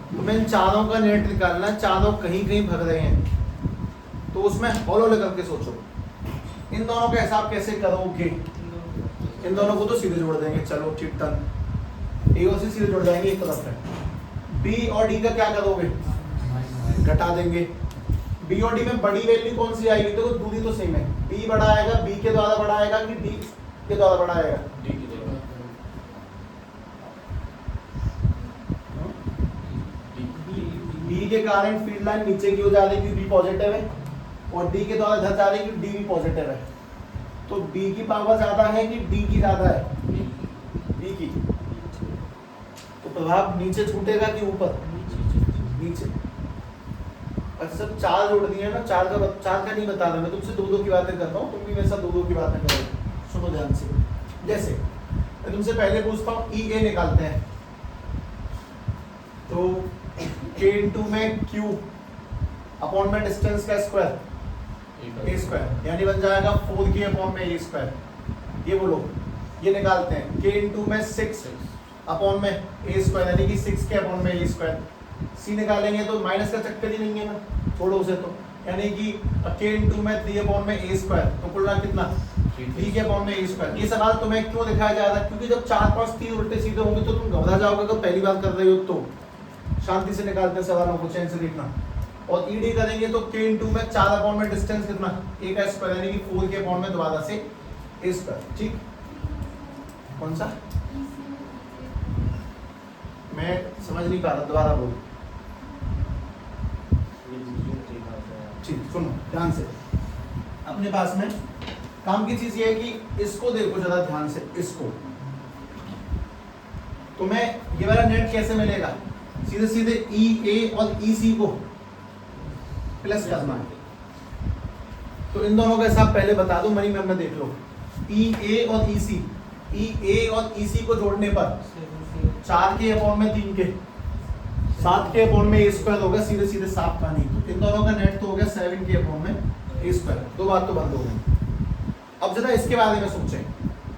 [SPEAKER 1] तुम्हें इन चारों का नेट निकालना है, चारों कहीं कहीं भग रहे हैं, तो उसमें हॉलो लगा के सोचो इन दोनों का हिसाब कैसे करोगे। इन दोनों को तो सीधे जोड़ देंगे, चलो चिट्टन ए और सी सीधे जुड़ जाएंगे, एक तरफ है। बी और डी का क्या करोगे? घटा देंगे। बी और डी में बड़ी वैल्यू कौन सी आएगी? देखो दूरी तो सेम है, बी बड़ा आएगा, बी के द्वारा बड़ा आएगा कि डी के द्वारा बड़ा आएगा?
[SPEAKER 3] डी की जगह
[SPEAKER 1] बी के कारण फील्ड लाइन नीचे की हो जा रही है, बी पॉजिटिव है, और डी के द्वारा इधर जा रही है, डी भी पॉजिटिव है। तो बी की पावर ज्यादा है कि डी की ज्यादा है? बी की। तो प्रभाव नीचे छूटेगा कि ऊपर? नीचे। अच्छा सब चार जोड़ दिए ना, चार का नहीं बता रहा मैं, तुमसे दो दो की बातें कर रहा हूँ, तुम भी मेरे साथ दो दो की बातें करो, सुनो ध्यान से। जैसे मैं तुमसे पहले पूछता हूँ ई ए निकालते हैं, तो k इंटू में q अपॉन में डिस्टेंस का स्क्वायर ए स्क्वायर, यानी बन जाएगा 4k अपॉन में ए स्क्वायर। ये बोलो, ये निकालते हैं k इंटू में 6 अपॉन में ए स्क्वायर, यानी कि 6k अपॉन में ए स्क्वायर। c निकालेंगे तो माइनस का चक्कर ही नहीं है ना, छोड़ो उसे, तो यानी कि k इंटू में 3 अपॉन में ए स्क्वायर, तो कुल रहा कितना? 3k अपॉन में ए स्क्वायर। ये सवाल तुम्हें क्यों दिखाया जा रहा है? क्योंकि जब 4 5 3 उल्टे सीधे होंगे तो तुम घबरा जाओगे, तो पहली बार कर रहे हो तो शांति से निकालते हैं सवालों को, चैन से देखना। और ईडी करेंगे तो k इंटू में 4 अपॉन में डिस्टेंस कितना? a का स्क्वायर, यानी कि 4k अपॉन में दोबारा से a स्क्वायर। ठीक, कौन सा? मैं समझ नहीं पा रहा, दोबारा बोलो। ठीक, सुनो ध्यान से, अपने पास में काम की चीज ये है कि इसको देखो जरा ध्यान से, इसको तुम्हें ये वाला नेट कैसे मिलेगा? सीधे सीधे ई ए और ई सी को प्लस करना है। तो इन दोनों का हिसाब पहले बता दो, मनी में देख लो। ई ए और ई सी, ई ए और ई सी को जोड़ने पर 4k अपॉन में 3k, 7k अपॉन में ए स्क्वायर होगा, सीधे सीधे साफ का नहीं। तो इन दोनों का नेट तो हो गया 7k अपॉन में ए स्क्वायर। दो बात तो बंद हो गई। अब जरा इसके बारे में सोचें।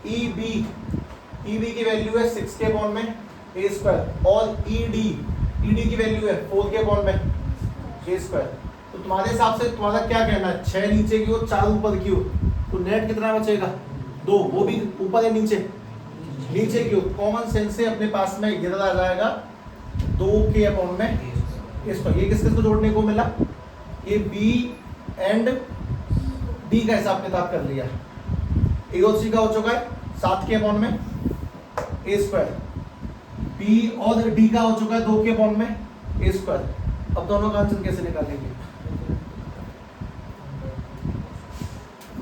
[SPEAKER 1] ई बी की वैल्यू है 6k अपॉन में ए स्क्वायर, और ई डी की वैल्यू है 4k अपॉन में ए स्क्वायर। तो तुम्हारे हिसाब से तुम्हारा क्या कहना है? 6 नीचे की हो, 4 ऊपर की हो, तो नेट कितना बचेगा? 2, वो भी ऊपर है नीचे? नीचे की हो। कॉमन सेंस से अपने पास में ये आ जाएगा 2k अपॉन में ए स्क्वायर। ये किस किस को जोड़ने को मिला? ये बी एंड डी का हिसाब किताब कर लिया। ए और सी का हो चुका है 7k अपॉन में ए स्क्वायर, बी और डी का हो चुका है 2k अपॉन में ए स्क्वायर। अब दोनों का आंसर कैसे निकालेंगे?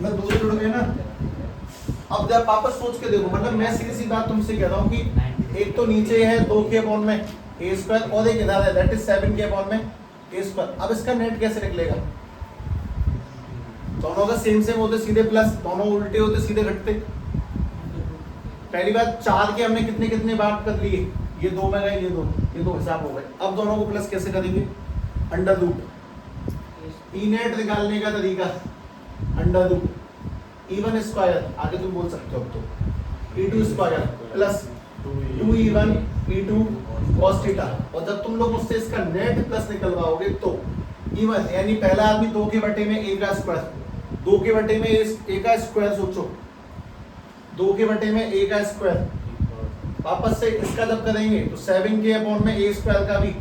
[SPEAKER 1] मैं दो जुड़ गए ना। अब जब वापस सोच के देखो, मतलब मैं सीधी सी बात तुमसे कह रहा हूँ कि एक तो नीचे है 2k अपॉन में ए स्क्वायर, और एक इधर है दैट इज 7k अपॉन में ए स्क्वायर। अब इसका नेट कैसे निकलेगा? दोनों का सेम सेम होते सीधे प्लस, दोनों उल्टे होते सीधे घटते। पहली बात 4 के हमने कितने कितने बात कर लिए, ये 2 में गए, ये दो हिसाब हो गए। अब दोनों को प्लस कैसे करेंगे? Under root. ई नेट निकालने का तरीका अंडर रूट E1 स्क्वायर, आगे तुम बोल सकते हो। तो E2 square plus 2E1 E2 cos theta. और जब तुम लोग उससे इसका नेट प्लस निकलवाओगे तो E1 यानी पहला आदमी 2 के बटे में a का स्क्वायर, 2 के बटे में a का स्क्वायर, सोचो 2 के बटे में a का स्क्वायर। वापस से इसका जब करेंगे तो 7k अपॉन में a स्क्वायर का भी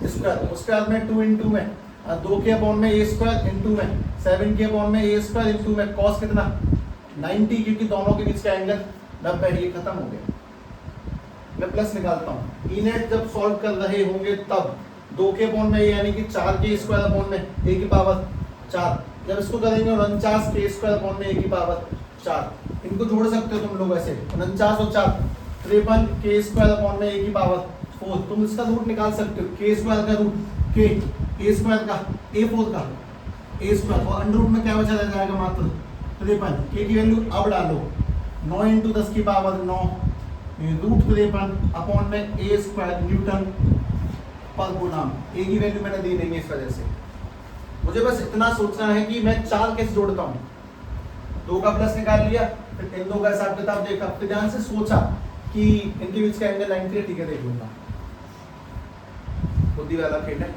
[SPEAKER 1] स्क्वायर, उसके बाद में 2 इंटू में 2k अपॉन में a स्क्वायर इंटू में 7k अपॉन में a स्क्वायर इंटू में cos कितना 90, क्योंकि दोनों के बीच का एंगल 90। ये खत्म हो गया। मैं प्लस निकालता हूँ। ई नेट जब सॉल्व कर रहे होंगे तब 2k अपॉन में यानी कि 4k स्क्वायर अपॉन में a की पावर 4, जब इसको करेंगे 49k स्क्वायर अपॉन में a की पावर 4। इनको जोड़ सकते हो तुम लोग ऐसे, 49 और 4 53k स्क्वायर अपॉन में a की पावर 4। तुम इसका रूट निकाल सकते हो, k स्क्वायर का रूट k, a स्क्वायर का a4 का a स्क्वायर, और अंडर रूट में क्या बचा रह जाएगा? मात्र 53। k की वैल्यू अब डालो, 9 इंटू 10 की पावर 9 रूट 53 अपॉन में a स्क्वायर न्यूटन पर गुणाम, ए की वैल्यू मैंने दी नहीं है इस वजह से। मुझे बस इतना सोचना है कि मैं 4 कैसे जोड़ता हूँ। 2 का प्लस निकाल लिया, फिर इन 2 का हिसाब किताब देखा, फिर ध्यान से सोचा कि इनके बीच का एंगल 90 है, ठीक है देख लूंगा। बुद्धि वाला खेल है,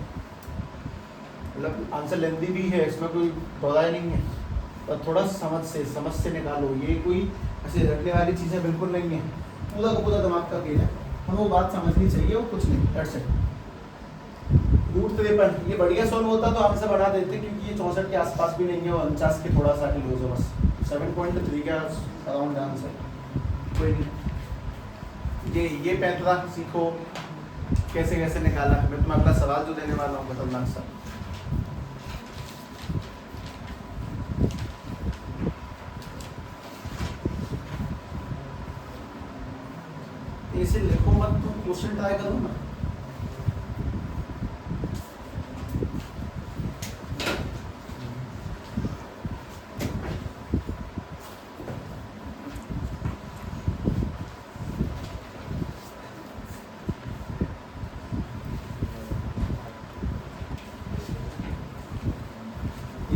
[SPEAKER 1] मतलब आंसर लेंदी भी है, इसमें कोई दोहराई नहीं है, पर थोड़ा समझ से निकालो। ये कोई ऐसे रखने वाली चीज़ें बिल्कुल नहीं है, पूरा का पूरा दिमाग का खेल है, हमें वो बात समझनी चाहिए और कुछ नहीं। That's it. √53 ये बढ़िया सॉल्व होता तो आंसर बढ़ा देते, क्योंकि ये 64 के आसपास भी नहीं है और 49 के थोड़ा सा क्लोज है, बस 7.3 के अराउंड आंसर। कोई नहीं, ये पैंतरा सीखो कैसे कैसे निकाला। मैं तुम्हें अगला सवाल जो देने वाला हूँ खतरनाक सा। इसे लिखो मत, तुम क्वेश्चन ट्राई करो ना।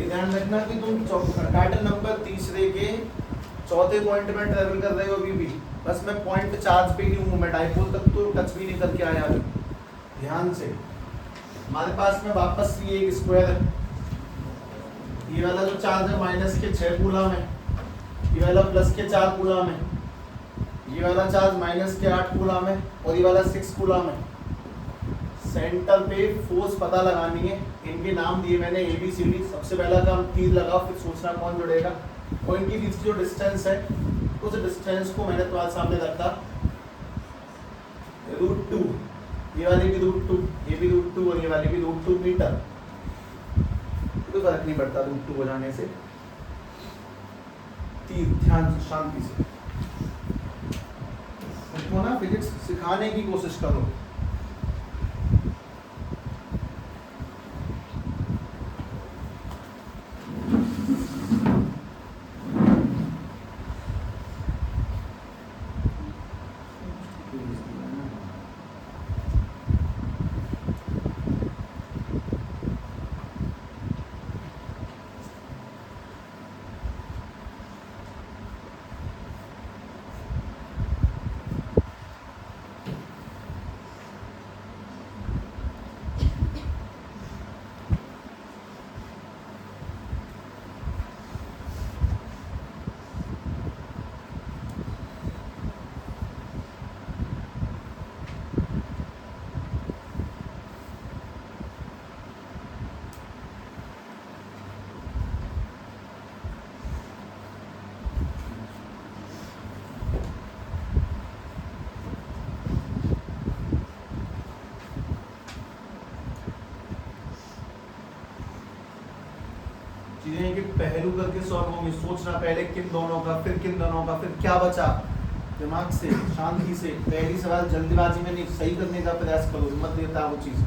[SPEAKER 1] ध्यान रखना कि तुम पैटर्न नंबर तीसरे के चौथे पॉइंट में ट्रेवल कर रहे हो अभी भी। बस मैं पॉइंट चार्ज पे ही हूँ, मैं डाइपोल तक तो टच भी नहीं करके आया अभी। ध्यान से, हमारे पास में वापस ये एक स्क्वायर है, ये वाला जो चार्ज है माइनस के 6 कूलम है, ये वाला प्लस के 4 कूलम है, ये वाला चार्ज माइनस के 8 कूलम है और ये वाला 6 कूलम है। सेंटर पे फोर्स पता लगानी है, इनके नाम दिए मैंने ABCD। सबसे पहला काम तीर लगाओ, फिर सोचना कौन जुड़ेगा। और इनके बीच की जो डिस्टेंस है, उस डिस्टेंस को मैंने तुम्हारे सामने रखा √2, ये वाली भी √2, ये भी √2 और ये वाली भी √2 मीटर। कोई फर्क नहीं पड़ता √2 हो जाने से। तीर ध्यान से शांति से इसको ना फिजिक्स सिखाने की कोशिश करो। चीजें कि पहलू करके सॉल्व होंगी। सोचना पहले किन दोनों का, फिर किन दोनों का, फिर क्या बचा। दिमाग से शांति से, पहली सवाल जल्दीबाजी में नहीं, सही करने का प्रयास करो, मत देता वो चीज।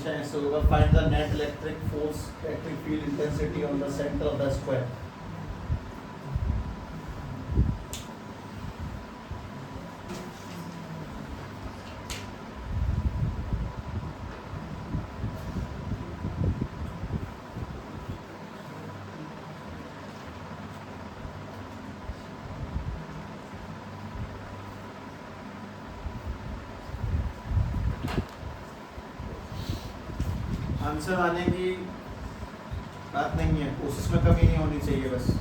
[SPEAKER 1] हमेशा ऐसे होगा, find the net electric force electric field intensity on the centre of the square. Answer आने की बात नहीं है, कोशिश में कमी नहीं होनी चाहिए बस।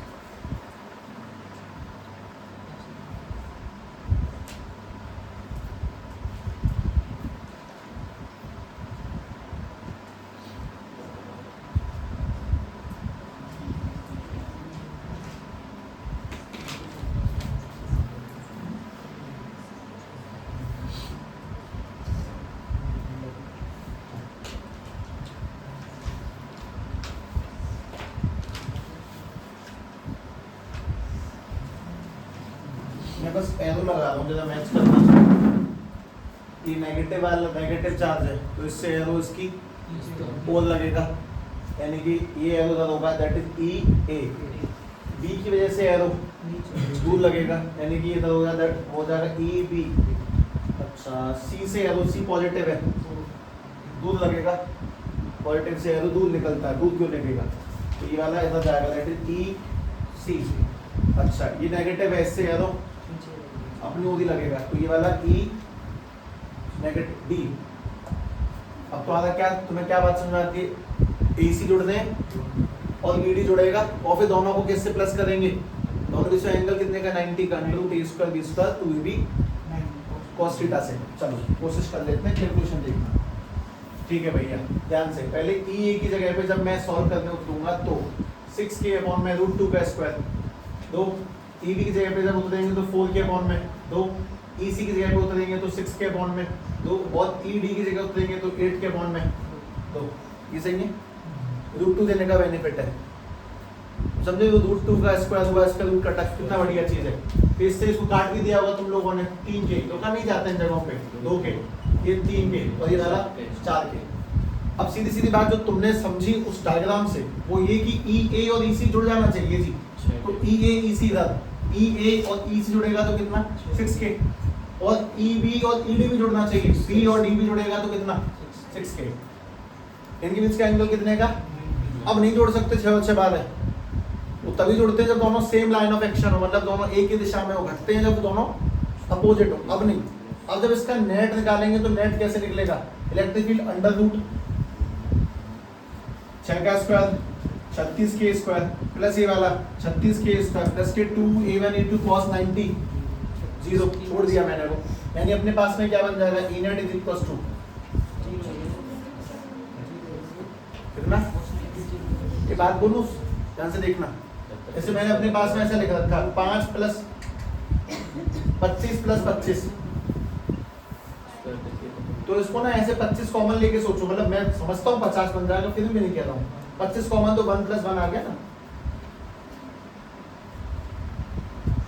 [SPEAKER 1] मैं बस एरो लगा रहा हूँ जरा मैच करना। ये नेगेटिव वाला नेगेटिव चार्ज है तो इससे एरो इसकी पोल लगेगा, यानी कि ये एरो इधर होगा, that is E A. B की वजह से एरो दूर लगेगा, यानी कि इधर होगा, दैट हो जाएगा ई बी। अच्छा, सी से एरो, सी पॉजिटिव है, दूर लगेगा, पॉजिटिव से एरो दूर निकलता है, दूर क्यों लगेगा, तो ये वाला इधर जाएगा, दैट इज ई सी। अच्छा, ये नेगेटिव है, इससे एरो अपनी ओर ही लगेगा, तो ये वाला ई नेगेटिव डी। अब तुम्हारा क्या, तुम्हें क्या बात समझ में आती है, ए सी जुड़ दें और बी डी जुड़ेगा, और फिर दोनों को किससे प्लस करेंगे, दोनों के बीच एंगल कितने का, 90 का, under a square B square 2ab cos theta से। चलो कोशिश कर लेते हैं, कैलकुलेशन देखना। ठीक है भैया, ध्यान से, पहले ई ए की जगह पे जब मैं सॉल्व करने उतरूंगा तो 6k अपॉन में √2 का स्क्वायर, 2 ई बी की जगह पे जब उतरेंगे तो 4k अपॉन में 2, ई सी की जगह पे उतरेंगे तो 6k अपॉन में 2, और ई डी की जगह उतरेंगे तो 8k अपॉन में 2। ये सही है, √2 देने का बेनिफिट है, समझे, वो √2 का स्क्वायर हुआ, इसका रूट कटा, कितना बढ़िया चीज है। फिर इससे इसको काट भी दिया होगा तुम लोगों ने, 3k तो कम ही जाते हैं जगहों पे, 2k, ये 3k और ये डाला 4k। अब सीधी सीधी बात जो तुमने समझी उस डायग्राम से वो ये कि ई ए और ई सी जुड़ जाना चाहिए जी, तो ई ए ई सी इधर, ई ए और ई सी जुड़ेगा तो कितना 6k, और ई बी और ई डी भी जुड़ना चाहिए, बी और डी भी जुड़ेगा तो कितना 6k। इनके बीच का एंगल कितने का, अब नहीं जोड़ सकते, 6 और 6 12 है, वो तभी जुड़ते हैं जब दोनों सेम लाइन ऑफ एक्शन हो, मतलब दोनों एक ही दिशा में हो, घटते हैं जब दोनों अपोजिट हो। अब नहीं, अब जब इसका नेट निकालेंगे तो नेट कैसे निकलेगा, इलेक्ट्रिक फील्ड अंडर रूट 6 का स्क्वायर 36k स्क्वायर प्लस ये वाला 36k स्क्वायर प्लस के 2a1 a2 cos 90 0 छोड़ दिया मैंने वो, यानी अपने पास में क्या बन जाएगा, E net is equal to कितना, ये बात बोलूं ध्यान से देखना, जैसे मैंने अपने पास में ऐसा लिख रखा 5 प्लस 25 प्लस 25, तो इसको ना ऐसे 25 कॉमन लेके सोचो, मतलब मैं समझता हूँ 50 बन जाएगा, फिर भी नहीं कह रहा हूँ 25 कॉमन, तो 1 + 1 आ गया ना,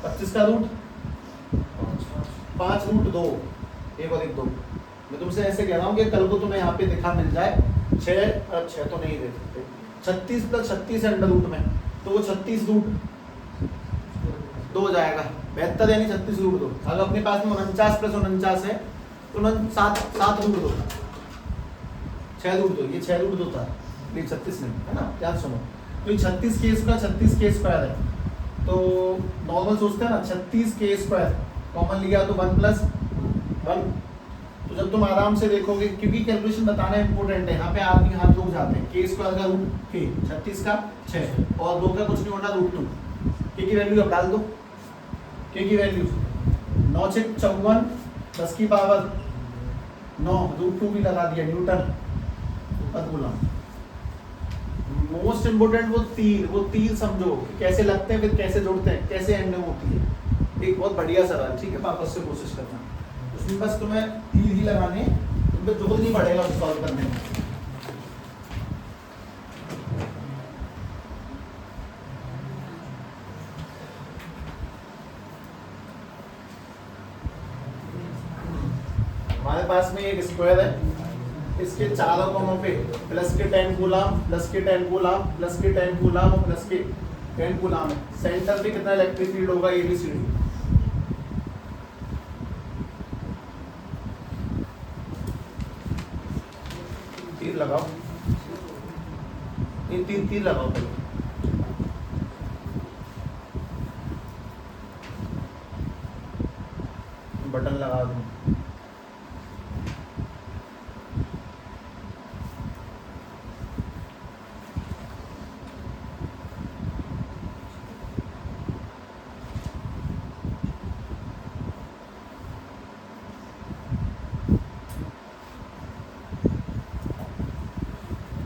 [SPEAKER 1] 25 का रूट 5 √2 1 और 1 2। मैं तुमसे ऐसे कह रहा हूँ कि कल को तुम्हें यहाँ पे दिखा मिल जाए 6 तो नहीं दे सकते, 36 + 36 है अंडर रूट में, तो वो 36 √2 हो जाएगा, 72 यानी 36 √2। अगर अपने पास में 49 + 49 है तो 7 √2, 6 √2, ये 6 √2 था, ये 36 नहीं है ना, ध्यान सुनो, तो ये 36k स्क्वायर 36k स्क्वायर है, तो नॉर्मल सोचते हैं ना 36k स्क्वायर कॉमन लिया तो 1 + 1, तो जब तुम आराम से देखोगे, क्योंकि कैलकुलेशन बताना इंपॉर्टेंट है, यहाँ पे आदमी हाथ रुक जाते हैं, k स्क्वायर का रूट k, 36 का 6 और 2 का कुछ नहीं होना √2, k की वैल्यू अब डाल दो, k की वैल्यू 9 × 6 = 54 10 की पावर 9 √2 भी लगा दिया, न्यूटन मत बोला। मोस्ट इम्पोर्टेंट वो तीर समझो कैसे लगते हैं, फिर कैसे जोड़ते हैं, कैसे एंडिंग होती है, एक बहुत बढ़िया सवाल, ठीक है, वापस से कोशिश करना, उसमें बस तुम्हें तीर ही लगाने, तुम्हें जोर नहीं पड़ेगा सॉल्व करने में। हमारे पास में एक स्क्वायर है, इसके चारों कोनों पे प्लस के 10 कूलम, प्लस के 10 कूलम, प्लस के 10 कूलम और प्लस के 10 कूलम है। सेंटर पे कितना इलेक्ट्रिक फील्ड होगा, ABCD। तीर लगाओ, इन तीर लगाओ पहले। बटन लगा दूं।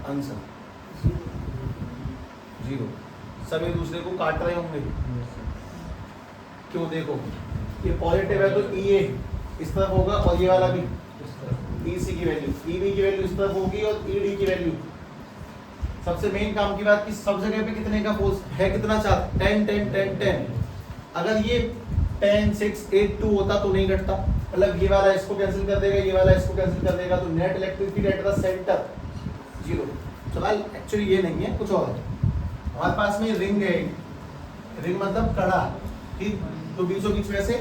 [SPEAKER 1] आंसर 0। सब एक दूसरे को काट रहे होंगे, क्यों? देखो ये पॉजिटिव है तो EA इस तरफ होगा और ये वाला भी EC की वैल्यू, EB की वैल्यू इस तरफ होगी और ED की वैल्यू। सबसे मेन काम की बात कि सब जगह पे कितने का फोर्स है, कितना चार्ज, 10 10 10 10। अगर ये 10 6 8 2 होता तो नहीं घटता, मतलब ये वाला इसको कैंसिल कर देगा, ये वाला इसको कैंसिल कर देगा, तो net electric field at the centre 0। सवाल एक्चुअली ये नहीं है, कुछ और है। हमारे पास में रिंग है, रिंग मतलब कड़ा, ठीक, तो बीचों बीच में से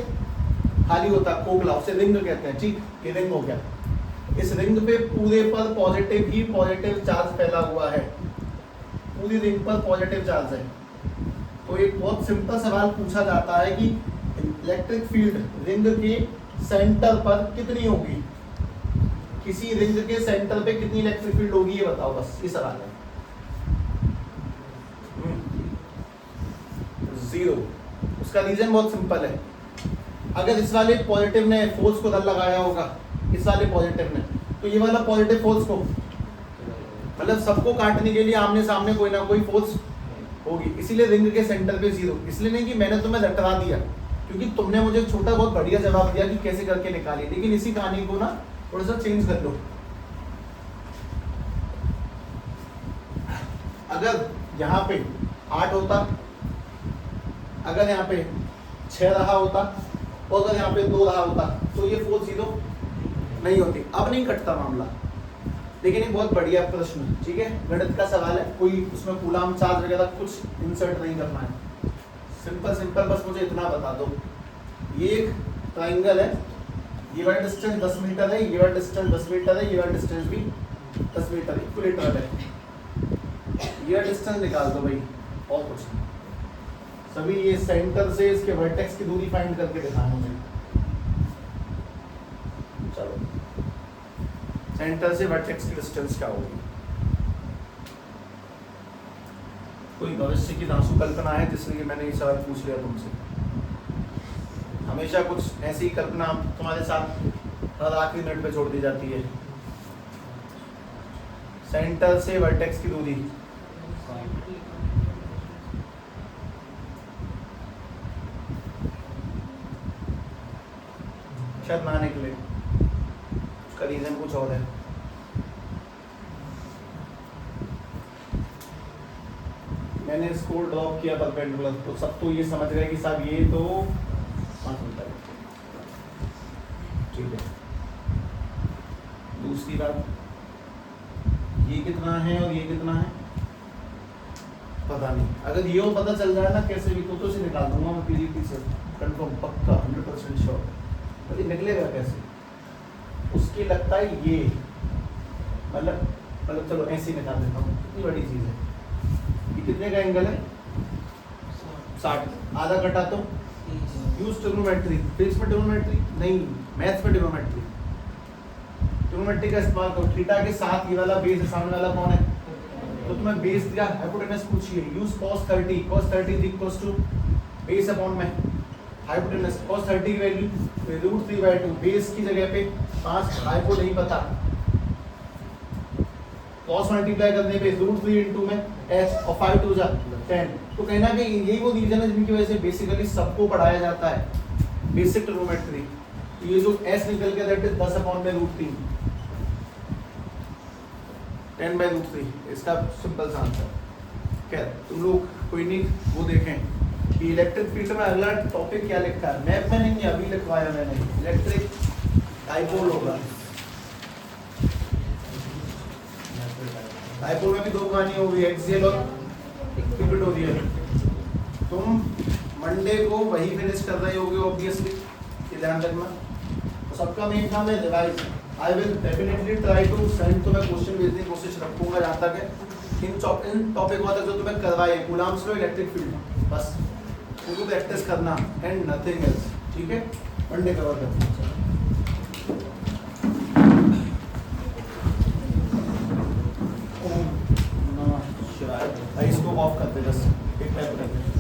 [SPEAKER 1] खाली होता खोखला, उसे रिंग कहते हैं, ठीक। ये रिंग हो गया, इस रिंग पे पूरे पर पॉजिटिव ही पॉजिटिव चार्ज फैला हुआ है, पूरी रिंग पर पॉजिटिव चार्ज है। तो एक बहुत सिंपल सवाल पूछा जाता है कि इलेक्ट्रिक फील्ड रिंग के सेंटर पर कितनी होगी, किसी रिंग के सेंटर पे कितनी इलेक्ट्रिक फील्ड होगी, ये बताओ, बस ये सवाल है। 0। उसका रीजन बहुत सिंपल है। अगर इस वाले पॉजिटिव ने फोर्स को लगाया होगा, इस वाले पॉजिटिव ने, तो ये वाला पॉजिटिव फोर्स को, मतलब सबको काटने के लिए आमने सामने कोई ना कोई फोर्स होगी, इसीलिए रिंग के सेंटर पे 0। इसलिए नहीं कि मैंने तुम्हें रटवा दिया, क्योंकि तुमने मुझे छोटा बहुत बढ़िया जवाब दिया कि कैसे करके निकाली, लेकिन इसी कहानी को ना थोड़ा सा चेंज कर लो। अगर यहाँ पे 8 होता, अगर यहाँ पे 6 रहा होता और अगर यहाँ पे 2 रहा होता, तो ये फोर्स 0 नहीं होती। अब नहीं कटता मामला, लेकिन एक बहुत बढ़िया प्रश्न, ठीक है, गणित का सवाल है, कोई उसमें कूलाम चार्ज वगैरह कुछ इंसर्ट नहीं करना है, सिंपल सिंपल, बस मुझे इतना बता दो। ये एक ट्राइंगल है, ये वाला डिस्टेंस 10 मीटर है, ये वाला डिस्टेंस 10 मीटर है, ये वाला डिस्टेंस भी 10 मीटर इक्विलेटरल है। ये डिस्टेंस निकाल दो भाई, और कुछ नहीं। सभी ये सेंटर से इसके वर्टेक्स की दूरी फाइंड करके दिखाना मुझे। चलो, सेंटर से वर्टेक्स की डिस्टेंस क्या होगी? कोई भविष्य की धांसू कल्पना है जिसलिए मैंने ये सवाल पूछ लिया तुमसे? हमेशा कुछ ऐसी कल्पना तुम्हारे साथ हर आखिरी मिनट पे छोड़ दी जाती है। सेंटर से वर्टेक्स की दूरी शायद ना निकले, उसका रीजन कुछ और है। मैंने इसको ड्रॉप किया परपेंडिकुलर, तो सब तो ये समझ गए कि साहब ये तो 5 मीटर है, ठीक है। दूसरी बात, ये कितना है और ये कितना है पता नहीं। अगर ये पता चल जाए ना कैसे भी, तो से निकाल दूंगा मैं पीजीटी से, कंफर्म, पक्का 100% श्योर। तो ये निकलेगा कैसे? उसकी लगता है ये, मतलब चलो ऐसे ही निकाल देता हूँ, कितनी बड़ी चीज़ है। ये कितने का एंगल है? 60। आधा कटा तो यूज ट्रिग्नोमेट्री। फिजिक्स में ट्रिग्नोमेट्री नहीं, मैथ्स में ट्रिग्नोमेट्री। ट्रिग्नोमेट्री का इस्तेमाल करो। थीटा के साथ ये वाला बेस है, सामने वाला कौन है? तो तुम्हें बेस दिया, हाइपोटेनस पूछिए, use cos 30। cos 30 is equals to base upon में हाइपोटेनस। cos 30 की वैल्यू √3/2, बेस की जगह पे 5, हाइपो नहीं पता, cos मल्टीप्लाई करने पे √3 इंटू में h और 5 2 जा 10। तो कहना कि यही वो रीजन है जिनकी वजह से बेसिकली सबको पढ़ाया जाता है बेसिक ट्रिग्नोमेट्री। ये जो s निकल के दैट इज 10 अपॉन में √3, 10/√3, इसका सिंपल सा आंसर। खैर तुम लोग कोई नहीं वो देखें कि इलेक्ट्रिक फील्ड में अगला टॉपिक क्या लिखा है। मैप में नहीं, अभी लिखवाया मैंने, इलेक्ट्रिक डाइपोल होगा। डाइपोल में भी दो कहानी हो गई, एक्सियल और इक्विटोरियल। तुम मंडे को वही फिनिश कर रहे होगे ऑब्वियसली, ये ध्यान रखना। तो सबका मेन काम है revise. I will definitely try to send तुम्हें क्वेश्चन भेजने की कोशिश रखूंगा जहाँ तक है इन टॉपिक तक जो तुम्हें करवाए, कूलाम्स लो, इलेक्ट्रिक फील्ड, बस उनको प्रैक्टिस करना एंड नथिंग एल्स, ठीक है। मंडे कवर करते हैं। ओम नमः शिवाय। इसको ऑफ कर दे, बस एक टाइप कर दे।